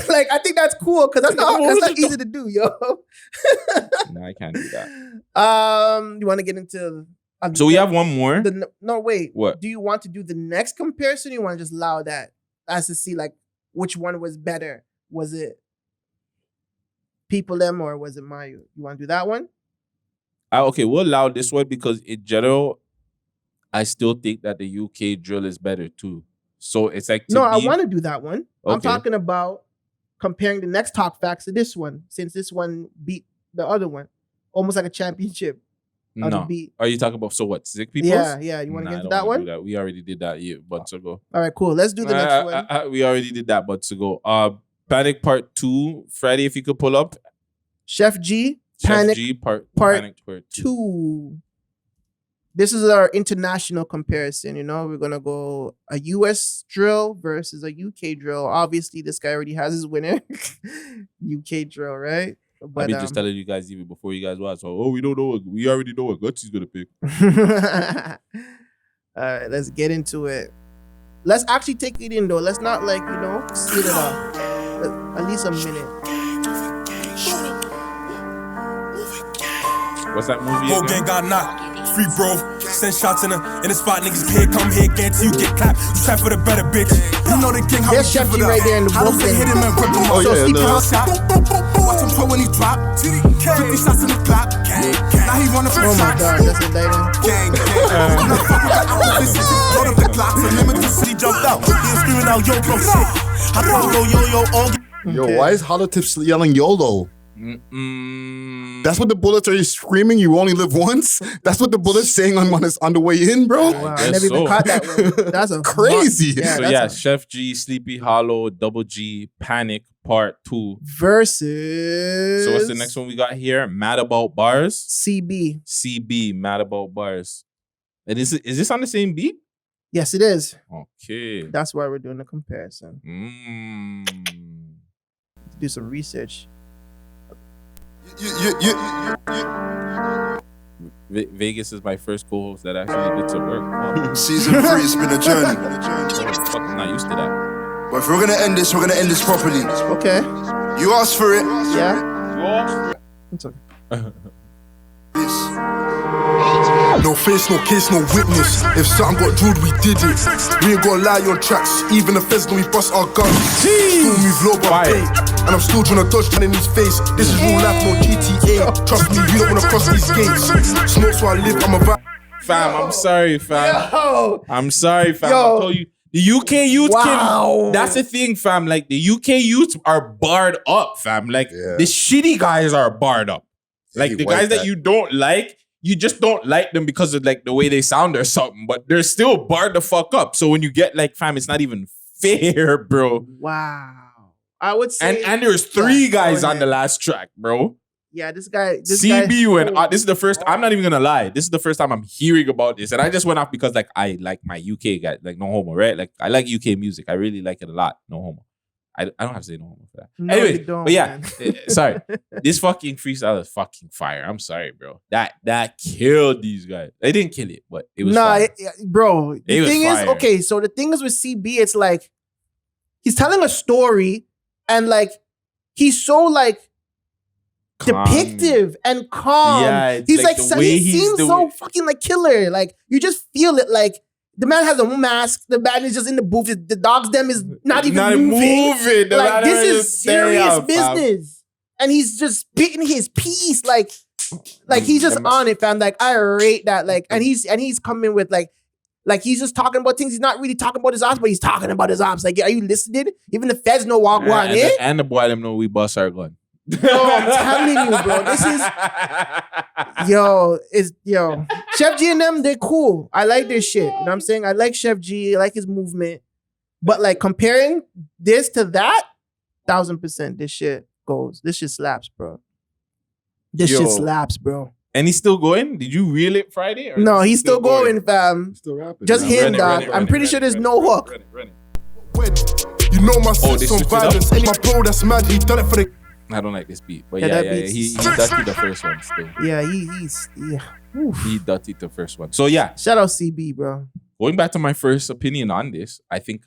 like I think that's cool because that's not easy to do, yo. No, I can't do that. You want to get into so we have one more? No, wait. What? Do you want to do the next comparison or you want to just allow that as to see like which one was better? Was it People Them or was it Mayu? You want to do that one? Okay, we'll allow this one because in general, I still think that the UK drill is better too. So it's like I want to do that one. Okay. I'm talking about comparing the next talk facts to this one, since this one beat the other one, almost like a championship. No, are you talking about Sick People? Yeah. You want to get into that one? That. We already did that months ago. All right, cool. Let's do the next one. We already did that months ago. Panic Part 2. Friday, if you could pull up. Chef G. Panic Part 2. this is our international comparison. You know, we're gonna go a US drill versus a UK drill. Obviously, this guy already has his winner, UK drill, right? But I've been just telling you guys even before you guys watch. So, we don't know. We already know what Gutsy's gonna pick. all right, let's get into it. Let's actually take it in though. Let's not split it up. At least a minute. What's that movie? Whole gang got knocked. Free bro. Send shots in the spot. Niggas here, come here, guarantee you get clapped. You try for the better bitch. You know the gang how There's Chef G right there in the book. hit him and rip him Oh, off. yeah, no. Watch him pro when he drop. 50 shots in the clap. Now he running for Oh my shots. God, that's a later. Gang. I'm not fucking with the opposition. Load up the Glocks and limited city jumped out. He was screaming out, yo, bro, shit. I told him, yo, all. Yo, Okay. why is Holotips yelling YOLO? That's what the bullets are screaming. You only live once. That's what the bullets saying on the way in, bro. Wow, I guess never even so. caught that one. That's a Crazy. So that's yeah, a- Chef G, Sleepy Hollow, Double G, Panic, Part 2. versus. So what's the next one we got here? Mad About Bars. CB. CB, Mad About Bars. And is this on the same beat? Yes, it is. Okay. That's why we're doing the comparison. Do some research. Vegas is my first co-host that actually did some work. Season 3, it's been a journey. Fuck, I'm not used to that. But if we're gonna end this properly. Okay. You asked for it. Yeah. It's okay. This. No face, no case, no witness. If something got drilled, we did it. We ain't gonna lie on tracks. Even the feds know we bust our guns. Still move low but Fire. pay. And I'm still trying to dodge in his face. This is real life, no GTA. Trust me, we don't wanna cross these gates. Smoke's where I live, I'm a vibe. Fam, I'm sorry, fam. Yo. I'm sorry, fam. Yo. I told you. The UK youth Wow. that's the thing, fam. Like, the UK youth are barred up, fam. Like, Yeah. the shitty guys are barred up. Like, He the wiped guys that you don't like, you just don't like them because of, like, the way they sound or something. But they're still barred the fuck up. So when you get, like, fam, it's not even fair, bro. Wow. I would say. And there's 3 Yeah, guys go on the ahead. last track, bro. Yeah, this guy. CB and this is the first. I'm not even gonna lie. This is the first time I'm hearing about this, and I just went off because like I like my UK guy, like no homo, right? Like I like UK music. I really like it a lot. No homo. I don't have to say no homo for that. No, Anyway, you don't, but yeah, man. sorry. This fucking freestyle is fucking fire. I'm sorry, bro. That killed these guys. They didn't kill it, but it was fire. Bro. It The was thing is, fire. okay, so the thing is with CB, it's like he's telling a story and like he's so like Calm. depictive and calm. Yeah, it's he's like like, the so way he he's seems the so way- fucking like killer. Like you just feel it. Like the man has a mask. The man is just in the booth. The dog's them is not even moving. The Like man this is just staying serious out, fam. business, and he's just spitting his piece. Like he's just on it, fam. Like I rate that. Like and he's coming with like he's just talking about things. He's not really talking about his ops, but he's talking about his ops. Like, are you listening? Even the feds know walk one, eh? And the boy them know we bust our gun. Yo, I'm telling you, bro. This is Chef G and them, they're cool. I like their shit. You know what I'm saying? I like Chef G, I like his movement. But like comparing this to that, 1000% this shit goes. This shit slaps, bro. This Yo. shit slaps, bro. And he's still going? Did you reel it Friday? Or No, is he he's still going, fam. Still rapping. Just man. him, Run it, dog. run it, I'm run it, pretty run sure it, there's run no it, hook. run it. You know my Oh, they sense on switched it up? violence. Any my bro that's mad, he done it for the. I don't like this beat. But Yeah, yeah, that beat's- he duttied the first one still. Yeah, he's Oof. He duttied the first one. So yeah, Shout out CB, bro. going back to my first opinion on this, I think...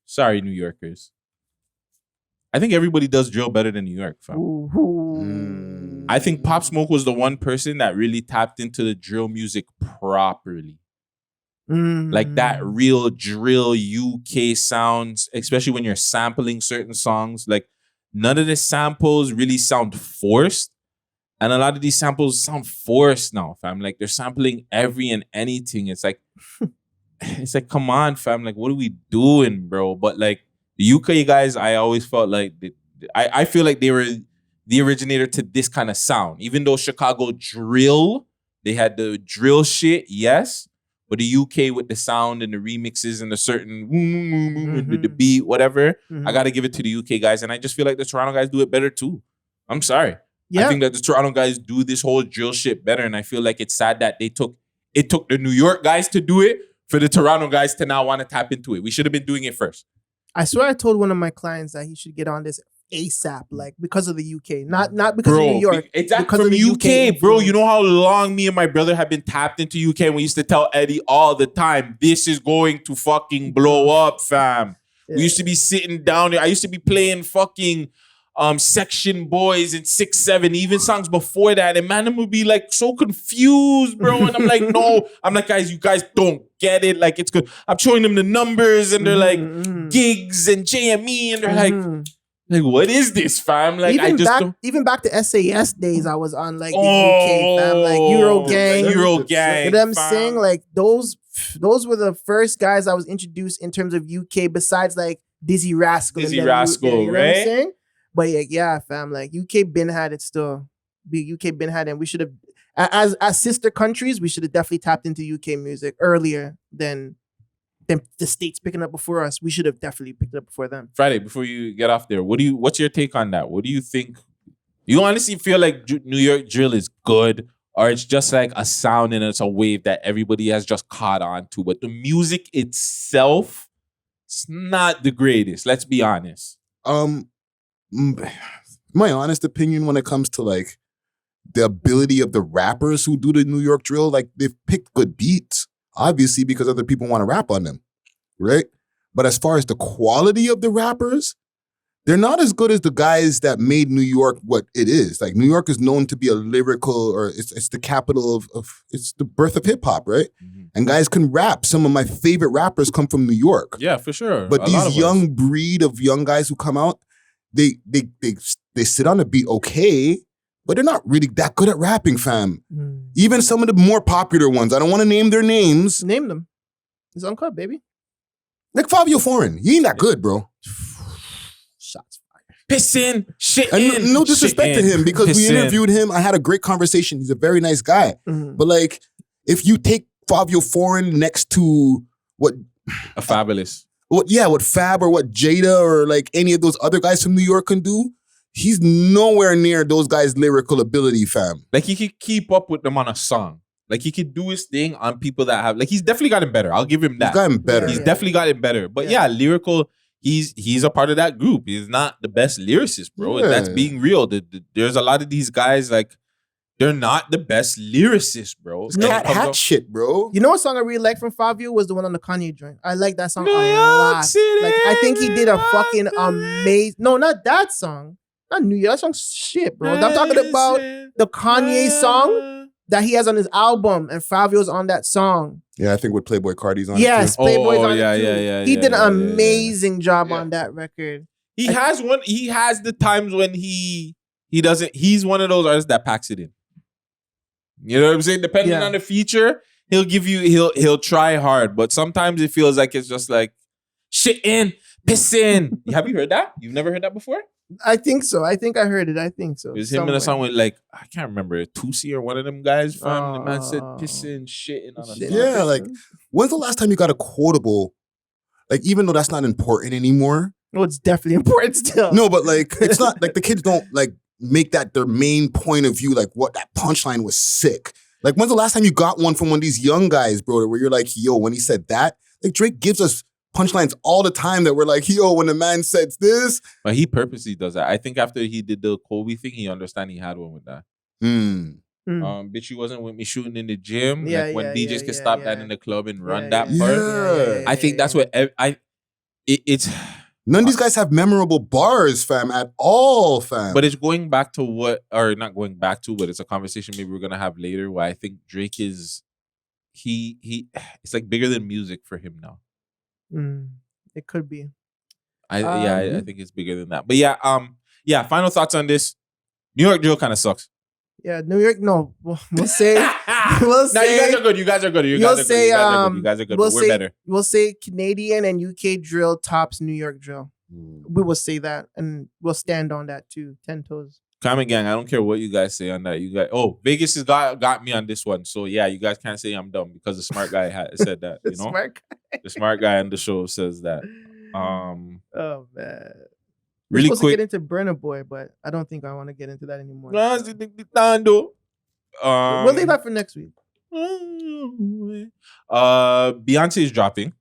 sorry, New Yorkers. I think everybody does drill better than New York, fam. Ooh. I think Pop Smoke was the one person that really tapped into the drill music properly. Like that real drill UK sounds, especially when you're sampling certain songs. Like none of the samples really sound forced. And a lot of these samples sound forced now, fam. Like they're sampling every and anything. It's like, come on, fam. Like, what are we doing, bro? But like the UK guys, I always felt like, I feel like they were the originator to this kind of sound. Even though Chicago drill, they had the drill shit, yes. But the UK with the sound and the remixes and the certain the beat, whatever, I got to give it to the UK guys. And I just feel like the Toronto guys do it better too. I'm sorry. Yeah. I think that the Toronto guys do this whole drill shit better, and I feel like it's sad that it took the New York guys to do it for the Toronto guys to now want to tap into it. We should have been doing it first. I swear I told one of my clients that he should get on this ASAP, like because of the UK, not because of New York. Exactly, because from of the UK, UK bro. You influence. know how long me and my brother have been tapped into UK, and we used to tell Eddie all the time, this is going to fucking blow up, fam. Yeah. We used to be sitting down there. I used to be playing fucking Section Boys and 6-7, even songs before that. And man, them would be like so confused, bro. And I'm like, no. I'm like, guys, you guys don't get it. Like, it's good. I'm showing them the numbers and they're like gigs and JME and they're like, what is this, fam? Like, even back to SAS days, I was on like the UK, fam, like Euro Gang. You know what I'm saying? Like those were the first guys I was introduced in terms of UK, besides like Dizzy Rascal. Dizzy Rascal, you know right? what I'm saying? But yeah, fam, like UK been had it still. UK been had it. And we should have, as sister countries, we should have definitely tapped into UK music earlier than the States picking up before us. We should have definitely picked it up before them. Friday, before you get off there, what's your take on that? What do you think? You honestly feel like New York drill is good, or it's just like a sound and it's a wave that everybody has just caught on to, but the music itself, it's not the greatest. Let's be honest. My honest opinion when it comes to like the ability of the rappers who do the New York drill, like they've picked good beats, obviously because other people want to rap on them, right? But as far as the quality of the rappers, they're not as good as the guys that made New York what it is. Like New York is known to be a lyrical, or it's the capital of it's the birth of hip hop, right? Mm-hmm. And guys can rap. Some of my favorite rappers come from New York. Yeah, for sure. But these young breed of young guys who come out, they sit on the beat okay, but they're not really that good at rapping, fam. Even some of the more popular ones, I don't want to name their names. Name them. It's Uncut, baby. Like Fabio Foreign, he ain't that good, bro. Shots fired. Pissing, shit and no disrespect to him, because we interviewed him. I had a great conversation. He's a very nice guy. Mm-hmm. But like, if you take Fabio Foreign next to what a Fabulous. What Fab or what Jada or like any of those other guys from New York can do, he's nowhere near those guys' lyrical ability, fam. Like he could keep up with them on a song. Like he could do his thing on people that have, like he's definitely gotten better. I'll give him that. He's gotten better. He's definitely gotten better. But yeah, lyrical, he's a part of that group. He's not the best lyricist, bro. Yeah. That's being real. There's a lot of these guys, like, they're not the best lyricists, bro. Cat hat shit, bro. You know what song I really like from Fabio was the one on the Kanye joint. I like that song a lot. City, like I think he did a fucking amazing. No, not that song. Not New York. That song's shit, bro. I'm talking about the Kanye song that he has on his album, and Fabio's on that song. Yeah, I think with Playboy Cardi's on. Yes, it too. Playboy's on it too. Yeah. He did an amazing job on that record. He has the times when he doesn't. He's one of those artists that packs it in. You know what I'm saying? Depending on the feature, he'll try hard, but sometimes it feels like it's just like shit in, piss in. Have you heard that? You've never heard that before? I think so. I think I heard it. I think so. It was him in a song with like, I can't remember, Tusi or one of them guys. Fam. The man said pissing, shitting on a song. Yeah, like when's the last time you got a quotable? Like even though that's not important anymore. No, it's definitely important still. No, but like it's not like the kids don't like make that their main point of view, like what that punchline was sick. Like when's the last time you got one from one of these young guys, bro, where you're like, yo, when he said that, like Drake gives us punchlines all the time that we're like, yo, when the man says this. But he purposely does that. I think after he did the Kobe thing, he understand he had one with that. Bitch, you wasn't with me shooting in the gym. Yeah, like when DJs can stop that in the club and run that part. Yeah. I think that's what it's. None of these guys have memorable bars, fam, at all, fam. But it's going back to not going back to, but it's a conversation maybe we're gonna have later where I think Drake is, it's like bigger than music for him now. It could be. I think it's bigger than that. But yeah, final thoughts on this. New York drill kind of sucks. Yeah, New York. No, we'll say. No, you guys are good. You guys are good. You guys are good. But we're better. We'll say Canadian and UK drill tops New York drill. We will say that, and we'll stand on that too. 10 toes. Comment gang. I don't care what you guys say on that. You guys. Oh, Vegas has got me on this one. So yeah, you guys can't say I'm dumb because the smart guy said that. You know, smart guy. The smart guy on the show says that. Oh man. We're Really supposed quick. to get into Burna Boy, but I don't think I want to get into that anymore. When's So. Um, We'll leave that for next week. Beyonce is dropping.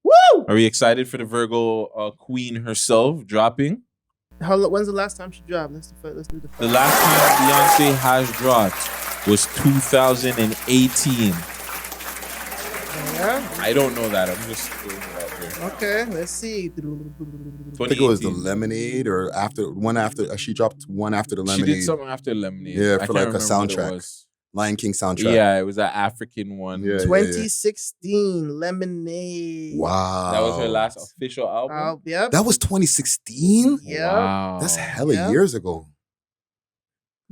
Woo! Are we excited for the Virgo queen herself dropping? When's the last time she dropped? Let's do the The last time Beyonce has dropped was 2018. Yeah. I don't know that. I'm just throwing it out there. Okay, let's see. I think it was the Lemonade or she dropped one after the Lemonade. She did something after Lemonade. Yeah, I for can't like a remember what it soundtrack. was. Lion King soundtrack. Yeah, it was that African one. Yeah. 2016 Lemonade. Wow. That was her last official album. Yep. That was 2016? Yeah. Wow. That's hella Yeah. years ago.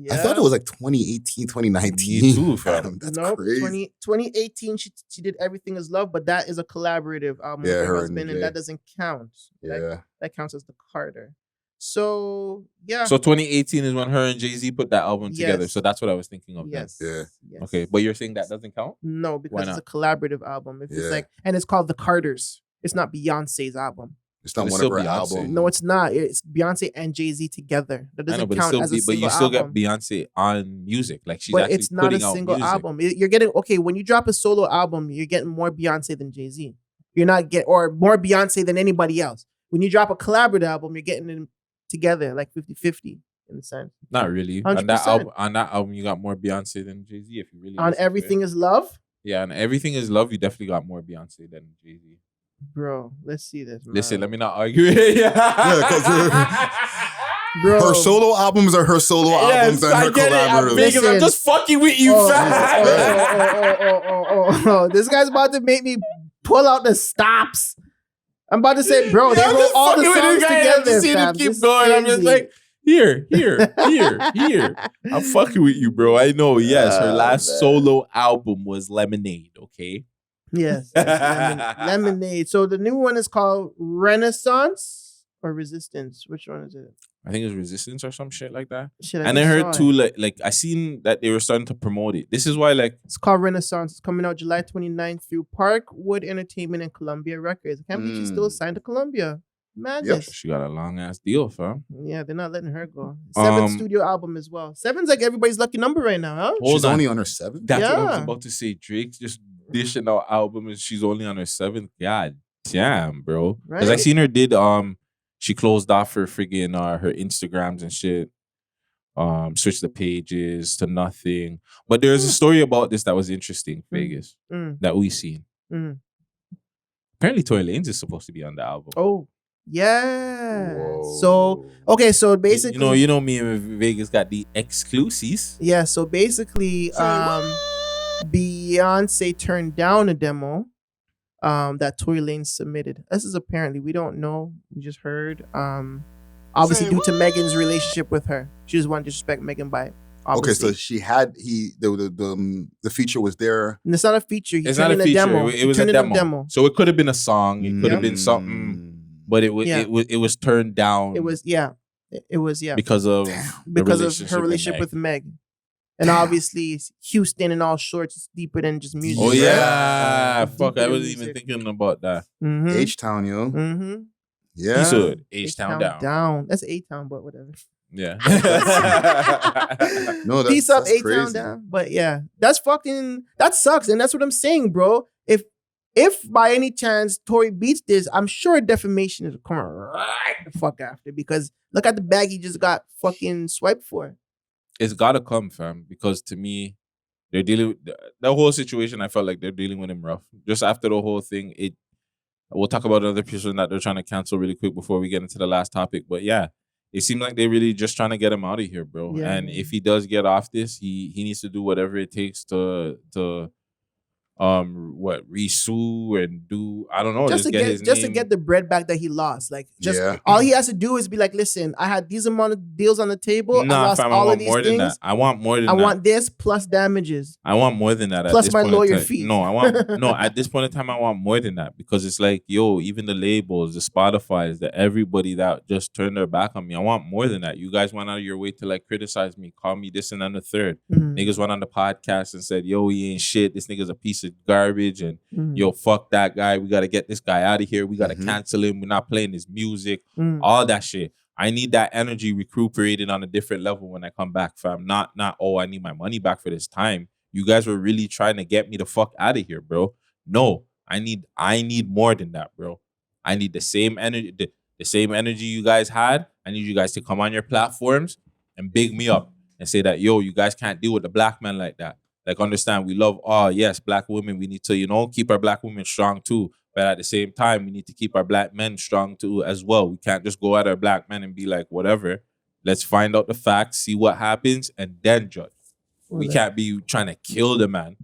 I thought it was like 2018, 2019. Me too, fam. That's Nope, crazy. 2018, she did Everything Is Love, but that is a collaborative album with Yeah, her her husband, and and Jay. that doesn't count. Yeah. That counts as the Carter. So, yeah. So 2018 is when her and Jay-Z put that album together. Yes. So that's what I was thinking of. Yes. Yeah. Yes. Okay, but you're saying that doesn't count? No, Why because it's not? a collaborative album. If Yeah. it's and it's called The Carters. It's not Beyonce's album. It's not But it's one of still her Beyonce. albums. No, it's not. It's Beyonce and Jay-Z together. That I know, doesn't but, count as a but single you still album. get Beyonce on music. Like she's But actually it's not a putting out single music. album. You're getting when you drop a solo album, you're getting more Beyonce than Jay-Z. You're not or more Beyonce than anybody else. When you drop a collaborative album, you're getting them together like 50-50 in a sense. Not really. 100%. On that album, you got more Beyonce than Jay-Z. If you really On listen to it. Everything Is Love, Yeah, on Everything Is Love, you definitely got more Beyonce than Jay-Z. bro. Let's see this. Man. Listen, let me not argue. Bro. Her solo albums are her solo albums and her collaborative. Listen. I'm just fucking with you, fam. Oh. This guy's about to make me pull out the stops. I'm about to say, bro, they I'm wrote just all the fucking with songs this guy. I'm together. just seeing him fam. keep This is going. I'm just crazy. like, here. I'm fucking with you, bro. I know. Yes, her last man. solo album was Lemonade. Okay. Yes, Lemonade. So the new one is called Renaissance or Resistance. Which one is it? I think it's Resistance or some shit like that. Shit, And I just heard saw too, it. like I seen that they were starting to promote it. This is why, like, It's called Renaissance. It's coming out July 29th through Parkwood Entertainment and Columbia Records. I can't believe she's still signed to Columbia. Madness. she got a long ass deal, fam. Yeah, they're not letting her go. Seventh studio album as well. Seven's like everybody's lucky number right now, huh? She's Hold on. only on her 7th? That's what I was Yeah. about to say. Drake's just dishing out album and she's only on her 7th. God damn, bro. Because I Right? seen her did she closed off her friggin' her Instagrams and shit. Switched the pages to nothing. But there's a story about this that was interesting, Vegas, that we seen. Apparently Tory Lanez is supposed to be on the album. Oh, yeah. Whoa. So, okay, so basically. You know me and Vegas got the exclusives. Yeah, so basically, Beyonce turned down a demo that Tory Lanez submitted. This is apparently, we don't know. We just heard. Obviously, due to Megan's relationship with her. She just wanted to disrespect Megan by obviously. Okay, so she had the feature was there. And it's not a feature. He It's turned not a in feature. demo. It was He a turned in demo. So it could have been a song. It could have been something. But it was Yeah. it was turned down. It was because of her relationship with Meg. And obviously Houston and all shorts is deeper than just music. Oh right? yeah, It's fuck! deeper I than wasn't even music. thinking about that. Mhm. H-Town, yo. Mhm. Yeah. He should H-Town down. That's A-Town, but whatever. Yeah. No, Peace up, that's A-Town crazy. down. But yeah, that sucks. And that's what I'm saying, bro. If by any chance Tory beats this, I'm sure defamation is coming right the fuck after, because look at the bag he just got fucking swiped for. It's gotta come, fam. Because to me, they're dealing with the whole situation. I felt like they're dealing with him rough. Just after the whole thing, we'll talk about another person that they're trying to cancel really quick before we get into the last topic. But yeah, it seems like they're really just trying to get him out of here, bro. Yeah. And if he does get off this, he needs to do whatever it takes to resue and do, I don't know, Just to name. get the bread back that he lost. Like, just Yeah. all he has to do is be like, listen, I had these amount of deals on the table. Nah, I lost fam, I all of want these more than things. that. I want more than I that. want this plus damages. I want more than that. Plus at this my point in lawyer time. fees. No, at this point in time, I want more than that, because it's like, yo, even the labels, the Spotify's, the everybody that just turned their back on me. I want more than that. You guys went out of your way to like criticize me, call me this and then the third. Mhm. Niggas went on the podcast and said, yo, he ain't shit. This nigga's a piece of garbage. And Mhm. yo, fuck that guy. We got to get this guy out of here. We got to Mhm. cancel him. We're not playing his music. Mm. All that shit. I need that energy recuperated on a different level when I come back, fam. Not, oh, I need my money back for this time. You guys were really trying to get me the fuck out of here, bro. No, I need more than that, bro. I need the same energy, the same energy you guys had. I need you guys to come on your platforms and big me up and say that, yo, you guys can't deal with the black man like that. Like, understand, we love, yes, black women. We need to, keep our black women strong too. But at the same time, we need to keep our black men strong too as well. We can't just go at our black men and be like, whatever. Let's find out the facts, see what happens, and then judge. We can't be trying to kill the man.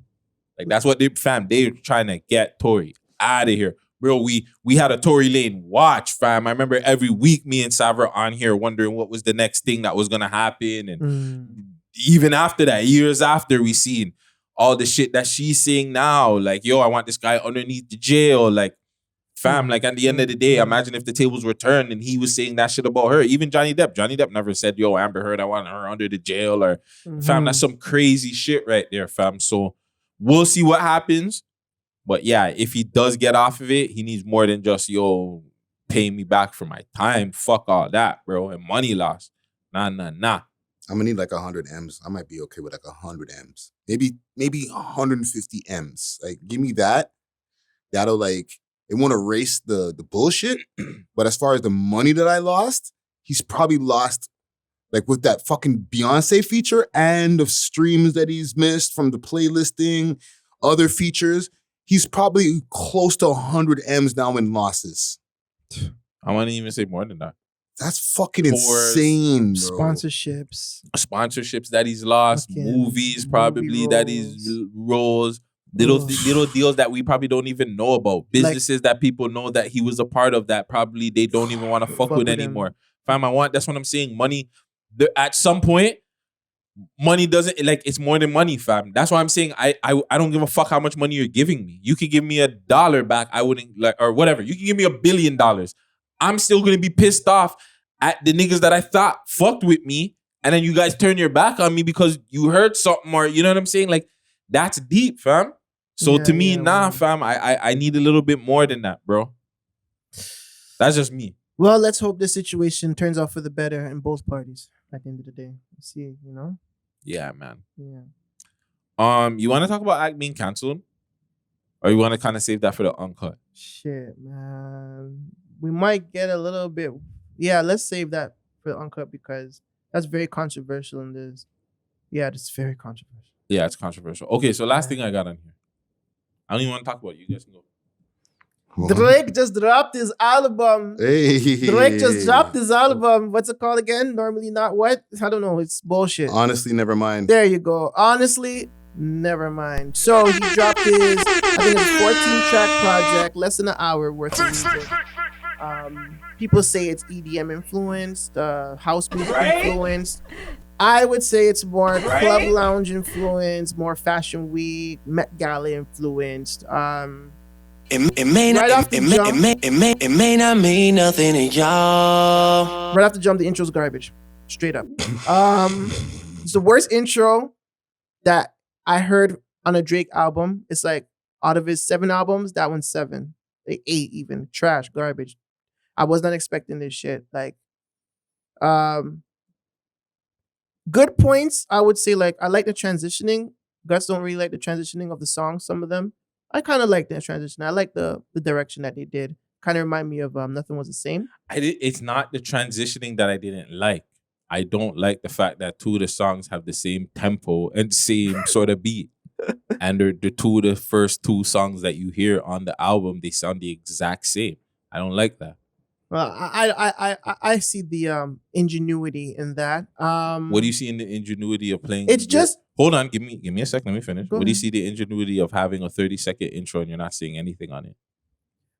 Like, that's what they're trying to get Tory out of here. Bro, we had a Tory Lane watch, fam. I remember every week me and Sav were on here wondering what was the next thing that was going to happen. And even after that, years after, we seen all the shit that she's saying now. Like, yo, I want this guy underneath the jail. Like, fam, like, at the end of the day, imagine if the tables were turned and he was saying that shit about her. Even Johnny Depp never said, yo, Amber Heard, I want her under the jail. Or, fam, that's some crazy shit right there, fam. So we'll see what happens. But yeah, if he does get off of it, he needs more than just, yo, pay me back for my time. Fuck all that, bro. And money loss. Nah. I'm gonna need like 100 M's. I might be okay with like 100 M's. Maybe 150 M's. Like, give me that. That'll like, it won't erase the bullshit. But as far as the money that I lost, he's probably lost, like, with that fucking Beyonce feature and the streams that he's missed from the playlisting, other features. He's probably close to 100 M's now in losses. I wouldn't even say more than that. That's fucking insane, bro. Sponsorships that he's lost, movies probably that he's roles, little deals that we probably don't even know about, businesses that people know that he was a part of that probably they don't even want to fuck with anymore. Fam, that's what I'm saying. Money, at some point, money doesn't, like, it's more than money, fam. That's why I'm saying I don't give a fuck how much money you're giving me. You could give me $1 back, I wouldn't, like, or whatever. You can give me $1 billion. I'm still gonna be pissed off at the niggas that I thought fucked with me, and then you guys turn your back on me because you heard something, or you know what I'm saying? Like, that's deep, fam. So to me, fam, I need a little bit more than that, bro. That's just me. Well, let's hope this situation turns out for the better in both parties at the end of the day. Let's see, Yeah, man. Yeah. You want to talk about Act being canceled? Or you want to kind of save that for the Uncut? Shit, man. We might get a little bit. Yeah, let's save that for the Uncut because that's very controversial in this. Yeah, it's very controversial. Yeah, it's controversial. Okay, so last thing I got on here. I don't even want to talk about it. You guys can go. Drake just dropped his album. Hey. Drake just dropped his album. What's it called again? Normally Not What? I don't know. It's bullshit. Honestly, never mind. There you go. Honestly, never mind. So he dropped his, I think it's 14-track project, less than an hour worth of music. People say it's EDM influenced, house music influenced. I would say it's more club lounge influenced, more fashion week, Met Gala influenced. It may not mean nothing to y'all. Right off the jump, the intro's garbage. Straight up. It's the worst intro that I heard on a Drake album. It's like, out of his 7 albums, that one's 7. Like 8 even. Trash, garbage. I was not expecting this shit. Like, good points. I would say, like, I like the transitioning. Guts don't really like the transitioning of the songs, some of them. I kind of like that transition. I like the direction that they did. Kind of remind me of Nothing Was the Same. It's not the transitioning that I didn't like. I don't like the fact that 2 of the songs have the same tempo and same sort of beat. And the first 2 songs that you hear on the album, they sound the exact same. I don't like that. Well, I see the ingenuity in that. What do you see in the ingenuity of playing? It's just... Hold on, give me a second. Let me finish. What do you see the ingenuity of having a 30-second intro and you're not seeing anything on it?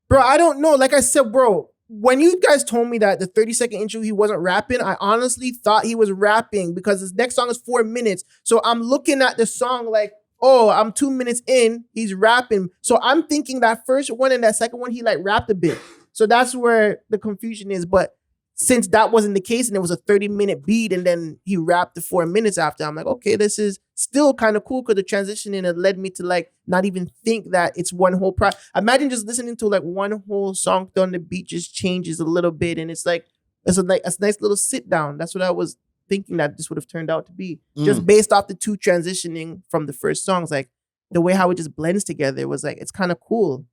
Bro, I don't know. Like I said, bro, when you guys told me that the 30-second intro he wasn't rapping, I honestly thought he was rapping because his next song is 4 minutes. So I'm looking at the song like, oh, I'm 2 minutes in, he's rapping. So I'm thinking that first one and that second one, he like rapped a bit. So that's where the confusion is. But since that wasn't the case and it was a 30-minute beat and then he rapped the 4 minutes after, I'm like, okay, this is still kind of cool because the transitioning it led me to like not even think that it's one whole Imagine just listening to like one whole song on the beat just changes a little bit and it's like It's a nice little sit down. That's what I was thinking that this would have turned out to be. Just based off the two transitioning from the first songs, like the way how it just blends together, it was like, it's kind of cool,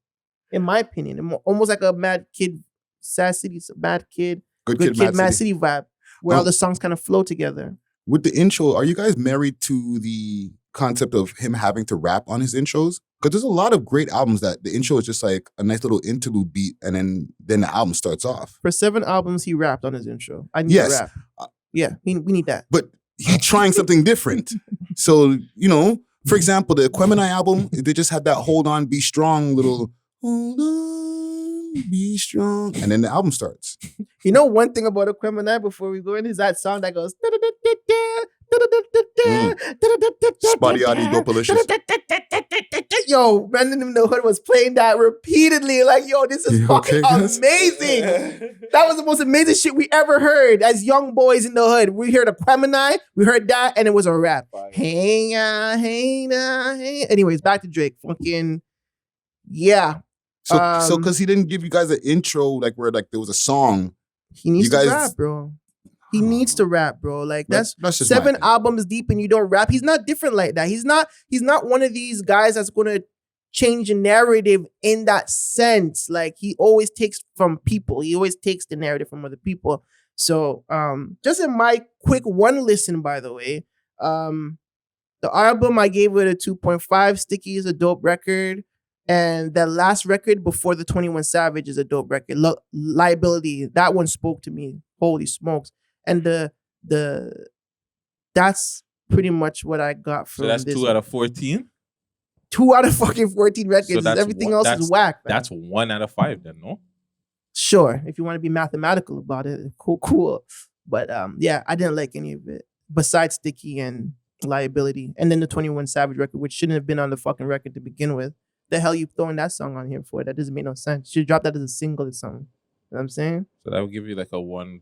in my opinion. Almost like a Mad Kid, Sad City, Mad Kid, Good Kid, Mad City vibe, where all the songs kind of flow together. With the intro, are you guys married to the concept of him having to rap on his intros? Because there's a lot of great albums that the intro is just like a nice little interlude beat, and then the album starts off. For 7 albums, he rapped on his intro. I need to rap. Yeah, we need that. But he's trying something different. So, you know, for example, the Aquemini album, they just had that Hold On, Be Strong little, hold on, be strong. And then the album starts. You know one thing about Aquemini before we go in is that song that goes... Spotty-oddy, dopalicious. Yo, Brandon in the Hood was playing that repeatedly. Like, yo, this is fucking amazing. That was the most amazing shit we ever heard as young boys in the hood. We heard Aquemini, we heard that, and it was a rap. Hey, hey. Anyways, back to Drake. Fucking, yeah. So because he didn't give you guys an intro, like where like there was a song. He needs to rap, bro. He needs to rap, bro. Like that's just 7 albums deep and you don't rap. He's not different like that. He's not one of these guys that's gonna change a narrative in that sense. Like he always takes from people. He always takes the narrative from other people. So just in my quick one listen, by the way, the album I gave it a 2.5. Stinky is a dope record. And that last record before the 21 Savage is a dope record. Liability, that one spoke to me. Holy smokes. And that's pretty much what I got from this. So that's 2 out of 14? 2 out of fucking 14 records. So everything else is whack. Man. That's 1 out of 5 then, no? Sure. If you want to be mathematical about it, cool. But yeah, I didn't like any of it. Besides Sticky and Liability. And then the 21 Savage record, which shouldn't have been on the fucking record to begin with. The hell you throwing that song on here for? That doesn't make no sense. You should drop that as a single or something. You know what I'm saying? So that would give you like a 1.5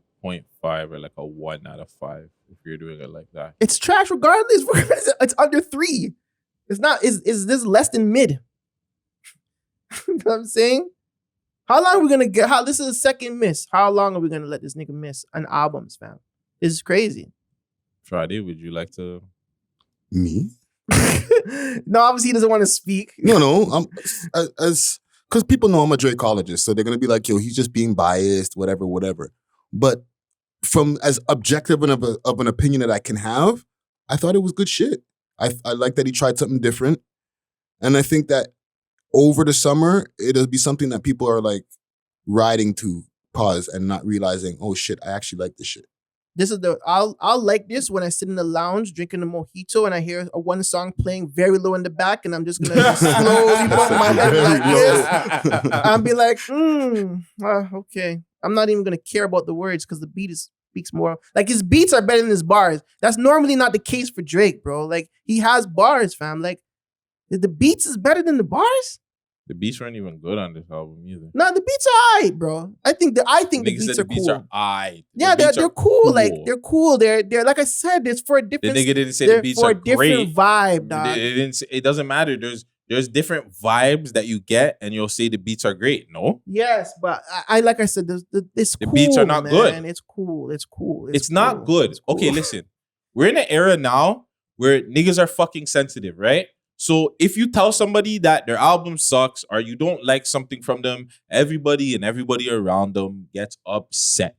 or like a 1 out of 5 if you're doing it like that. It's trash regardless. It's under 3. It's not. Is this less than mid? You know what I'm saying? How long are we gonna get? This is a second miss. How long are we gonna let this nigga miss on albums, fam? This is crazy. Friday, would you like to? Me? No, obviously he doesn't want to speak. No. Because people know I'm a Drakeologist, so they're gonna be like, yo, he's just being biased, whatever. But from as objective of an opinion that I can have, I thought it was good shit. I like that he tried something different, and I think that over the summer it'll be something that people are like riding to pause and not realizing, oh shit, I actually like this shit. This is I'll like this when I sit in the lounge drinking a mojito and I hear one song playing very low in the back and I'm just gonna slowly bump my head like this. I'll be like, okay. I'm not even gonna care about the words because the beat speaks more. Like his beats are better than his bars. That's normally not the case for Drake, bro. Like he has bars, fam. Like the beats is better than the bars. The beats weren't even good on this album either. No, the beats are alright, bro. I think the beats are cool. Are aight. Yeah, they're cool. Like they're cool. They're like I said, it's for a different. The nigga didn't say the beats are great. For a different vibe, dog. It doesn't matter. There's different vibes that you get, and you'll say the beats are great. No. Yes, but I like I said, the cool, beats are not good. It's cool. It's not good. Okay, listen. We're in an era now where niggas are fucking sensitive, right? So if you tell somebody that their album sucks or you don't like something from them, everybody around them gets upset.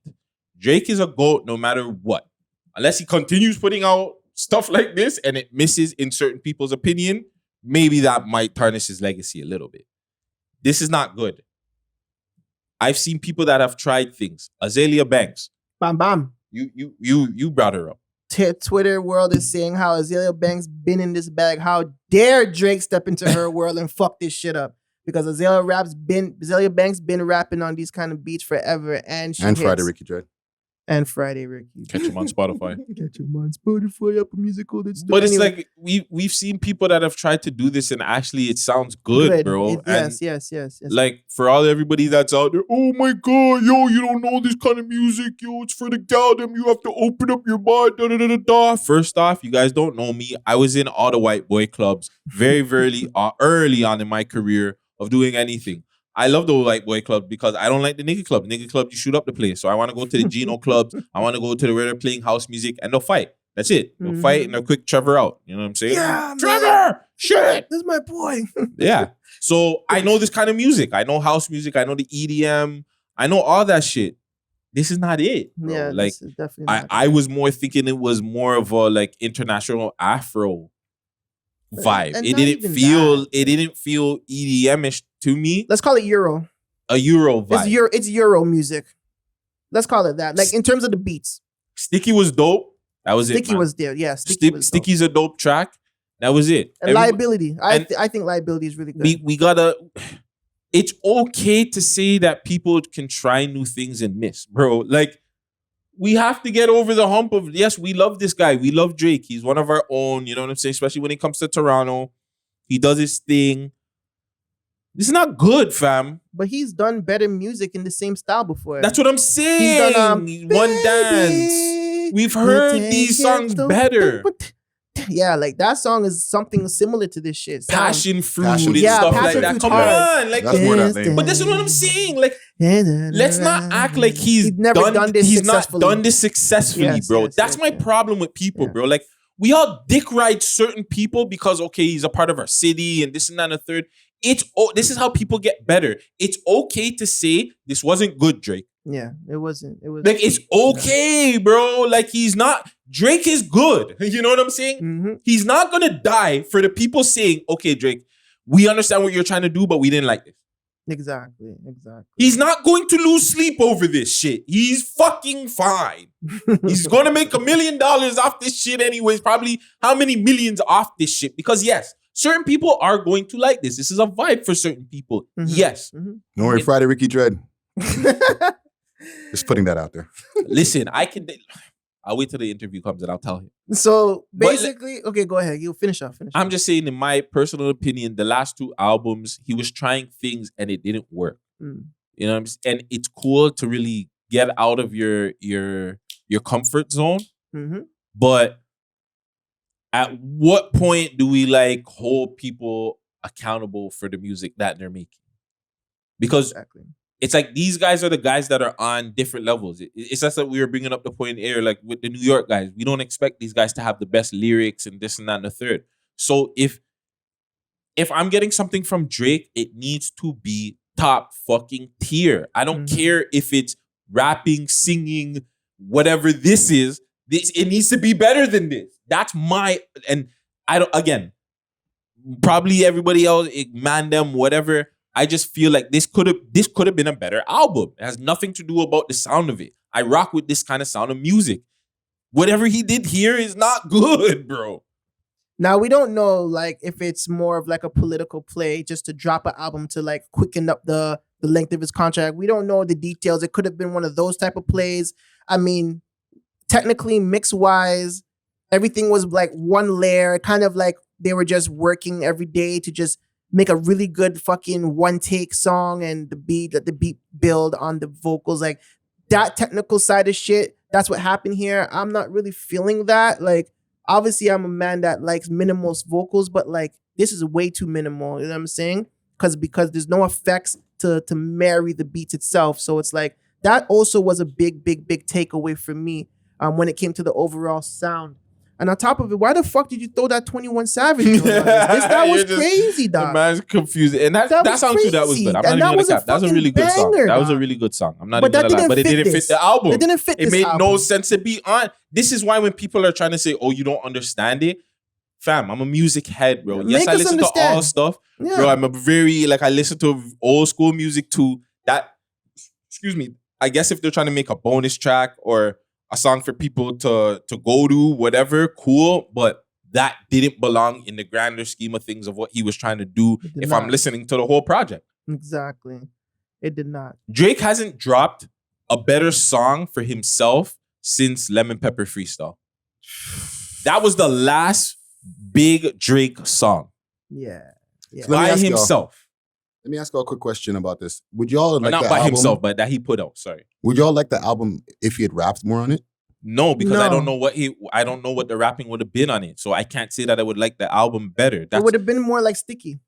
Drake is a GOAT no matter what. Unless he continues putting out stuff like this and it misses in certain people's opinion, maybe that might tarnish his legacy a little bit. This is not good. I've seen people that have tried things. Azalea Banks. Bam. You brought her up. Twitter world is saying how Azalea Banks been in this bag. How dare Drake step into her world and fuck this shit up? Because Azalea Banks been rapping on these kind of beats forever, and Friday Ricky Dread. And Friday Ricky. Catch him on Spotify. Catch him on Spotify, Apple Music, all that stuff. But it's like we've seen people that have tried to do this, and actually it sounds good, bro. Yes. Like for everybody that's out there, oh my god, yo, you don't know this kind of music, yo, it's for the gal them. You have to open up your mind. Da. First off, you guys don't know me. I was in all the white boy clubs very, very early on in my career of doing anything. I love the white boy club because I don't like the nigga club. Nigga club, you shoot up the place. So I want to go to the Gino clubs. I want to go to the where they're playing house music and they'll fight. That's it. They'll fight and they'll quick Trevor out. You know what I'm saying? Yeah, Trevor! Shit! This is my boy. Yeah. So I know this kind of music. I know house music. I know the EDM. I know all that shit. This is not it. Bro. Yeah, like this is definitely not I was more thinking it was more of a like international Afro vibe. And It not didn't even feel EDM-ish to me. Let's call it Euro. A Euro vibe. It's Euro music. Let's call it that. Like in terms of the beats. Sticky was dope. That was Sticky it. was there. Yeah, Sticky was dope. Sticky's a dope track. That was it. And Liability. I think Liability is really good. We gotta. It's okay to say that people can try new things and miss, bro. Like we have to get over the hump of yes, we love this guy. We love Drake. He's one of our own. You know what I'm saying? Especially when it comes to Toronto, he does his thing. This is not good, fam. But he's done better music in the same style before. That's what I'm saying. He's done One Dance. We've heard these songs better. Yeah, like that song is something similar to this shit. Passion fruit and Yeah, stuff Passion like that. Fruit's Come hard. on, like That's more that lane. but this is what I'm saying. Like, let's not act like he's never done this He's not successfully. done this successfully, Yes, bro. yes, That's yes, my yes. problem with people, bro. Like, we all dick ride certain people because okay, he's a part of our city and this and that and the third. This is how people get better. It's okay to say this wasn't good, Drake. Yeah, it wasn't. It was Like, it's okay, bro. Like, he's not. Drake is good. You know what I'm saying? Mm-hmm. He's not gonna die for the people saying, okay, Drake, we understand what you're trying to do, but we didn't like this. Exactly. He's not going to lose sleep over this shit. He's fucking fine. He's gonna make $1 million off this shit anyways. Probably how many millions off this shit? Because yes, certain people are going to like this. This is a vibe for certain people. Mm-hmm. Yes. Mm-hmm. Don't worry, Friday Ricky Dread. Just putting that out there. Listen, I'll wait till the interview comes and I'll tell him. So basically, okay, go ahead. You finish off. I'm just saying, in my personal opinion, the last 2 albums, he was trying things and it didn't work. Mm. You know what I'm saying? And it's cool to really get out of your comfort zone. Mm-hmm. But at what point do we like hold people accountable for the music that they're making? Because Exactly. it's like these guys are the guys that are on different levels. It's just that we were bringing up the point here, like with the New York guys. We don't expect these guys to have the best lyrics and this and that and the third. So if I'm getting something from Drake, it needs to be top fucking tier. I don't care if it's rapping, singing, whatever this is. It needs to be better than this. That's and I don't, again, probably everybody else, man them, whatever. I just feel like this could have been a better album. It has nothing to do about the sound of it. I rock with this kind of sound of music. Whatever he did here is not good, bro. Now we don't know like if it's more of like a political play just to drop an album to like quicken up the length of his contract. We don't know the details. It could have been one of those type of plays. I mean, technically mix wise, everything was like one layer, kind of like they were just working every day to just make a really good fucking one take song and the beat build on the vocals. Like that technical side of shit, that's what happened here. I'm not really feeling that. Like, obviously I'm a man that likes minimal vocals, but like this is way too minimal. You know what I'm saying? Because there's no effects to marry the beats itself. So it's like that also was a big takeaway for me when it came to the overall sound. And on top of it, why the fuck did you throw that 21 Savage joint on this? That was crazy, dog. The man's confused. And that song too, that was good. I'm not even gonna cap. That was a really good song. That was a really good song. I'm not even gonna lie. But it didn't fit the album. It didn't fit It made no sense to be on. This is why when people are trying to say, oh, you don't understand it. Fam, I'm a music head, bro. Yes, I listen to all stuff. Yeah. Bro, I'm a very, like, I listen to old school music too. Excuse me, I guess if they're trying to make a bonus track or a song for people to go to, whatever, cool. But that didn't belong in the grander scheme of things of what he was trying to do if I'm listening to the whole project. Exactly. It did not. Drake hasn't dropped a better song for himself since Lemon Pepper Freestyle. That was the last big Drake song. Yeah. So by himself. Let me ask you a quick question about this. Would y'all like not the by album, himself, but that he put out. Sorry. Would y'all like the album if he had rapped more on it? No, because I No. don't know what the rapping would have been on it. So I can't say that I would like the album better. It would have been more like Sticky.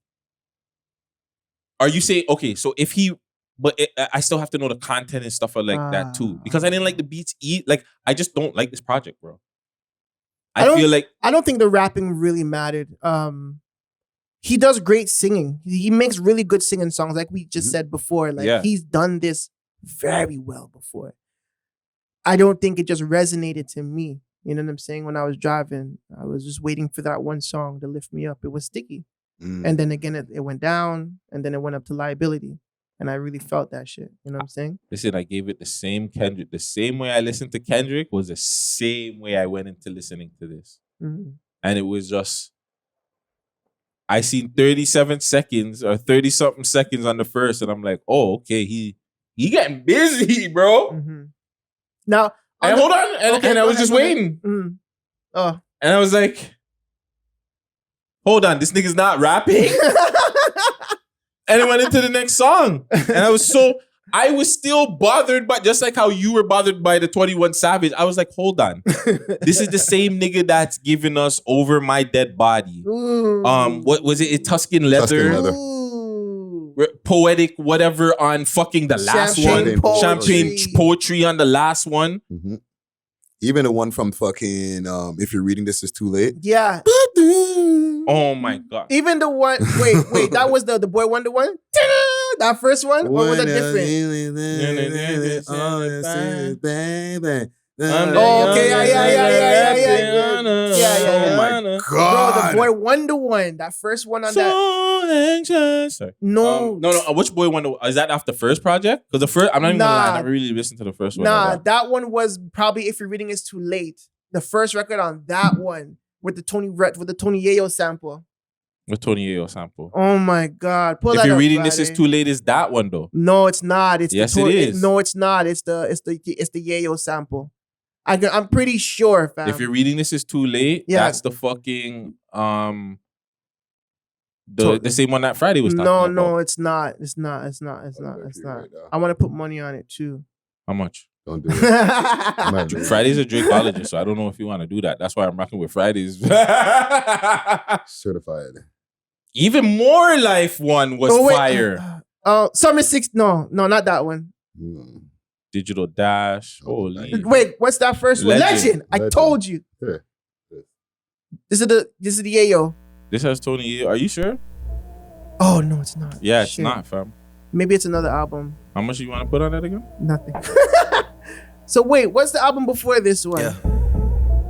are you saying okay? So if he, but I still have to know the content and stuff like that too, because I didn't like the beats. Like I just don't like this project, bro. I feel like I don't think the rapping really mattered. He does great singing. He makes really good singing songs, like we just said before. Like he's done this very well before. I don't think it just resonated to me. You know what I'm saying? When I was driving, I was just waiting for that one song to lift me up. It was Sticky. And then again, it went down, and then it went up to Liability. And I really felt that shit. You know what I'm saying? Listen, I gave it the same Kendrick. The same way I listened to Kendrick was the same way I went into listening to this. And it was just, I seen 37 seconds or 30-something seconds on the first, and I'm like, oh, okay, he getting busy, bro. Now, and hold on, and I was just waiting. Oh. And I was like, hold on, this nigga's not rapping? And it went into the next song. And I was still bothered, but just like how you were bothered by the 21 Savage, I was like, hold on. This is the same nigga that's giving us Over My Dead Body. What was it? Tuscan Leather. Poetic whatever on fucking the last Champagne one. Champagne Poetry on the last one. Even the one from fucking If You're Reading This Is Too Late. Yeah. Oh my God. Even the one, wait, that was the Boy Wonder one? That first one? Or was that different? Oh, okay, yeah. Oh my God. Bro, the Boy Wonder one. That first one on So that. anxious. Sorry. No. No. Which Boy Wonder? Is that after the first project? Because the first, I'm not even gonna lie, I never really listened to the first one. Nah, that one was probably If You're Reading It's Too Late. The first record on that one with the Tony Yayo sample. With Tony Yayo sample. Oh my God! If You're Reading This Is Too Late, is that one though? No, it's not. It's yes, it is. No, it's not. It's the Yayo sample. I'm pretty sure, fam. If You're Reading This Is Too Late, that's the fucking the same one that Friday was talking about. No, it's not. It's not. I want to put money on it too. How much? Don't do it. Friday's a Drakeologist, so I don't know if you want to do that. That's why I'm rocking with Fridays. Certified. Even More Life one was fire. Summer 6. No, not that one. Digital Dash. Holy. Wait, what's that first one? Legend. I told you. Yeah. This is the Yayo. This has Tony. Are you sure? Oh no, it's not. Yeah, it's not, fam. Maybe it's another album. How much do you want to put on that again? Nothing. So wait, what's the album before this one?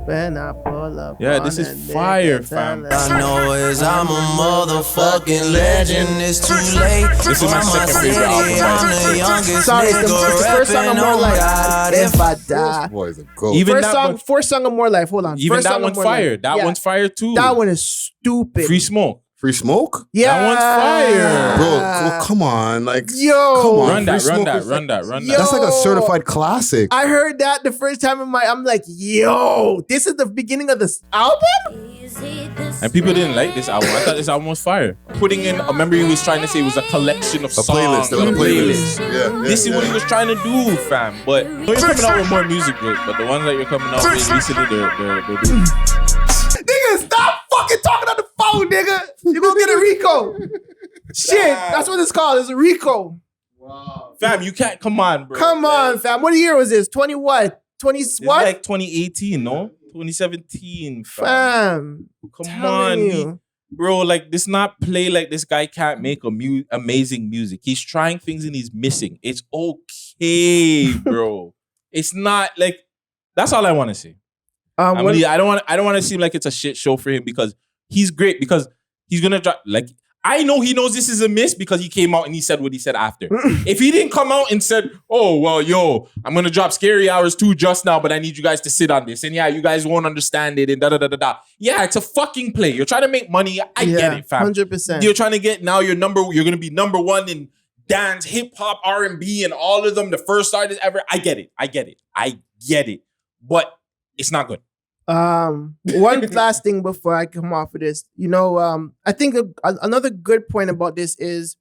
When I pull up. Yeah, this is fire, fam. I know is I'm a motherfucking legend. It's too late. This is my second favorite album. I'm the youngest. Sorry, it's the first song of More Life. God, if I die. Boy's a goat. Even first song of More Life. Hold on. Even first that one's fire. That one's fire too. That one is stupid. Free Smoke. Free Smoke? Yeah. That one's fire. Bro, well, come on. Like, yo. Come on. Run that. Yo. That's like a certified classic. I heard that the first time I'm like, yo, this is the beginning of this album? And people didn't like this album. I thought this album was fire. Putting in, remember he was trying to say it was a collection of songs. Playlist. They were a playlist. Yeah, this is what he was trying to do, fam. But you're coming out with more music, Drake. But the ones that you're coming out with recently, they're doing. Nigga, stop fucking talking on the phone, nigga. You're gonna get a RICO. Shit, that's what it's called. It's a RICO. Wow. Fam, you can't, come on, bro. Come on, fam. What year was this? 20 what? 20 what? Like 2018, no? 2017, fam. Come on, bro. Like, this not play like this guy can't make amazing music. He's trying things and he's missing. It's okay, bro. It's not like, that's all I want to say. I don't want to seem like it's a shit show for him because he's great, because he's gonna drop, like, I know he knows this is a miss because he came out and he said what he said after. If he didn't come out and said, oh, well, yo, I'm gonna drop Scary Hours 2 just now, but I need you guys to sit on this. And yeah, you guys won't understand it and da-da-da-da-da. Yeah, it's a fucking play. You're trying to make money. I get it, fam. 100%. You're trying to get, now you're gonna be number one in dance, hip hop, R&B, and all of them, the first artist ever. I get it. But it's not good. One last thing before I come off of this. I think another good point about this is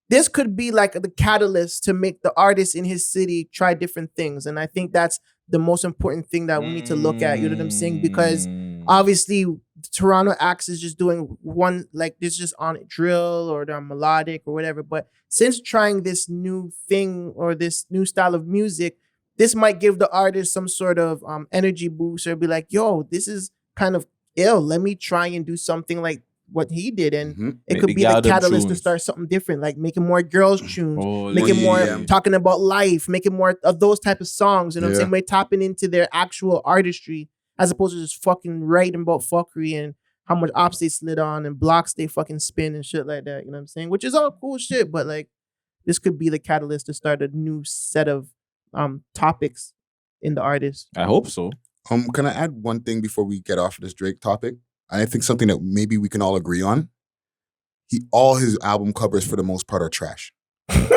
this could be like the catalyst to make the artists in his city try different things. And I think that's the most important thing that we need to look at. You know what I'm saying? Because Obviously, Toronto acts is just doing one, like this just on drill or they're melodic or whatever. But since trying this new thing or this new style of music, this might give the artist some sort of energy boost or be like, yo, this is kind of ill. Let me try and do something like what he did. And it could be the catalyst to start something different, like making more girls tunes, making more talking about life, making more of those type of songs. You know what I'm saying? By tapping into their actual artistry as opposed to just fucking writing about fuckery and how much ops they slid on and blocks they fucking spin and shit like that. You know what I'm saying? Which is all cool shit, but like this could be the catalyst to start a new set of topics in the artist. I hope so. Can I add one thing before we get off of this Drake topic? I think something that maybe we can all agree on. All his album covers for the most part are trash. And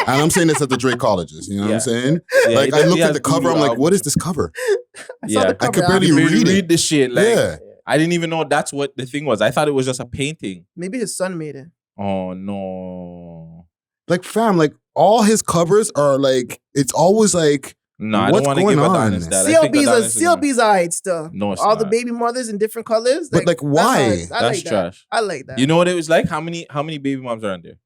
I'm saying this at the Drake colleges, you know what I'm saying? Like I looked at the cover, I'm like, what is this cover? I could barely read the shit. Like, I didn't even know that's what the thing was. I thought it was just a painting. Maybe his son made it. Oh no. Like fam, like all his covers are like, it's always like, no, I don't want to give Adonis that. CLB's eyed still. No, it's all not. The baby mothers in different colors. But like why? That's trash. I like that. You know what it was like? How many baby moms are on there?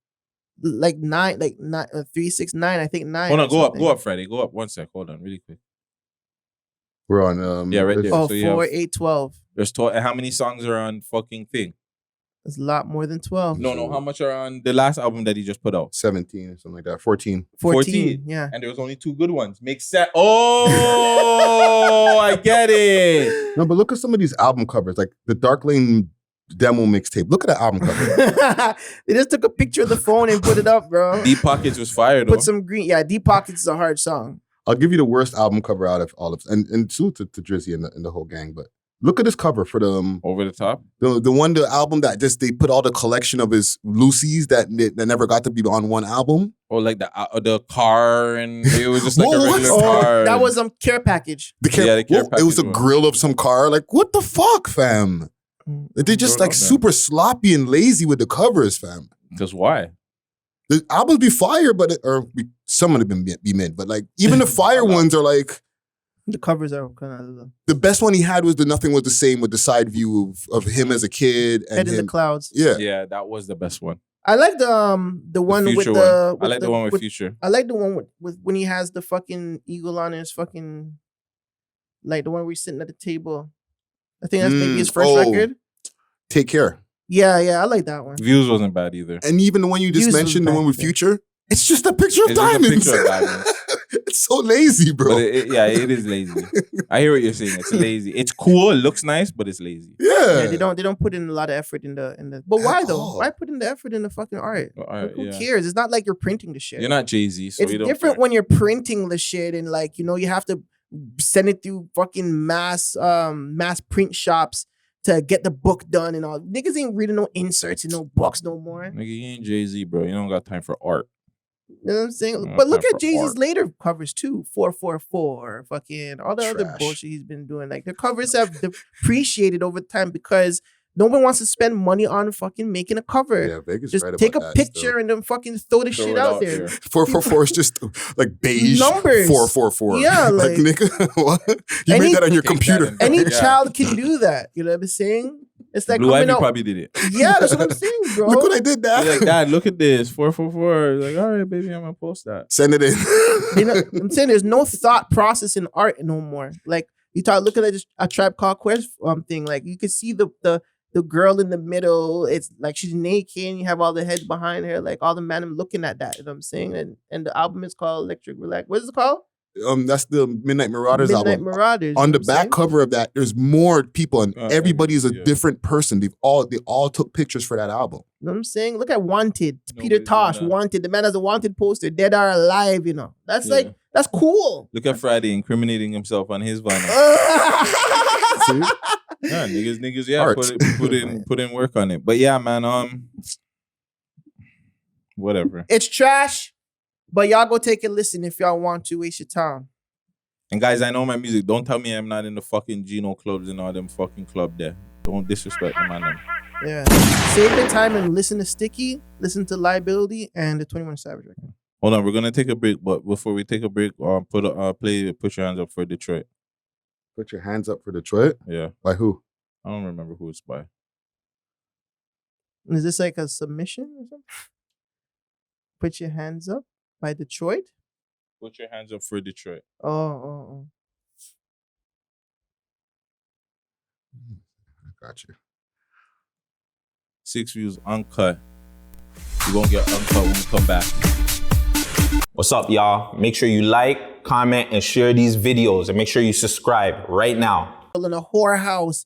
Like 3, 6, 9. I think 9. Hold on, go up, Freddie. Go up 1 sec. Hold on, really quick. We're on right there. Oh, so 4, 8, 12. There's 12. And how many songs are on fucking thing? It's a lot more than 12. No. How much are on the last album that he just put out? 17 or something like that. 14. 14. Yeah. And there was only 2 good ones. Makes sense. Oh, I get it. No, but look at some of these album covers, like the Dark Lane demo mixtape. Look at the album cover. They just took a picture of the phone and put it up, bro. Deep Pockets was fired, though. Put some green. Yeah, Deep Pockets is a hard song. I'll give you the worst album cover out of all of, and salute to Drizzy and the whole gang. But look at this cover for the Over the Top. The album that just they put all the collection of his Lucy's that never got to be on one album. Or like the car, and it was just like a regular car. That was care package. The care package. It was a grill of some car. Like what the fuck, fam? They're just like super sloppy and lazy with the covers, fam. Because why? The albums be fire, but some of them be mid. But like even the fire ones are like. The covers are kind of the best one he had was the Nothing Was the Same with the side view of him as a kid and Head in the Clouds. Yeah, that was the best one. I like the one with the. I like the one with Future. I like the one with when he has the fucking eagle on his fucking, like the one where he's sitting at the table. I think that's maybe his first record. Take Care. Yeah, I like that one. Views wasn't bad either. And even the one you just mentioned, the one with Future, it's just a picture of diamonds. It's so lazy, bro. But it is lazy. I hear what you're saying. It's lazy. It's cool. It looks nice, but it's lazy. Yeah. They don't put in a lot of effort in the. But why though? Why put in the effort in the fucking art? Like, who cares? It's not like you're printing the shit. You're not Jay-Z, so it's you don't different care. when you're printing the shit and like you have to send it through fucking mass print shops to get the book done and all. Niggas ain't reading no inserts and no books no more. Nigga, you ain't Jay-Z, bro. You don't got time for art. You know what I'm saying? But look at Jay-Z's later covers too. 444, fucking all the other bullshit he's been doing. Like the covers have depreciated over time because no one wants to spend money on fucking making a cover. Yeah, Vegas just right take about a picture and then fucking throw the shit out there. 444 is just like beige numbers. 444. Yeah, like nigga, what? You made that on your computer. Any child can do that. You know what I'm saying? It's like Blue Ivy probably did it. Yeah, that's what I'm saying, bro. Look what I did, Dad. Like, Dad, look at this. 444. Like, all right, baby, I'm gonna post that. Send it in. I'm saying there's no thought process in art no more. Like you look at a Tribe Called Quest thing. Like you could see the girl in the middle. It's like she's naked and you have all the heads behind her. Like all the man looking at that. You know what I'm saying? And the album is called Electric Relax. What is it called? That's the Midnight Marauders album. Midnight Marauders. On the back cover of that, there's more people, and everybody's a different person. They all took pictures for that album. You know what I'm saying? Look at Wanted. Peter Tosh, Wanted. The man has a Wanted poster. Dead or Alive, That's like, that's cool. Look at Friday incriminating himself on his vinyl. Yeah, niggas, put in work on it. But yeah, man, whatever. It's trash. But y'all go take a listen if y'all want to waste your time. And guys, I know my music. Don't tell me I'm not in the fucking Geno clubs and all them fucking club there. Don't disrespect the man. Yeah. Save your time and listen to Sticky, listen to Liability, and the 21 Savage record. Hold on, we're gonna take a break, but before we take a break, put your hands up for Detroit. Put your hands up for Detroit. Yeah. By who? I don't remember who it's by. Is this like a submission or something? Put your hands up by Detroit. Put your hands up for Detroit. Oh. I got you. 6 Views Uncut. We're gonna get Uncut when we come back. What's up, y'all? Make sure you like, comment, and share these videos, and make sure you subscribe right now. In a whorehouse,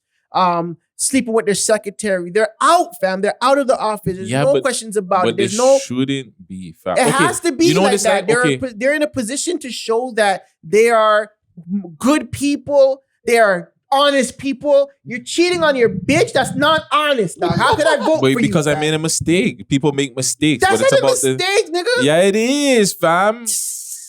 sleeping with their secretary. They're out, fam. They're out of the office. There's no questions about it. There's no. Shouldn't be, fam. It has to be like that. They're in a position to show that they are good people. They are honest people. You're cheating on your bitch. That's not honest, dog. How could I vote for you? Because I made a mistake. People make mistakes. That's but it's not a about mistake, nigga. Yeah, it is, fam.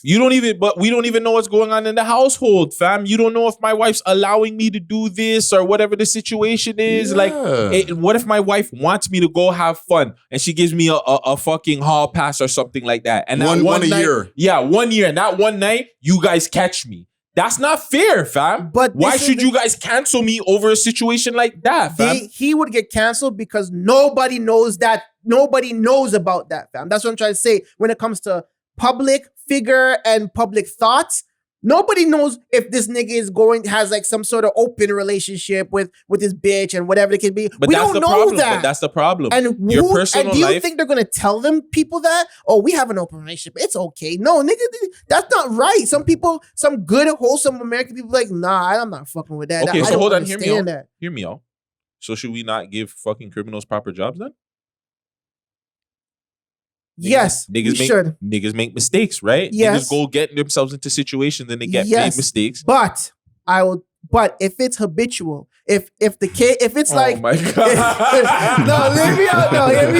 We don't even know what's going on in the household, fam. You don't know if my wife's allowing me to do this or whatever the situation is. Yeah. Like, what if my wife wants me to go have fun and she gives me a fucking hall pass or something like that? And that one night, year. Yeah, 1 year. And that one night, you guys catch me. That's not fair, fam. But why should you guys cancel me over a situation like that, fam? He would get canceled because nobody knows that. Nobody knows about that, fam. That's what I'm trying to say. When it comes to public figure and public thoughts, nobody knows if this nigga has like some sort of open relationship with his bitch and whatever it can be. But we that's don't the know problem. that. But that's the problem. And your personal do you life. think they're gonna tell people that? Oh, we have an open relationship. It's okay. No, nigga, that's not right. Some people, some good, wholesome American people, like, nah, I'm not fucking with that. Okay, I so don't hold on. Hear me out. that. Hear me out. So should we not give fucking criminals proper jobs then? Yes, we should. Niggas make mistakes, right? Yes. Niggas go get themselves into situations and they get made mistakes. But if it's habitual, if it's like, oh my God. no, hear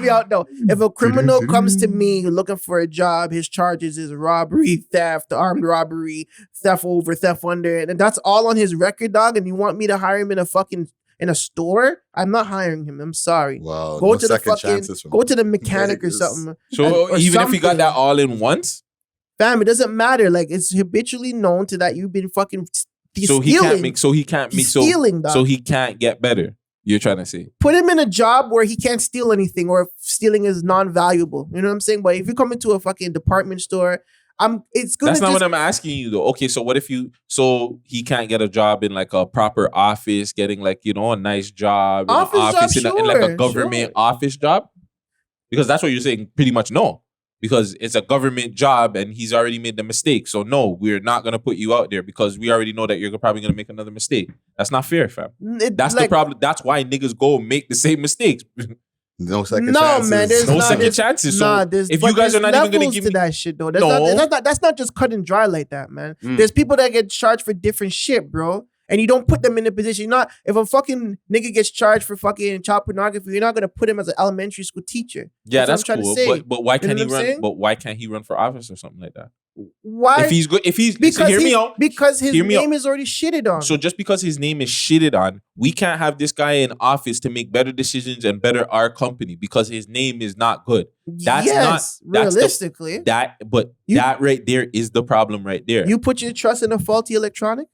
me out. If a criminal comes to me looking for a job, his charges is robbery, theft, armed robbery, theft over, theft under, and that's all on his record, dog. And you want me to hire him in a store? I'm not hiring him. I'm sorry. Wow. Go to the mechanic or something. So or even if something. you got that all in once, fam, it doesn't matter. Like, it's habitually known to that you've been fucking stealing. So he can't get better. You're trying to say put him in a job where he can't steal anything, or if stealing is non-valuable. You know what I'm saying? But if you come into a fucking department store, it's gonna. That's not what I'm asking you though. Okay, so what if so he can't get a job in like a proper office, getting like, you know, a nice job in in like a government office job? Because that's what you're saying. Pretty much no. Because it's a government job and he's already made the mistake. So no, we're not going to put you out there because we already know that you're probably going to make another mistake. That's not fair, fam. That's the problem. That's why niggas go make the same mistakes. No second chances. Man, no second chances. So if you guys are not even going to give me that shit though, that's not just cut and dry like that, man. There's people that get charged for different shit, bro. And you don't put them in a position. If a fucking nigga gets charged for fucking child pornography, you're not gonna put him as an elementary school teacher. Yeah, that's what I'm cool. trying to say. But why can't he run? But why can't he run for office or something like that? Why? If he's good, because hear me out. Because his name is already shitted on. So just because his name is shitted on, we can't have this guy in office to make better decisions and better our company because his name is not good. That's realistically. That right there is the problem right there. You put your trust in a faulty electronic?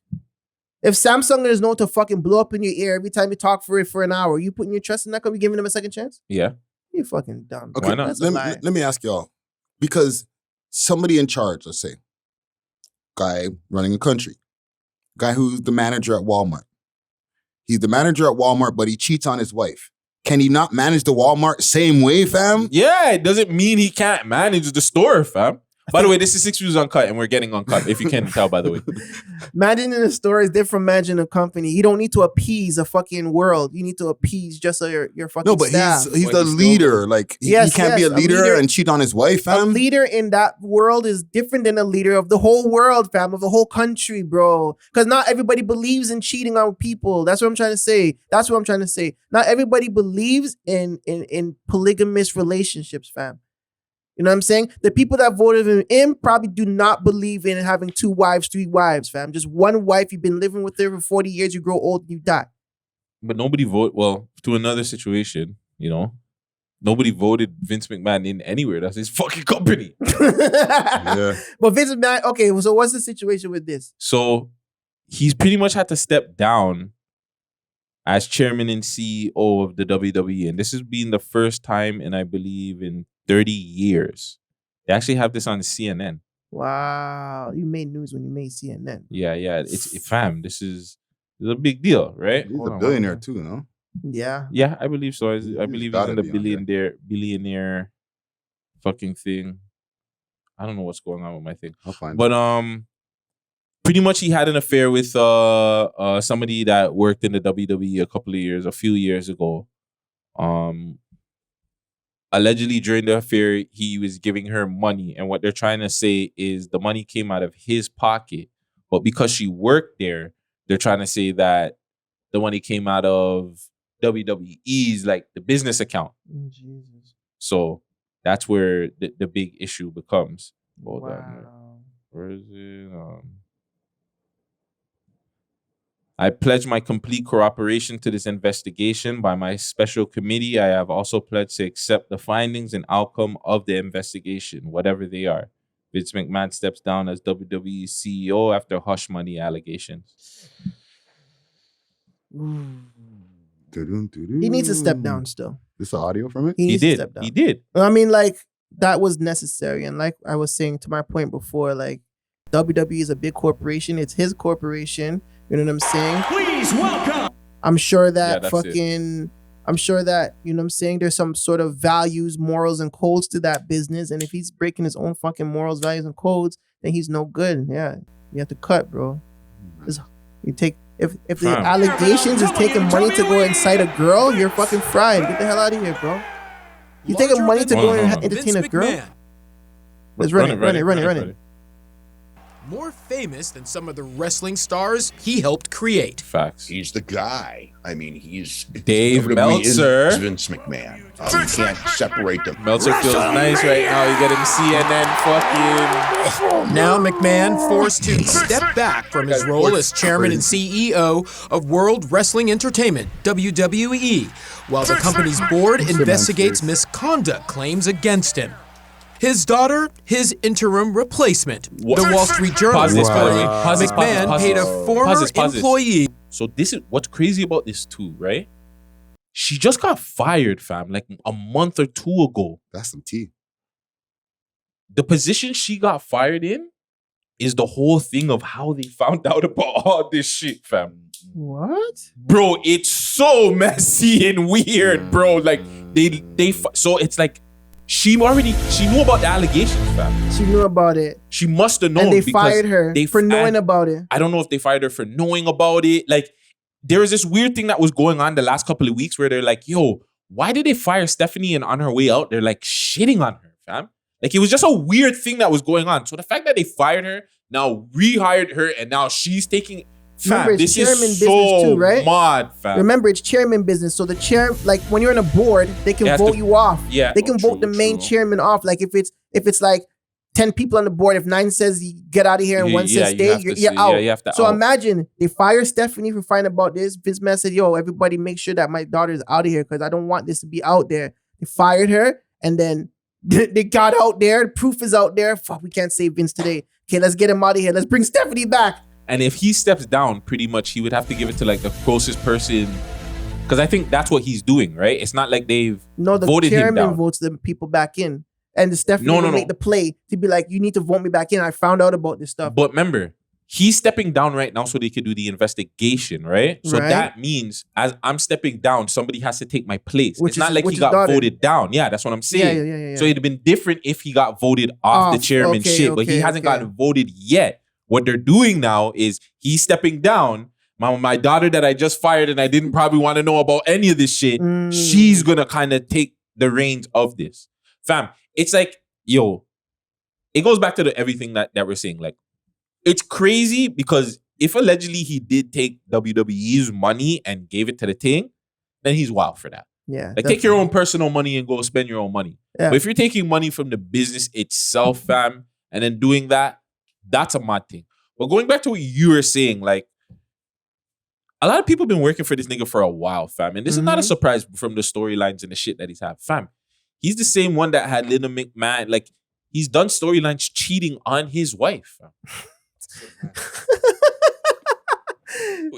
If Samsung is known to fucking blow up in your ear every time you talk for an hour, you putting your trust in that company, giving them a second chance? Yeah. You fucking dumb. Okay, why not? Let me ask y'all. Because somebody in charge, let's say, guy running a country, guy who's the manager at Walmart. He's the manager at Walmart, but he cheats on his wife. Can he not manage the Walmart same way, fam? Yeah, it doesn't mean he can't manage the store, fam. By the way, this is 6 Views Uncut, and we're getting uncut, if you can't tell, by the way. Managing a store is different from managing a company. You don't need to appease a fucking world. You need to appease just your fucking staff. He's the leader. Like, he can't be a leader and cheat on his wife, fam. A leader in that world is different than a leader of the whole world, fam, of the whole country, bro. Because not everybody believes in cheating on people. That's what I'm trying to say. Not everybody believes in polygamous relationships, fam. You know what I'm saying? The people that voted him in probably do not believe in having 2 wives, 3 wives, fam. Just one wife, you've been living with her for 40 years, you grow old, you die. But nobody vote. Well, to another situation, you know, Nobody voted Vince McMahon in anywhere. That's his fucking company. Yeah. But Vince McMahon, okay, so what's the situation with this? So he's pretty much had to step down as chairman and CEO of the WWE. And this has been the first time in, I believe, in 30 years. They actually have this on CNN. Wow. You made news when you made CNN. Yeah. It's fam. This is a big deal, right? He's a billionaire too, no? Yeah. Yeah, I believe so. I believe he's in the gotta be on there. billionaire fucking thing. I don't know what's going on with my thing. I'll find it. But pretty much he had an affair with somebody that worked in the WWE a few years ago. Allegedly during the affair, he was giving her money, and what they're trying to say is the money came out of his pocket, but because she worked there, they're trying to say that the money came out of WWE's, like, the business account. Jesus. So that's where the big issue becomes. Hold on. Wow. Where is it? I pledge my complete cooperation to this investigation by my special committee. I have also pledged to accept the findings and outcome of the investigation, whatever they are. Vince McMahon steps down as WWE CEO after hush money allegations. He needs to step down still. This audio from it? He needs to step down. He did. I mean, like, that was necessary. And like I was saying to my point before, like, WWE is a big corporation. It's his corporation. You know what I'm saying? Please welcome. I'm sure that Yeah, I'm sure that, you know what I'm saying, there's some sort of values, morals, and codes to that business. And if he's breaking his own fucking morals, values, and codes, then he's no good. Yeah. You have to cut, bro. You take if the allegations is taking money to go inside a girl, you're fucking fried. Get the hell out of here, bro. You taking money to go and entertain a girl? Let's run it. More famous than some of the wrestling stars he helped create. Facts. He's the guy. I mean, he's Dave WWE Meltzer. is Vince McMahon. You can't separate them. Meltzer feels nice right now. You get him CNN fucking. Now McMahon forced to step back from his role as chairman and CEO of World Wrestling Entertainment, WWE, while the company's board investigates misconduct claims against him. His daughter, his interim replacement. The Wall Street Journal reporting McMahon paid a former employee. So this is what's crazy about this too, right? She just got fired, fam, like a month or two ago. That's some tea. The position she got fired in is the whole thing of how they found out about all this shit, fam. What? Bro, it's so messy and weird, bro. Like so it's like she knew about the allegations, fam. She knew about it. She must have known. And they fired her for knowing about it. I don't know if they fired her for knowing about it. Like, there was this weird thing that was going on the last couple of weeks where they're like, yo, why did they fire Stephanie, and on her way out, they're like shitting on her, fam? Like, it was just a weird thing that was going on. So the fact that they fired her, now rehired her, and now she's taking... Remember, fam, it's this chairman is business so too, right? mad, fam. Remember, it's chairman business. So the chair, like when you're on a board, they can vote you off. Yeah. They can vote the main chairman off. Like if it's like 10 people on the board, if 9 says you get out of here and 1 says stay, you're out. Yeah, you have to so out. imagine they fire Stephanie for finding about this. Vince McMahon said, yo, everybody make sure that my daughter's out of here because I don't want this to be out there. They fired her and then they got out there. The proof is out there. Fuck, we can't save Vince today. Okay, let's get him out of here. Let's bring Stephanie back. And if he steps down, pretty much he would have to give it to like the closest person, because I think that's what he's doing, right? It's not like they've voted him chairman down. votes the people back in, and the Stephanie will make the play to be like, you need to vote me back in. I found out about this stuff. But remember, he's stepping down right now so they could do the investigation, right? So that means as I'm stepping down, somebody has to take my place. It's not like he got voted down. Yeah, that's what I'm saying. Yeah. So it'd have been different if he got voted off the chairmanship, but he hasn't gotten voted yet. What they're doing now is he's stepping down. My daughter that I just fired and I didn't probably want to know about any of this shit, she's going to kind of take the reins of this. Fam, it's like, yo, it goes back to everything that we're saying. Like, it's crazy because if allegedly he did take WWE's money and gave it to the thing, then he's wild for that. Yeah. Like, take your own personal money and go spend your own money. Yeah. But if you're taking money from the business itself, fam, and then doing that, that's a mad thing. But going back to what you were saying, like, a lot of people have been working for this nigga for a while, fam. And this is not a surprise from the storylines and the shit that he's had. Fam, He's the same one that had Little McMahon. Like, he's done storylines cheating on his wife.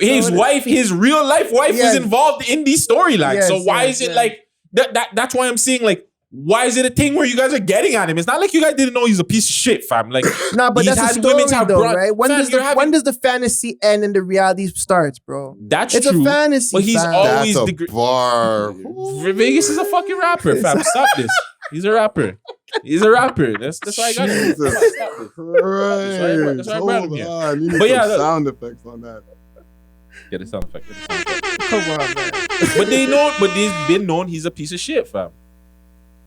His real life wife was involved in these storylines. So why is it like that's why I'm saying, like, why is it a thing where you guys are getting at him? It's not like you guys didn't know he's a piece of shit, fam. Like, nah, but that's a story though, right? When does the fantasy end and the reality starts, bro? That's it's true. a fantasy. But he's fam. always That's a bar. Vegas is a fucking rapper, fam. Stop this. He's a rapper. He's a rapper. That's why I got it. Jesus Christ. That's why I brought him here. Hold on. You need But yeah, some look. sound effects on that. Get a sound effect. Come on, man. But they've been known he's a piece of shit, fam.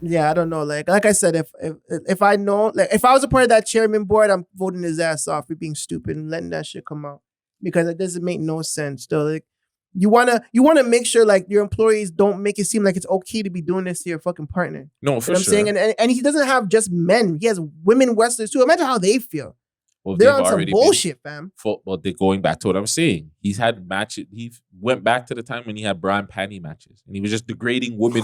Yeah, I don't know. Like I said, if I know, like, if I was a part of that chairman board, I'm voting his ass off for being stupid and letting that shit come out, because it doesn't make no sense. Though, like, you wanna make sure, like, your employees don't make it seem like it's okay to be doing this to your fucking partner. No, for you know sure. what I'm saying, and he doesn't have just men; he has women wrestlers too. Imagine how they feel. Well, they're they've on some already bullshit, fam. Well, they're going back to what I'm saying. He's had matches. He went back to the time when he had bra and panty matches, and he was just degrading women.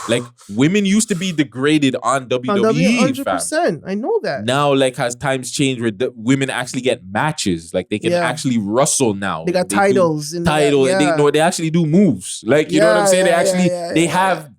Like, women used to be degraded on WWE, 100%. I know that. Now, like, has times changed where the women actually get matches. Like, they can actually wrestle now. They got titles. Titles. They actually do moves. Like, you know what I'm saying?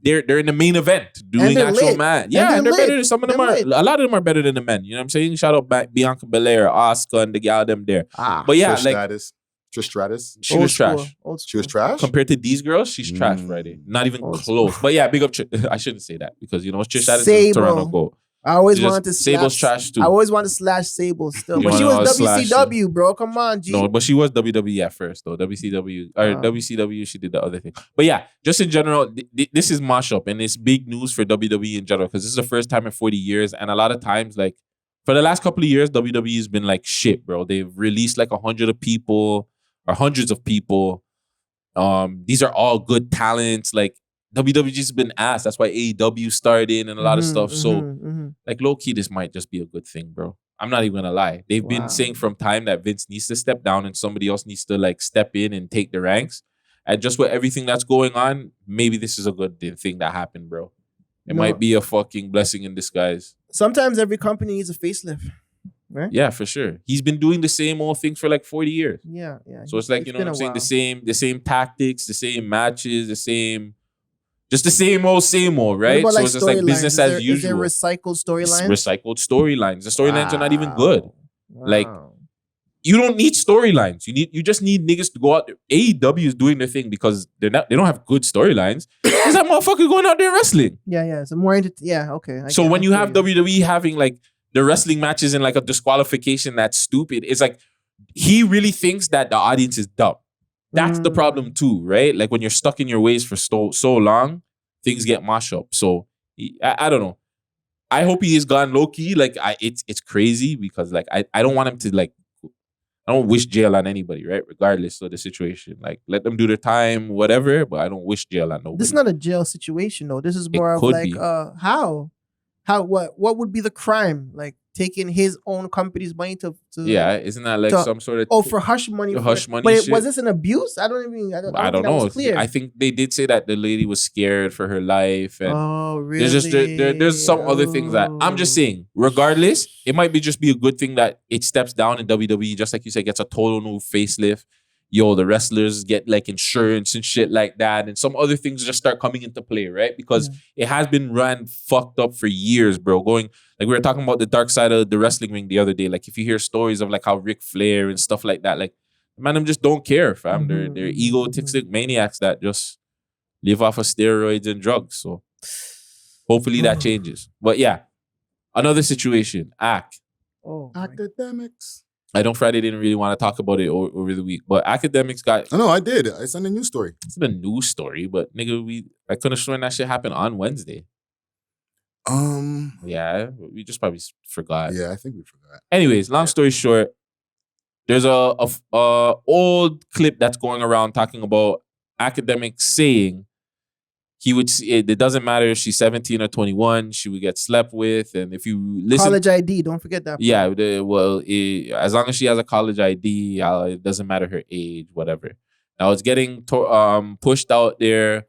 They're in the main event doing actual match. Yeah, and they're better than some of them. A lot of them are better than the men. You know what I'm saying? Shout out Bianca Belair, Asuka, and the gal them there. But yeah, Trish Stratus. She was trash. She was trash? Compared to these girls, she's trash, Friday. Not even close. But yeah, big up. I shouldn't say that, because, you know, Trish Stratus is Toronto Gold. I always wanted to Sable's trash too. I always wanted to slash Sable still. But she was WCW, bro. Come on, G. No, but she was WWE at first, though. WCW, she did the other thing. But yeah, just in general, this is mashup, and it's big news for WWE in general, because this is the first time in 40 years. And a lot of times, like, for the last couple of years, WWE has been like shit, bro. They've released like 100 of people or hundreds of people. These are all good talents. Like, WWE's been ass. That's why AEW started and a lot of stuff. So, like, low key, this might just be a good thing, bro. I'm not even gonna lie. They've been saying from time that Vince needs to step down and somebody else needs to, like, step in and take the ranks. And just with everything that's going on, maybe this is a good thing that happened, bro. It might be a fucking blessing in disguise. Sometimes every company needs a facelift, right? Yeah, for sure. He's been doing the same old things for like 40 years. Yeah. So it's like, you know what I'm saying? The same tactics, the same matches, just the same old, right? What about, so it's just like business as usual. Is there recycled storylines? Recycled storylines. The storylines are not even good. Like, you don't need storylines. You just need niggas to go out there. AEW is doing their thing because they don't have good storylines. There's that motherfucker going out there wrestling. Yeah. So more okay. So when you have WWE having like the wrestling matches and like a disqualification that's stupid, it's like he really thinks that the audience is dumb. That's the problem too, right? Like, when you're stuck in your ways for so long, things get mashed up. So I don't know. I hope he is gone low key. Like, it's crazy because, like, I don't want him to, like, I don't wish jail on anybody, right? Regardless of the situation. Like, let them do their time, whatever, but I don't wish jail on nobody. This is not a jail situation, though. This is more of like, what would be the crime? Like, taking his own company's money to yeah, isn't that like some sort of for hush money? Hush money. But shit? Was this an abuse? I don't know. Clear. I think they did say that the lady was scared for her life. And really? There's some other things that I'm just saying. Regardless, it might just be a good thing that it steps down in WWE, just like you said, gets a total new facelift. Yo, the wrestlers get like insurance and shit like that, and some other things just start coming into play, right? Because it has been run fucked up for years, bro. Going, like, we were talking about the dark side of the wrestling ring the other day. Like, if you hear stories of like how Ric Flair and stuff like that, like, man, them just don't care, fam. They're egotistic maniacs that just live off of steroids and drugs. So hopefully that changes. But yeah, another situation, Akedemiks. I know Friday didn't really want to talk about it over the week, but Akedemiks got... Oh, no, I did. It's on the news story. It's the news story, but nigga, I couldn't have sworn that shit happened on Wednesday. Yeah, we just probably forgot. Yeah, I think we forgot. Anyways, long story short, there's a old clip that's going around talking about Akedemiks saying he would. It doesn't matter if she's 17 or 21, she would get slept with, and if you listen, college ID, don't forget that. Yeah, as long as she has a college ID, it doesn't matter her age, whatever. Now it's getting pushed out there,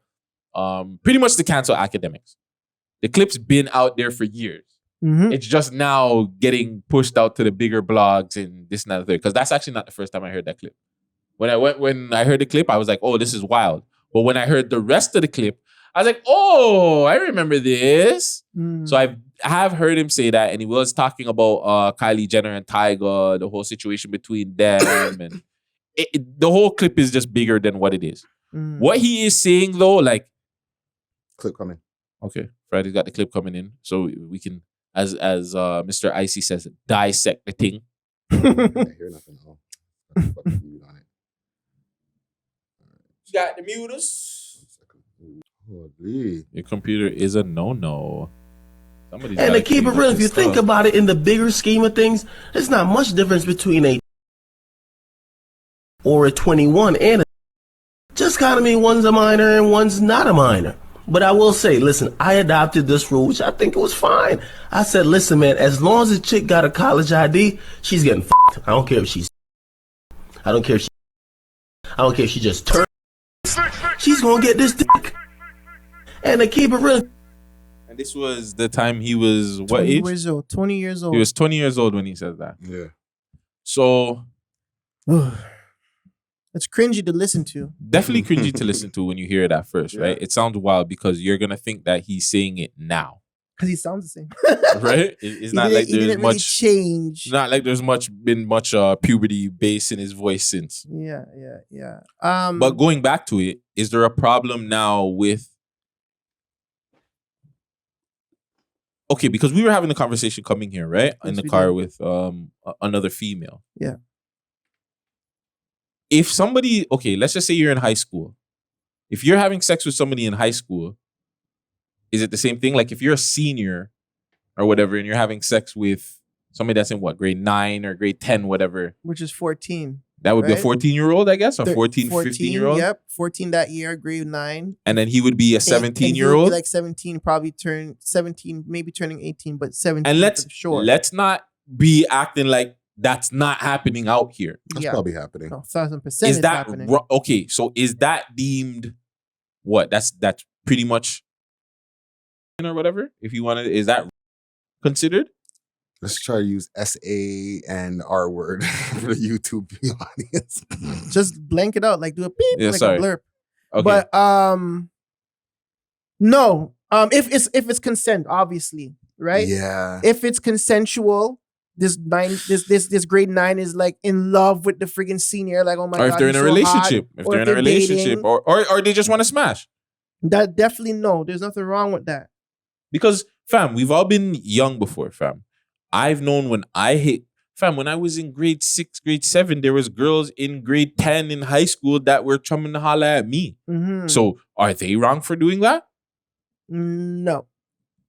pretty much to cancel Akedemiks. The clip's been out there for years. Mhm. It's just now getting pushed out to the bigger blogs and this and that. Because that's actually not the first time I heard that clip. When I heard the clip, I was like, oh, this is wild. But when I heard the rest of the clip, I was like, oh, I remember this. So I have heard him say that, and he was talking about Kylie Jenner and Tyga, the whole situation between them, and the whole clip is just bigger than what it is. What he is saying though, like, clip coming. Okay, Friday's got the clip coming in, so we can, as Mr. Icy says, dissect the thing. I hear nothing at all. You got the muters. Holy. Your computer is a no-no. And to keep it real, if you think about it in the bigger scheme of things, there's not much difference between a 21 and a just kind of mean one's a minor and one's not a minor. But I will say, listen, I adopted this rule, which I think it was fine. I said, listen, man, as long as a chick got a college ID, she's getting fucked. I don't care if she's, I don't care if she just turned. She's gonna get this dick. And to keep it real. And this was the time he was what age? 20 years old. He was 20 years old when he said that. Yeah. So it's cringy to listen to. Definitely cringy to listen to when you hear it at first, right? It sounds wild because you're gonna think that he's saying it now. Because he sounds the same. Right? It's not like there's much really change. Not like there's been much puberty bass in his voice since. Yeah. But going back to it, is there a problem now with? Okay, because we were having a conversation coming here, right? In the car with another female. Yeah. If somebody, okay, let's just say you're in high school. If you're having sex with somebody in high school, is it the same thing? Like if you're a senior or whatever and you're having sex with somebody that's in what, grade 9 or grade 10, whatever. Which is 14. That would be a 14-year-old, I guess, or 14, 15-year-old? Yep, 14 that year, grade 9. And then he would be a 17-year-old? Like 17, probably turn 17, maybe turning 18, but 17 and sure. let's not be acting like that's not happening out here. That's probably happening. No, 1,000% is that happening. Okay, so is that deemed what? That's pretty much or whatever? If you want to, is that considered? Let's try to use SA and R word for the YouTube audience. Just blank it out, like do a beep, like sorry. a blurb. Okay. But no. If it's consent, obviously, right? Yeah. If it's consensual, this grade 9 is like in love with the friggin' senior, like, oh my god. Or if they're in a relationship. If they're in a relationship, or they just want to smash. That definitely no. There's nothing wrong with that. Because, fam, we've all been young before, fam. I've known when I was in grade 6, grade 7, there was girls in grade 10 in high school that were trying to holler at me. Mm-hmm. So are they wrong for doing that? No.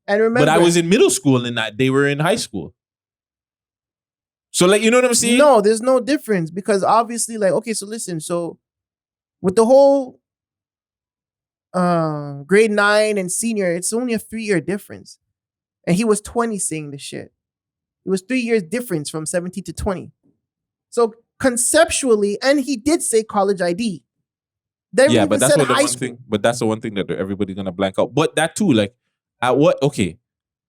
And remember, but I was in middle school and they were in high school. So like, you know what I'm saying? No, there's no difference because obviously, like, okay, so listen, so with the whole grade 9 and senior, it's only a 3-year difference. And he was 20 saying the shit. It was 3 years difference from 17 to 20. So conceptually, and he did say college ID. Yeah, but that's the one thing that everybody's gonna blank out. But that too, like, at what? Okay,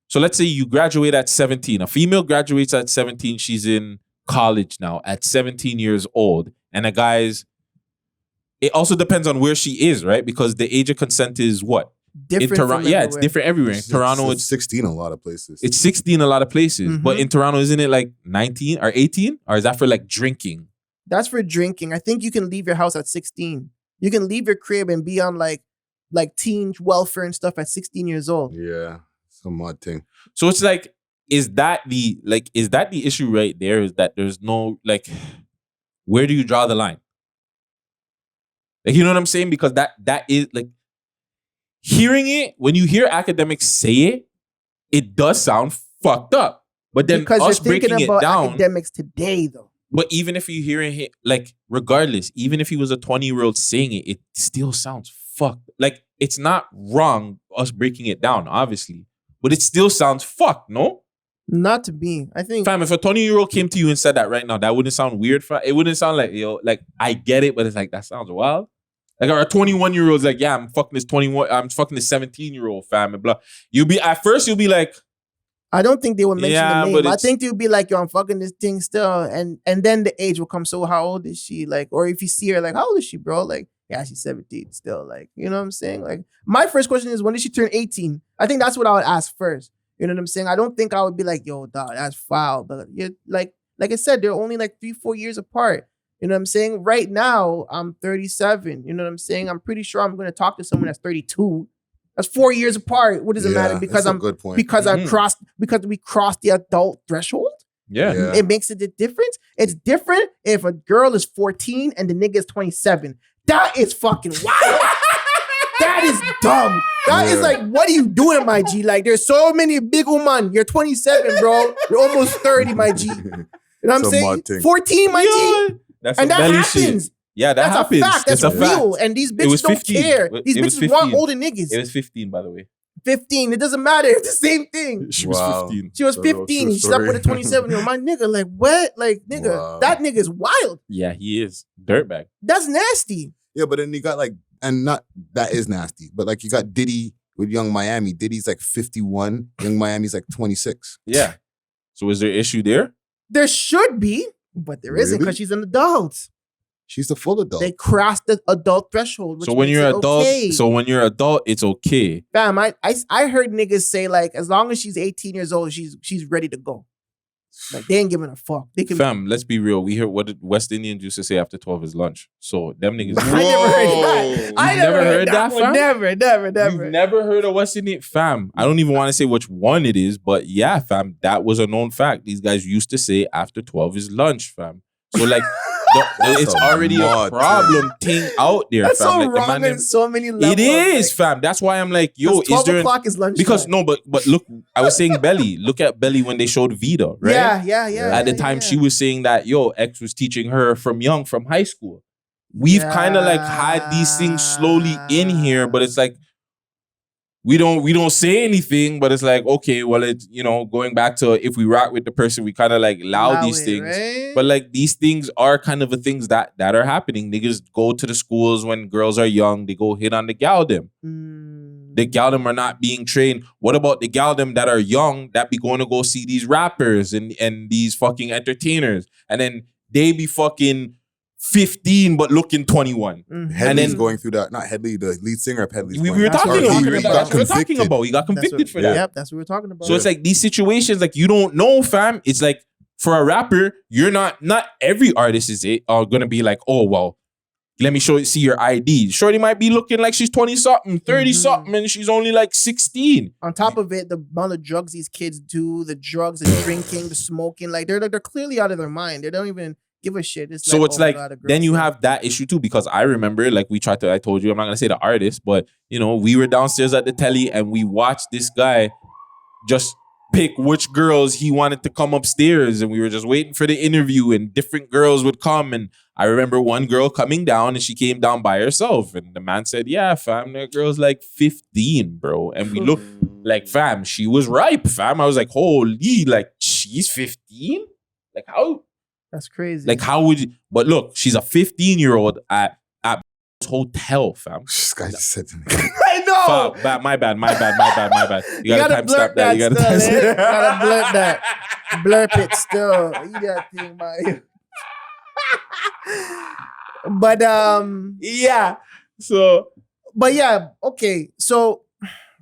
so let's say you graduate at 17. A female graduates at 17. She's in college now at 17 years old, and a guy's. It also depends on where she is, right? Because the age of consent is what? Different in Toronto, yeah, it's different everywhere. In Toronto, it's 16 in a lot of places. It's 16 in a lot of places. Mm-hmm. But in Toronto, isn't it like 19 or 18? Or is that for like drinking? That's for drinking. I think you can leave your house at 16. You can leave your crib and be on like teen welfare and stuff at 16 years old. Yeah, some odd thing. So it's like, is that the issue right there? Is that there's no, like, where do you draw the line? Like, you know what I'm saying? Because that is like, hearing it, when you hear Akedemiks say it does sound fucked up. But then because us you're thinking breaking about it down. Akedemiks today, though. But even if you hearing it, like, regardless, even if he was a 20-year-old saying it, it still sounds fucked. Like, it's not wrong us breaking it down, obviously. But it still sounds fucked, no? Not to me. I think, fam, if a 20-year-old came to you and said that right now, that wouldn't sound weird. It wouldn't sound like, yo, like, I get it, but it's like, that sounds wild. Like our 21-year-olds, like, yeah, I'm fucking this 17-year-old fam and blah. At first you'll be like, I don't think they would mention Yeah, the but name. I it's- think they'll be like, yo, I'm fucking this thing still. And then the age will come. So how old is she? Like, or if you see her, like, how old is she, bro? Like, yeah, she's 17 still. Like, you know what I'm saying? Like, my first question is, when did she turn 18? I think that's what I would ask first. You know what I'm saying? I don't think I would be like, yo, dog, that's foul. But you're like I said, they're only like 3-4 years apart. You know what I'm saying? Right now, I'm 37. You know what I'm saying? I'm pretty sure I'm going to talk to someone that's 32. That's 4 years apart. What does it matter? Because that's a good point. Because we crossed the adult threshold. Yeah. It makes it a difference. It's different if a girl is 14 and the nigga is 27. That is fucking wild. That is dumb. That is like, what are you doing, my G? Like, there's so many big woman. You're 27, bro. You're almost 30, my G. You know what I'm saying? 14, my G. That's And some that belly happens. shit. Yeah, that That's happens. a fact. That's It's a real. fact. And these It was bitches don't 15. care. These It was bitches want 15. older niggas. It was 15, by the way. 15. It doesn't matter. It's the same thing. She was 15. She was That's a real 15. true She slept with a story. 27-year-old. My nigga, like, what? Like, nigga, Wow. that nigga is wild. Yeah, he is. Dirtbag. That's nasty. Yeah, but then you got like, and not that is nasty, but like you got Diddy with Young Miami. Diddy's like 51. Young Miami's like 26. Yeah. So is there issue there? There should be, but there isn't Really? because she's an adult. She's a full adult. They crossed the adult threshold. Which So when makes you're it adult, okay. it's okay. Fam, I heard niggas say like, as long as she's 18 years old, she's ready to go. Like, they ain't giving a fuck. They can. Fam, let's be real. We heard what did West Indians used to say after 12 is lunch. So them niggas. I never heard that. I never heard that, one. fam? Never. You've never heard of West Indian fam. I don't even want to say which one it is, but yeah, fam, that was a known fact. These guys used to say after 12 is lunch, fam. So like, it's already a problem thing out there, That's fam. so Like, the wrong man in them- so many levels. It is, like, fam. That's why I'm like, yo, 'cause 12 is there o'clock is lunch because time. no, but look, I was saying Belly. Look at Belly when they showed Vita, right? Yeah. At the time, she was saying that X was teaching her from high school. We've kind of like had these things slowly in here, but it's like we don't say anything, but it's like, okay, well, it's going back to if we rock with the person, we kind of like allow these things. Right? But like these things are kind of the things that are happening. Niggas go to the schools when girls are young, they go hit on the gal them. The gal them are not being trained. What about the gal them that are young that be going to go see these rappers and these fucking entertainers? And then they be fucking 15 but looking 21. Headley's And then going through that. Not Headley, the lead singer of Headley's. we going were through talking that. about He that. got That's what we're talking convicted. about. He got convicted for that. Yep, that's what we're talking about. So it's like these situations, like you don't know, fam. It's like for a rapper, you're not every artist is gonna be like, oh well, let me see your ID. Shorty might be looking like she's 20-something, 30-something, and she's only like 16. On top of it, the amount of drugs these kids do, the drugs, the drinking, the smoking, like they're clearly out of their mind. They don't even give a shit. It's So it's oh my like God, a girl then you shit. have that issue too, because I remember like I told you, I'm not gonna say the artist, but we were downstairs at the telly and we watched this guy just pick which girls he wanted to come upstairs, and we were just waiting for the interview and different girls would come. And I remember one girl coming down and she came down by herself, and the man said, yeah, fam, that girl's like 15, bro. And we looked like, fam, she was ripe, fam. I was like, holy, like she's 15? Like how? That's crazy. Like how would you? But look, she's a 15-year-old at hotel, fam. This guy just said to me. I know. Fam, my bad. You gotta timestamp blurp that. You gotta still, timestamp eh? Gotta blurp that. Blurp it still. You got thing, man. But yeah. So, but yeah, okay. So,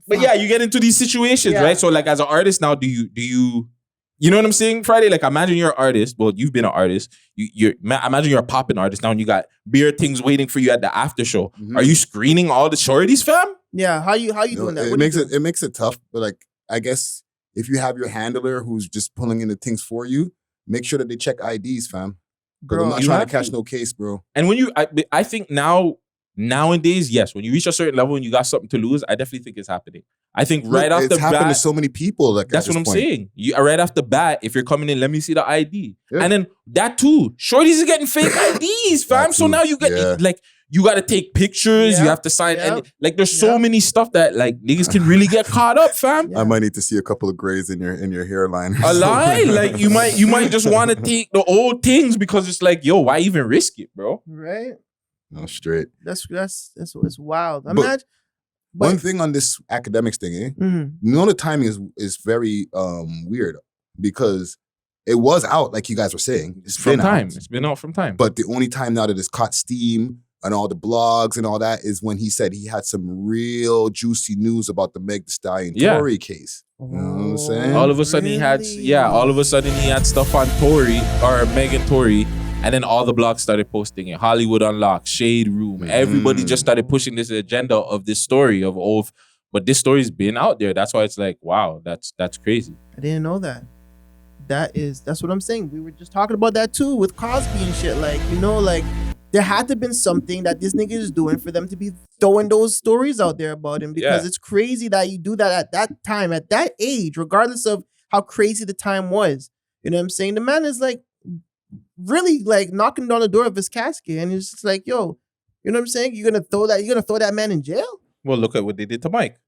but yeah, you get into these situations, Yeah. right? So, like, as an artist now, do you know what I'm saying, Friday? Like, imagine you're an artist. Well, you've been an artist. Imagine you're a popping artist now, and you got beer things waiting for you at the after show. Mhm. Are you screening all the shorties, fam? yeah, how you doing that? What do you do? It makes it tough, but like I guess if you have your handler who's just pulling in the things for you, make sure that they check IDs, fam. Because Bro, I'm not you trying have to catch to. no case, bro. And when I think nowadays, yes, when you reach a certain level and you got something to lose, I definitely think it's happening. I think right off It's the happened to bat, so many people. Like that's at what this I'm point. saying. You right off the bat, if you're coming in, let me see the ID. Yeah. And then that too, shorties are getting fake IDs, fam. That So too, now you get yeah. like you got to take pictures. You Yeah, have to sign, yeah, and like there's so yeah. many stuff that like niggas can really get caught up, fam. I might need to see a couple of grays in your hairline. A lie, like you might just want to take the old things because it's like, yo, why even risk it, bro? Right? No, straight. That's wild. But Imagine. One thing on this Akedemiks thing, Mhm. you know the timing is very weird because it was out, like you guys were saying. It's From been time. out. It's been out from time. But the only time now that it's caught steam and all the blogs and all that is when he said he had some real juicy news about the Meg Thee Stallion Yeah. Tory case. You know what I'm saying? All of a sudden he had stuff on Tory or Megan Tory, and then all the blogs started posting it. Hollywood Unlocked, Shade Room. Everybody just started pushing this agenda of this story of but this story's been out there. That's why it's like, wow, that's crazy. I didn't know that. That's what I'm saying. We were just talking about that too with Cosby and shit. Like, you know, like there had to have been something that this nigga is doing for them to be throwing those stories out there about him, because it's crazy that you do that at that time, at that age, regardless of how crazy the time was. You know what I'm saying? The man is like really like knocking down the door of his casket, and it's just like, yo, you know what I'm saying? You're gonna throw that man in jail? Well, look at what they did to Mike.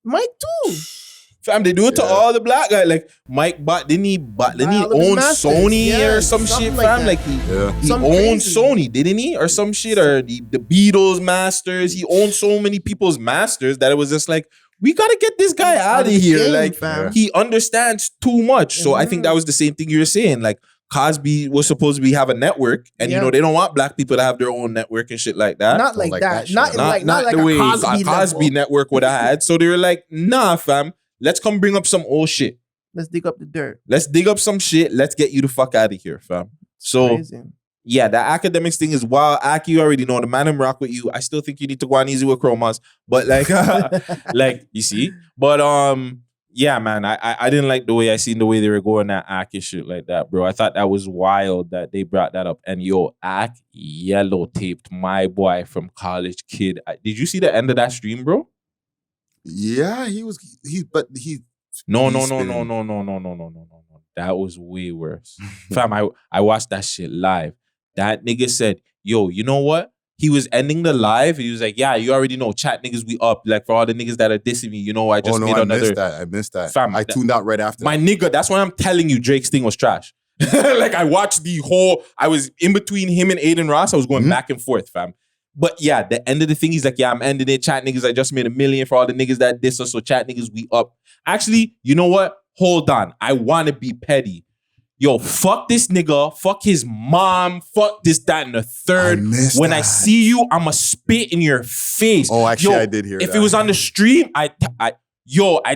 Mike too. Fam, they do it to all the black guys. Like Mike didn't he own Sony or some shit, fam? Like he owned Sony, didn't he? Or some shit, or the Beatles masters. He owned so many people's masters that it was just like, we gotta get this guy out of here. Like he understands too much. So I think that was the same thing you were saying. Like Cosby was supposed to have a network, and you know they don't want black people to have their own network and shit like that. Not like that. Not like the way a Cosby network would have had. So they were like, nah, fam. Let's come bring up some old shit. Let's dig up the dirt. Let's dig up some shit. Let's get you the fuck out of here, fam. So, yeah, the Akedemiks thing is wild. Aki, you already know the man I'm rock with you. I still think you need to go on easy with Chromas. But like, like, you see? But yeah, man, I didn't like the way I seen the way they were going at Aki shit like that, bro. I thought that was wild that they brought that up. And yo, Aki yellow taped my boy from College Kid. Did you see the end of that stream, bro? Yeah, he. No. That was way worse. Fam, I watched that shit live. That nigga said, yo, you know what? He was ending the live. He was like, yeah, you already know. Chat niggas, we up. Like for all the niggas that are dissing me, you know, I just made another. I missed that. Fam, I tuned out right after. My nigga, that's why I'm telling you Drake's thing was trash. Like I watched I was in between him and Aiden Ross. I was going back and forth, fam. But yeah, the end of the thing, he's like, yeah, I'm ending it. Chat niggas, I just made $1 million for all the niggas that diss us. So chat niggas, we up. Actually, you know what? Hold on. I want to be petty. Yo, fuck this nigga. Fuck his mom. Fuck this, that, and the third. I see you, I'ma spit in your face. Oh, actually, I did hear that. If it was on the stream, I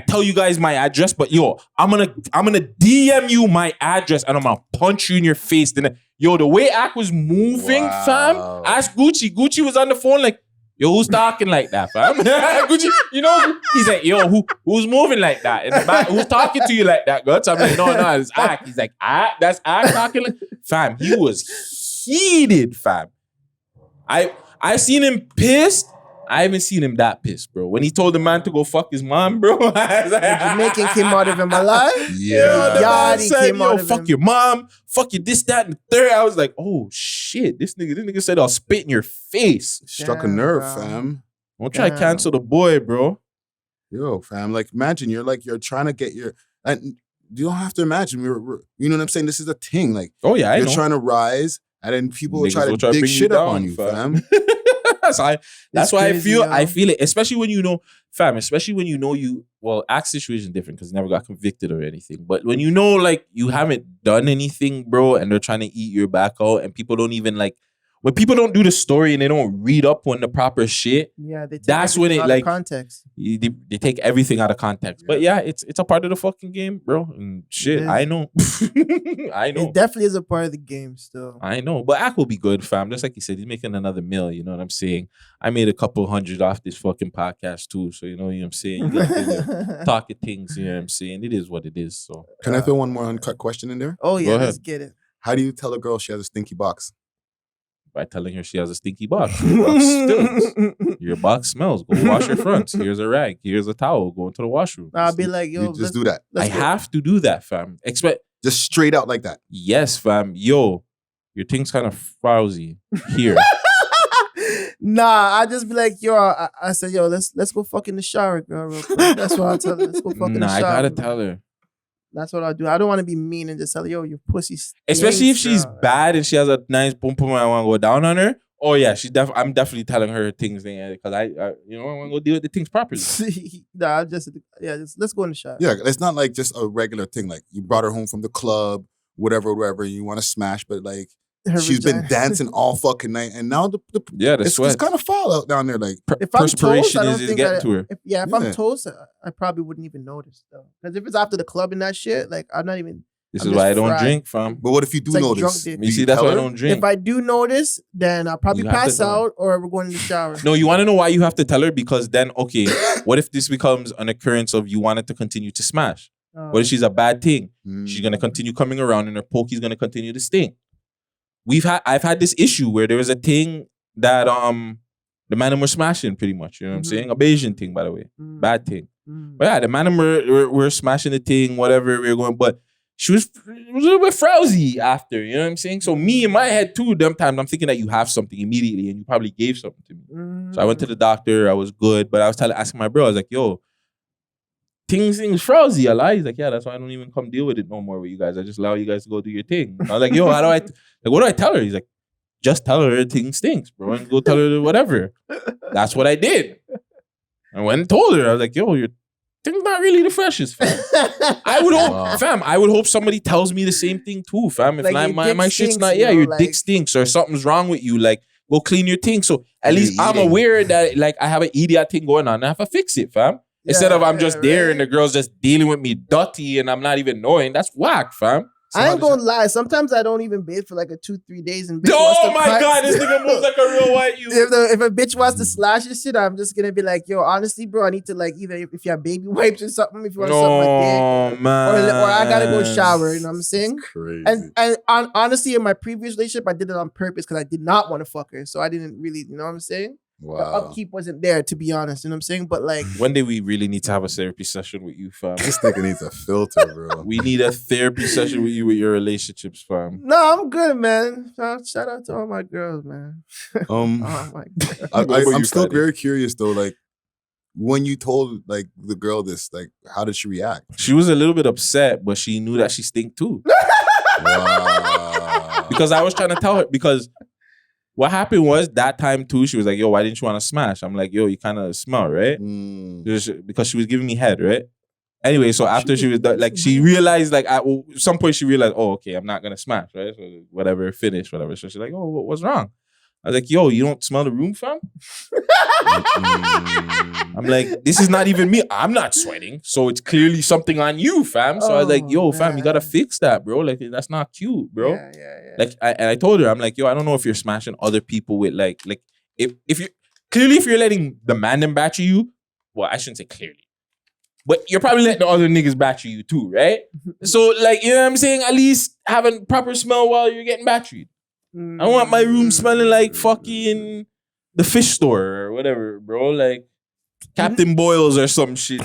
tell you guys my address, but yo, I'm gonna DM you my address and I'm gonna punch you in your face. Then yo, the way Ak was moving, fam. Ask Gucci. Gucci was on the phone like, yo, who's talking like that, fam? Gucci, you know, he's like, yo, who's moving like that in the back? Who's talking to you like that, Guts? I'm like, no, it's Ak. He's like, Ak? That's Ak talking like, fam. He was heated, fam. I seen him pissed. I haven't seen him that pissed, bro. When he told the man to go fuck his mom, bro. The Jamaican came out of him alive? Yeah. He came out of fuck him. your mom, fuck you this, that, and the third. I was like, oh shit, this nigga said I'll spit in your face. Struck a nerve, fam. Don't try to cancel the boy, bro. Yo, fam, like imagine you're trying to get your, and you don't have to imagine, we're you know what I'm saying? This is a thing. Like, oh yeah, you're know. trying to rise, and then people will Niggas try to will try to dig bring shit you up down, on you, fam. fam. That's why crazy, I feel it, especially when you know, fam, especially when you know Act's situation is different because he never got convicted or anything. But when you know, like, you haven't done anything, bro, and they're trying to eat your back out, and people don't even like, when people don't do the story and they don't read up on the proper shit, they take that's when it out like of context. They take everything out of context. But yeah, it's a part of the fucking game, bro. And shit, I know. I know. It definitely is a part of the game still. I know. But Ak will be good, fam. Just like he said, he's making another $1 million, you know what I'm saying? I made a couple $100 off this fucking podcast too. So you know what I'm saying? You gotta talk at things, you know what I'm saying? It is what it is. So can I throw one more uncut question in there? Oh yeah, let's get it. How do you tell a girl she has a stinky box? By telling her she has a stinky box. Your box stinks. Your box smells. Go wash your fronts. Here's a rag. Here's a towel. Go into the washroom. I'll be like, yo, you just do that. I have to do that, fam. Just straight out like that. Yes, fam. Yo, your thing's kind of frowsy. Here. Nah, I just be like, yo, I said, yo, let's go fuck in the shower, girl, real quick. That's what I'll tell her. Let's go fuck in the shower. I gotta tell her. That's what I'll do. I don't want to be mean and just tell her, yo, your pussy stinks, especially if she's bad and she has a nice boom boom and I want to go down on her. Oh yeah, I'm definitely telling her things because I you know I want to go deal with the things properly. Nah, let's go in the shot. Yeah, it's not like just a regular thing. Like you brought her home from the club, whatever. You want to smash, but like she's been dancing all fucking night, and now the it's kind of foul out down there. Like if I'm perspiration toast, I don't is think getting to her. If I'm toast, I probably wouldn't even notice though. Because if it's after the club and that shit, like I'm not even. This is why I don't drink, fam. But what if you do notice? You see, that's why I don't drink. If I do notice, then I'll probably pass out or we're going in the shower. No, you want to know why you have to tell her? Because then, okay, what if this becomes an occurrence of you wanted to continue to smash? What if she's a bad thing? She's going to continue coming around and her pokey's going to continue to stink. I've had this issue where there was a thing that the man and were smashing pretty much, you know what I'm saying? A Bayesian thing, by the way. Bad thing. But yeah, the man and were smashing the thing, whatever, we were going, but she was a little bit frowsy after, you know what I'm saying? So me in my head too, them times I'm thinking that you have something immediately and you probably gave something to me. So I went to the doctor, I was good, but I was asking my bro, I was like, yo, things frowsy, a lie. He's like, yeah, that's why I don't even come deal with it no more with you guys. I just allow you guys to go do your thing. I was like, yo, what do I tell her? He's like, just tell her things stinks, bro, and go tell her whatever. That's what I did. I went and told her, I was like, yo, your thing's not really the freshest, fam. I would hope somebody tells me the same thing too, fam. If like my shit's not, your dick stinks or something's wrong with you, like, go clean your thing. So at least I'm aware that like I have an idiot thing going on and I have to fix it, fam. Instead of I'm just there and the girl's just dealing with me dirty and I'm not even knowing. That's whack, fam. I ain't gonna lie. Sometimes I don't even bathe for like 2-3 days. And oh my god, this nigga moves like a real white you. If a bitch wants to slash this shit, I'm just gonna be like, yo, honestly, bro, I need to like either if you have baby wipes or something, if you want to suck my dick, man. or I gotta go shower. You know what I'm saying? Crazy. And honestly, in my previous relationship, I did it on purpose because I did not want to fuck her, so I didn't really, you know what I'm saying? Wow. The upkeep wasn't there, to be honest. You know what I'm saying? But like, one day we really need to have a therapy session with you, fam. This nigga needs a filter, bro. We need a therapy session with you with your relationships, fam. No, I'm good, man. Shout out to all my girls, man. Oh my God. I'm still very curious though. Like, when you told like the girl this, like, how did she react? She was a little bit upset, but she knew that she stink too. Wow. Because I was trying to tell her, because what happened was that time too, she was like, yo, why didn't you want to smash? I'm like, yo, you kind of smell, right? Because she was giving me head, right? Anyway, so after she was done, like, she realized, like, at some point she realized, oh, okay, I'm not going to smash, right? So whatever, finish, whatever. So she's like, oh, what's wrong? I was like, yo, you don't smell the room, fam? I'm like, this is not even me. I'm not sweating. So it's clearly something on you, fam. So I was like, yo, fam, you got to fix that, bro. Like, that's not cute, bro. Yeah. Like, I told her, I'm like, yo, I don't know if you're smashing other people with, like if you're, clearly if you're letting the man them battery you, well, I shouldn't say clearly. But you're probably letting the other niggas battery you too, right? So, like, you know what I'm saying? At least having proper smell while you're getting batteried. I don't want my room smelling like fucking the fish store or whatever, bro. Like Captain Boyle's or some shit.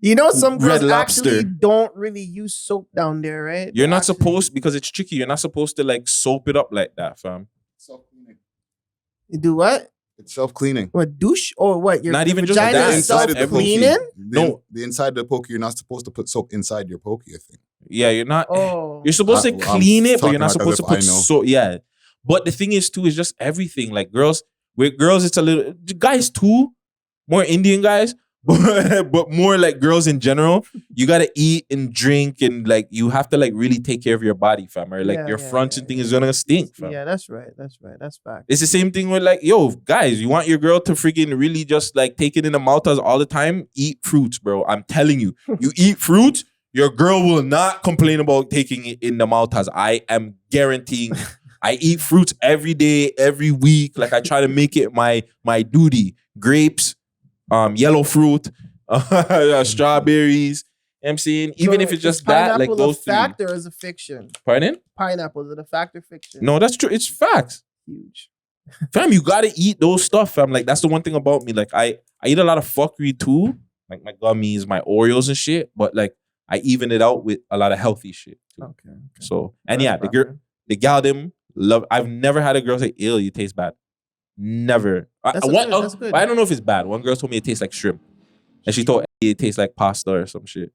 You know, some girls Red Lobster. actually don't really use soap down there, right? You're not supposed, because it's tricky, you're not supposed to like soap it up like that, fam. You do what? It's self-cleaning. What, douche or what? Your Not even just vagina that. is self-cleaning? No, the inside of the pokey, you're not supposed to put soap inside your pokey, I think. Yeah, you're not. Oh. You're supposed to I'm clean it, but you're talking not like supposed as to if I put know. soap. Yeah. But the thing is too, is just everything. Like girls, with girls, it's a little, guys too, more Indian guys, but more like girls in general. You gotta eat and drink and like you have to like really take care of your body, fam. Or like your front and thing is gonna stink, fam. Yeah, that's right. That's fact. It's the same thing with like, yo, guys, you want your girl to freaking really just like take it in the mouths all the time? Eat fruits, bro. I'm telling you. You eat fruit, your girl will not complain about taking it in the mouths. I am guaranteeing. I eat fruits every day, every week. Like I try to make it my duty. Grapes, yellow fruit, strawberries. You know what I'm saying? Even if it's just that, like those three. Pineapple a fact or is a fiction? Pardon? Pineapple, is it a fact or fiction? No, that's true. It's facts. Huge. Fam, you gotta eat those stuff, fam. Like that's the one thing about me. Like I eat a lot of fuckery too. Like my gummies, my Oreos and shit. But like I even it out with a lot of healthy shit too. Okay. So and yeah, the gal them love. I've never had a girl say, "Ew, you taste bad." Never. That's good. I don't know if it's bad. One girl told me it tastes like shrimp, and she told me it tastes like pasta or some shit.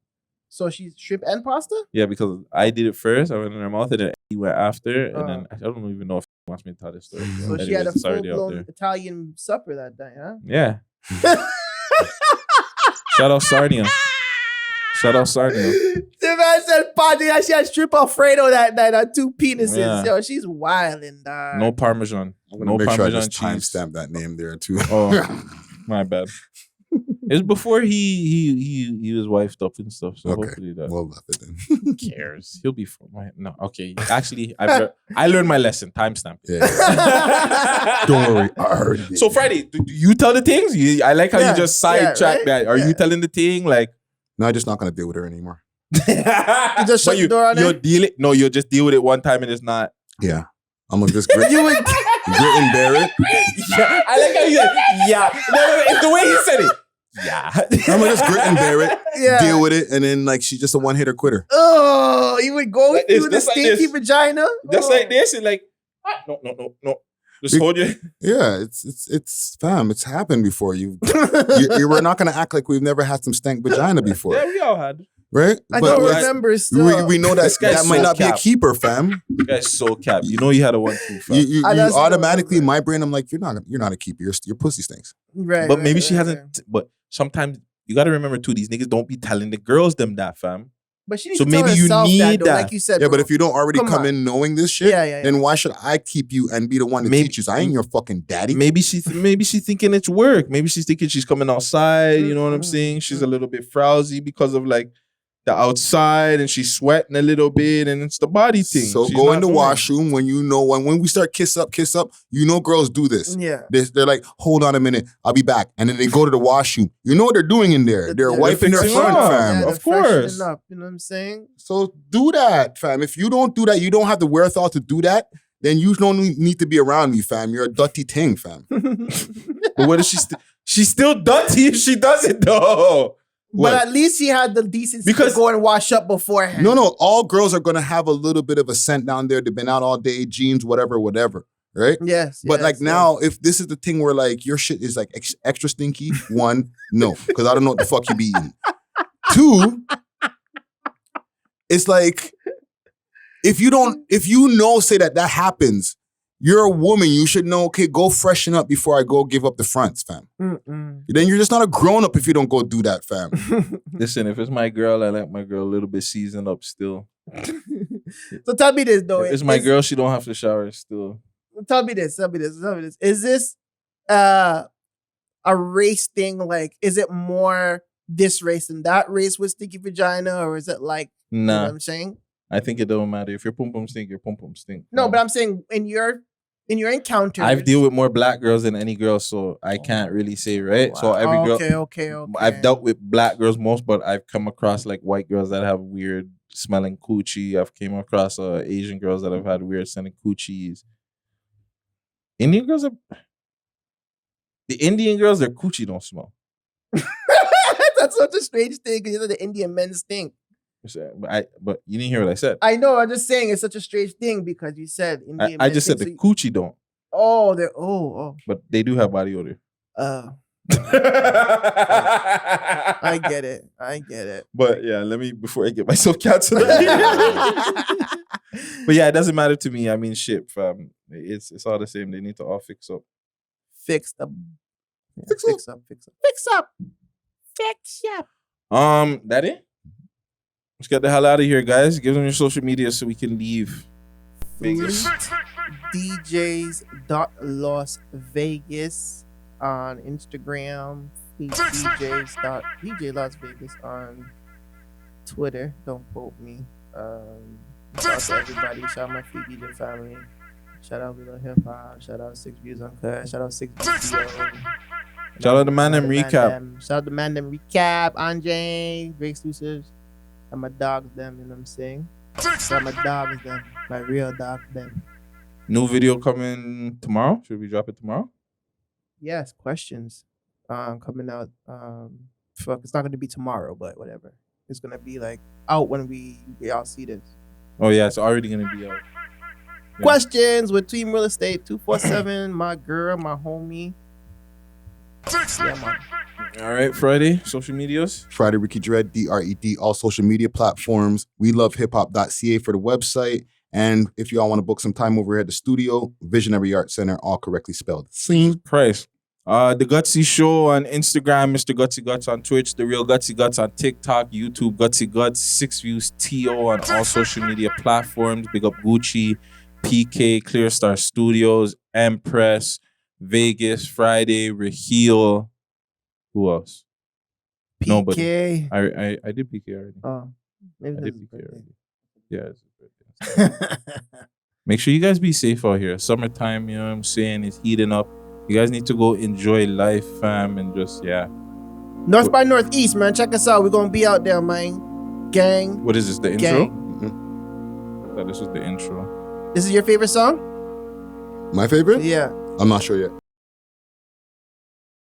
So she's shrimp and pasta? Yeah, because I did it first. I went in her mouth and then he went after. And then I don't even know if he wants me to tell this story. So she had a full-blown Italian supper that day, huh? Yeah. Shout out Sarnia. Shout out Sarnia. The man said party and she had shrimp Alfredo that night on 2 penises. Yeah. Yo, she's wildin', dog. No Parmesan. I'm gonna No make sure I Parmesan just cheese. timestamp that name there too. Oh, my bad. It was before he was wifed up and stuff. So Okay. hopefully that. Well left it then. Who cares? He'll be fine. No, okay. Actually, I learned my lesson. Timestamp. Yeah. Don't worry, I heard it. So Friday, do you tell the things? I like how you just sidetrack right? that. Are you telling the thing like? No, I'm just not gonna deal with her anymore. You just shut the door on You'll her? deal it. No, you'll just deal with it one time and it's not. Yeah, I'm gonna just grit, You would grit and bear it. Yeah, I like how you said. Yeah, no, it's the way he said it. Yeah, I'm gonna just grit and bear it, Yeah. deal with it, and then like she's just a one-hitter quitter. Oh, you would go Like this, through the just like stinky this. vagina? just Oh. like this and like. No. Just hold you. Yeah, it's fam. It's happened before. We're not gonna act like we've never had some stank vagina before, Yeah, we all had. right? I But don't like, remember still. we know that This guy's that might so not be a cap. keeper, fam. You guys so cap. You know you had a 1-2. fam. You I just don't automatically in remember. my brain, I'm like, you're not a keeper. Your pussy stinks. Right, But right, maybe right, she hasn't. right. But sometimes you got to remember too. These niggas don't be telling the girls them that, fam. But she needs So to tell maybe you herself need though, that. like you said. Yeah, bro. but if you don't already Come come on. in knowing this shit, Yeah. then why should I keep you and be the one to Maybe- teach you? I ain't your fucking daddy. Maybe she's thinking it's work. Maybe she's thinking she's coming outside. You know what I'm saying? She's a little bit frowsy because of like the outside, and she's sweating a little bit, and it's the body thing. So She's go not in the knowing. washroom when you know when we start kiss up. You know girls do this. Yeah. They're like, hold on a minute, I'll be back, and then they go to the washroom. You know what they're doing in there? They're Yeah, wiping their fixing front, up. fam. Yeah, Of they're freshening course. up, you know what I'm saying? So do that, fam. If you don't do that, you don't have the wherewithal to do that. Then you don't need to be around me, fam. You're a dirty thing, fam. But what is she? She's still dirty if she does it though. What? But at least he had the decency Because- to go and wash up beforehand. No. All girls are gonna have a little bit of a scent down there. They've been out all day, jeans, whatever, right? Yes. But yes, like yes. now, if this is the thing where like your shit is like extra stinky, one, no, because I don't know what the fuck you be eating. Two, it's like if you know, say that happens, you're a woman, you should know, okay, go freshen up before I go give up the fronts, fam. Mm-mm. Then you're just not a grown up if you don't go do that, fam. Listen, if it's my girl, I like my girl a little bit seasoned up still. So tell me this though. If it's my girl, she don't have to shower still. Tell me this. Is this a race thing? Like, is it more this race than that race with sticky vagina? Or is it like, you know Nah, what I'm saying? I think it don't matter. If your pum pum stink, your pum pum stink. No, but I'm saying in your encounter. I've dealt with more black girls than any girl, so I can't really say, right? So every girl, Okay. I've dealt with black girls most, but I've come across like white girls that have weird smelling coochie. I've came across Asian girls that have had weird smelling coochies. Indian girls the Indian girls, their coochie don't smell. That's such a strange thing because the Indian men stink. But you didn't hear what I said. I know. I'm just saying it's such a strange thing because you said Indian. I men just said stink, the coochie don't, Oh, they're oh. but they do have body odor. I get it. But yeah, let me before I get myself canceled. But yeah, it doesn't matter to me. I mean, shit, fam. It's all the same. They need to all fix up. Fix up. Fix up. That it? Let's get the hell out of here, guys. Give them your social media so we can leave Vegas. DJs.Las Vegas on Instagram. DJ Las Vegas on Twitter. Don't quote me. Shout out to everybody. Shout out my Free DJ family. Shout out Little Hip Hop. Shout out 6 Views Uncut. Shout out 6 Views. Shout out to Man Them Recap. Shout out to Man Them Recap. Andre. Great exclusives. And my dogs them. You know what I'm saying? Shout out my dogs them. My real dogs them. New video coming tomorrow. Should we drop it tomorrow? Yes, questions. Coming out. It's not going to be tomorrow, but whatever. It's going to be like out when we all see this. Oh yeah, it's already gonna be out. Yeah. Questions with Team Real Estate 247. My girl, my homie. Yeah, man. All right, Friday, social medias. Friday Ricky Dread, DRED, all social media platforms. We love hiphop.ca for the website. And if y'all want to book some time over here at the studio, Visionary Art Center, all correctly spelled. Scene. Price. The Gutsy Show on Instagram, Mr. Gutsy Guts on Twitch, The Real Gutsy Guts on TikTok, YouTube, Gutsy Guts, 6 Views TO on all social media platforms. Big up Gucci, PK, Clear Star Studios, Empress, Vegas, Friday, Raheel. Who else? PK. Nobody. I did PK already. Oh, maybe I that's did his PK birthday. already. Yeah, it's his birthday. Make sure you guys be safe out here. Summertime, you know what I'm saying? It's heating up. You guys need to go enjoy life, fam, and just, yeah. North by Northeast, man. Check us out. We're going to be out there, man. Gang. What is this, the intro? Gang. I thought this was the intro. This is your favorite song? My favorite? Yeah. I'm not sure yet.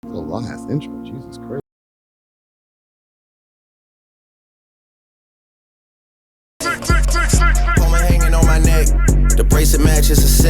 It's a long-ass intro. Jesus Christ. Hanging on my neck. The bracelet matches a set.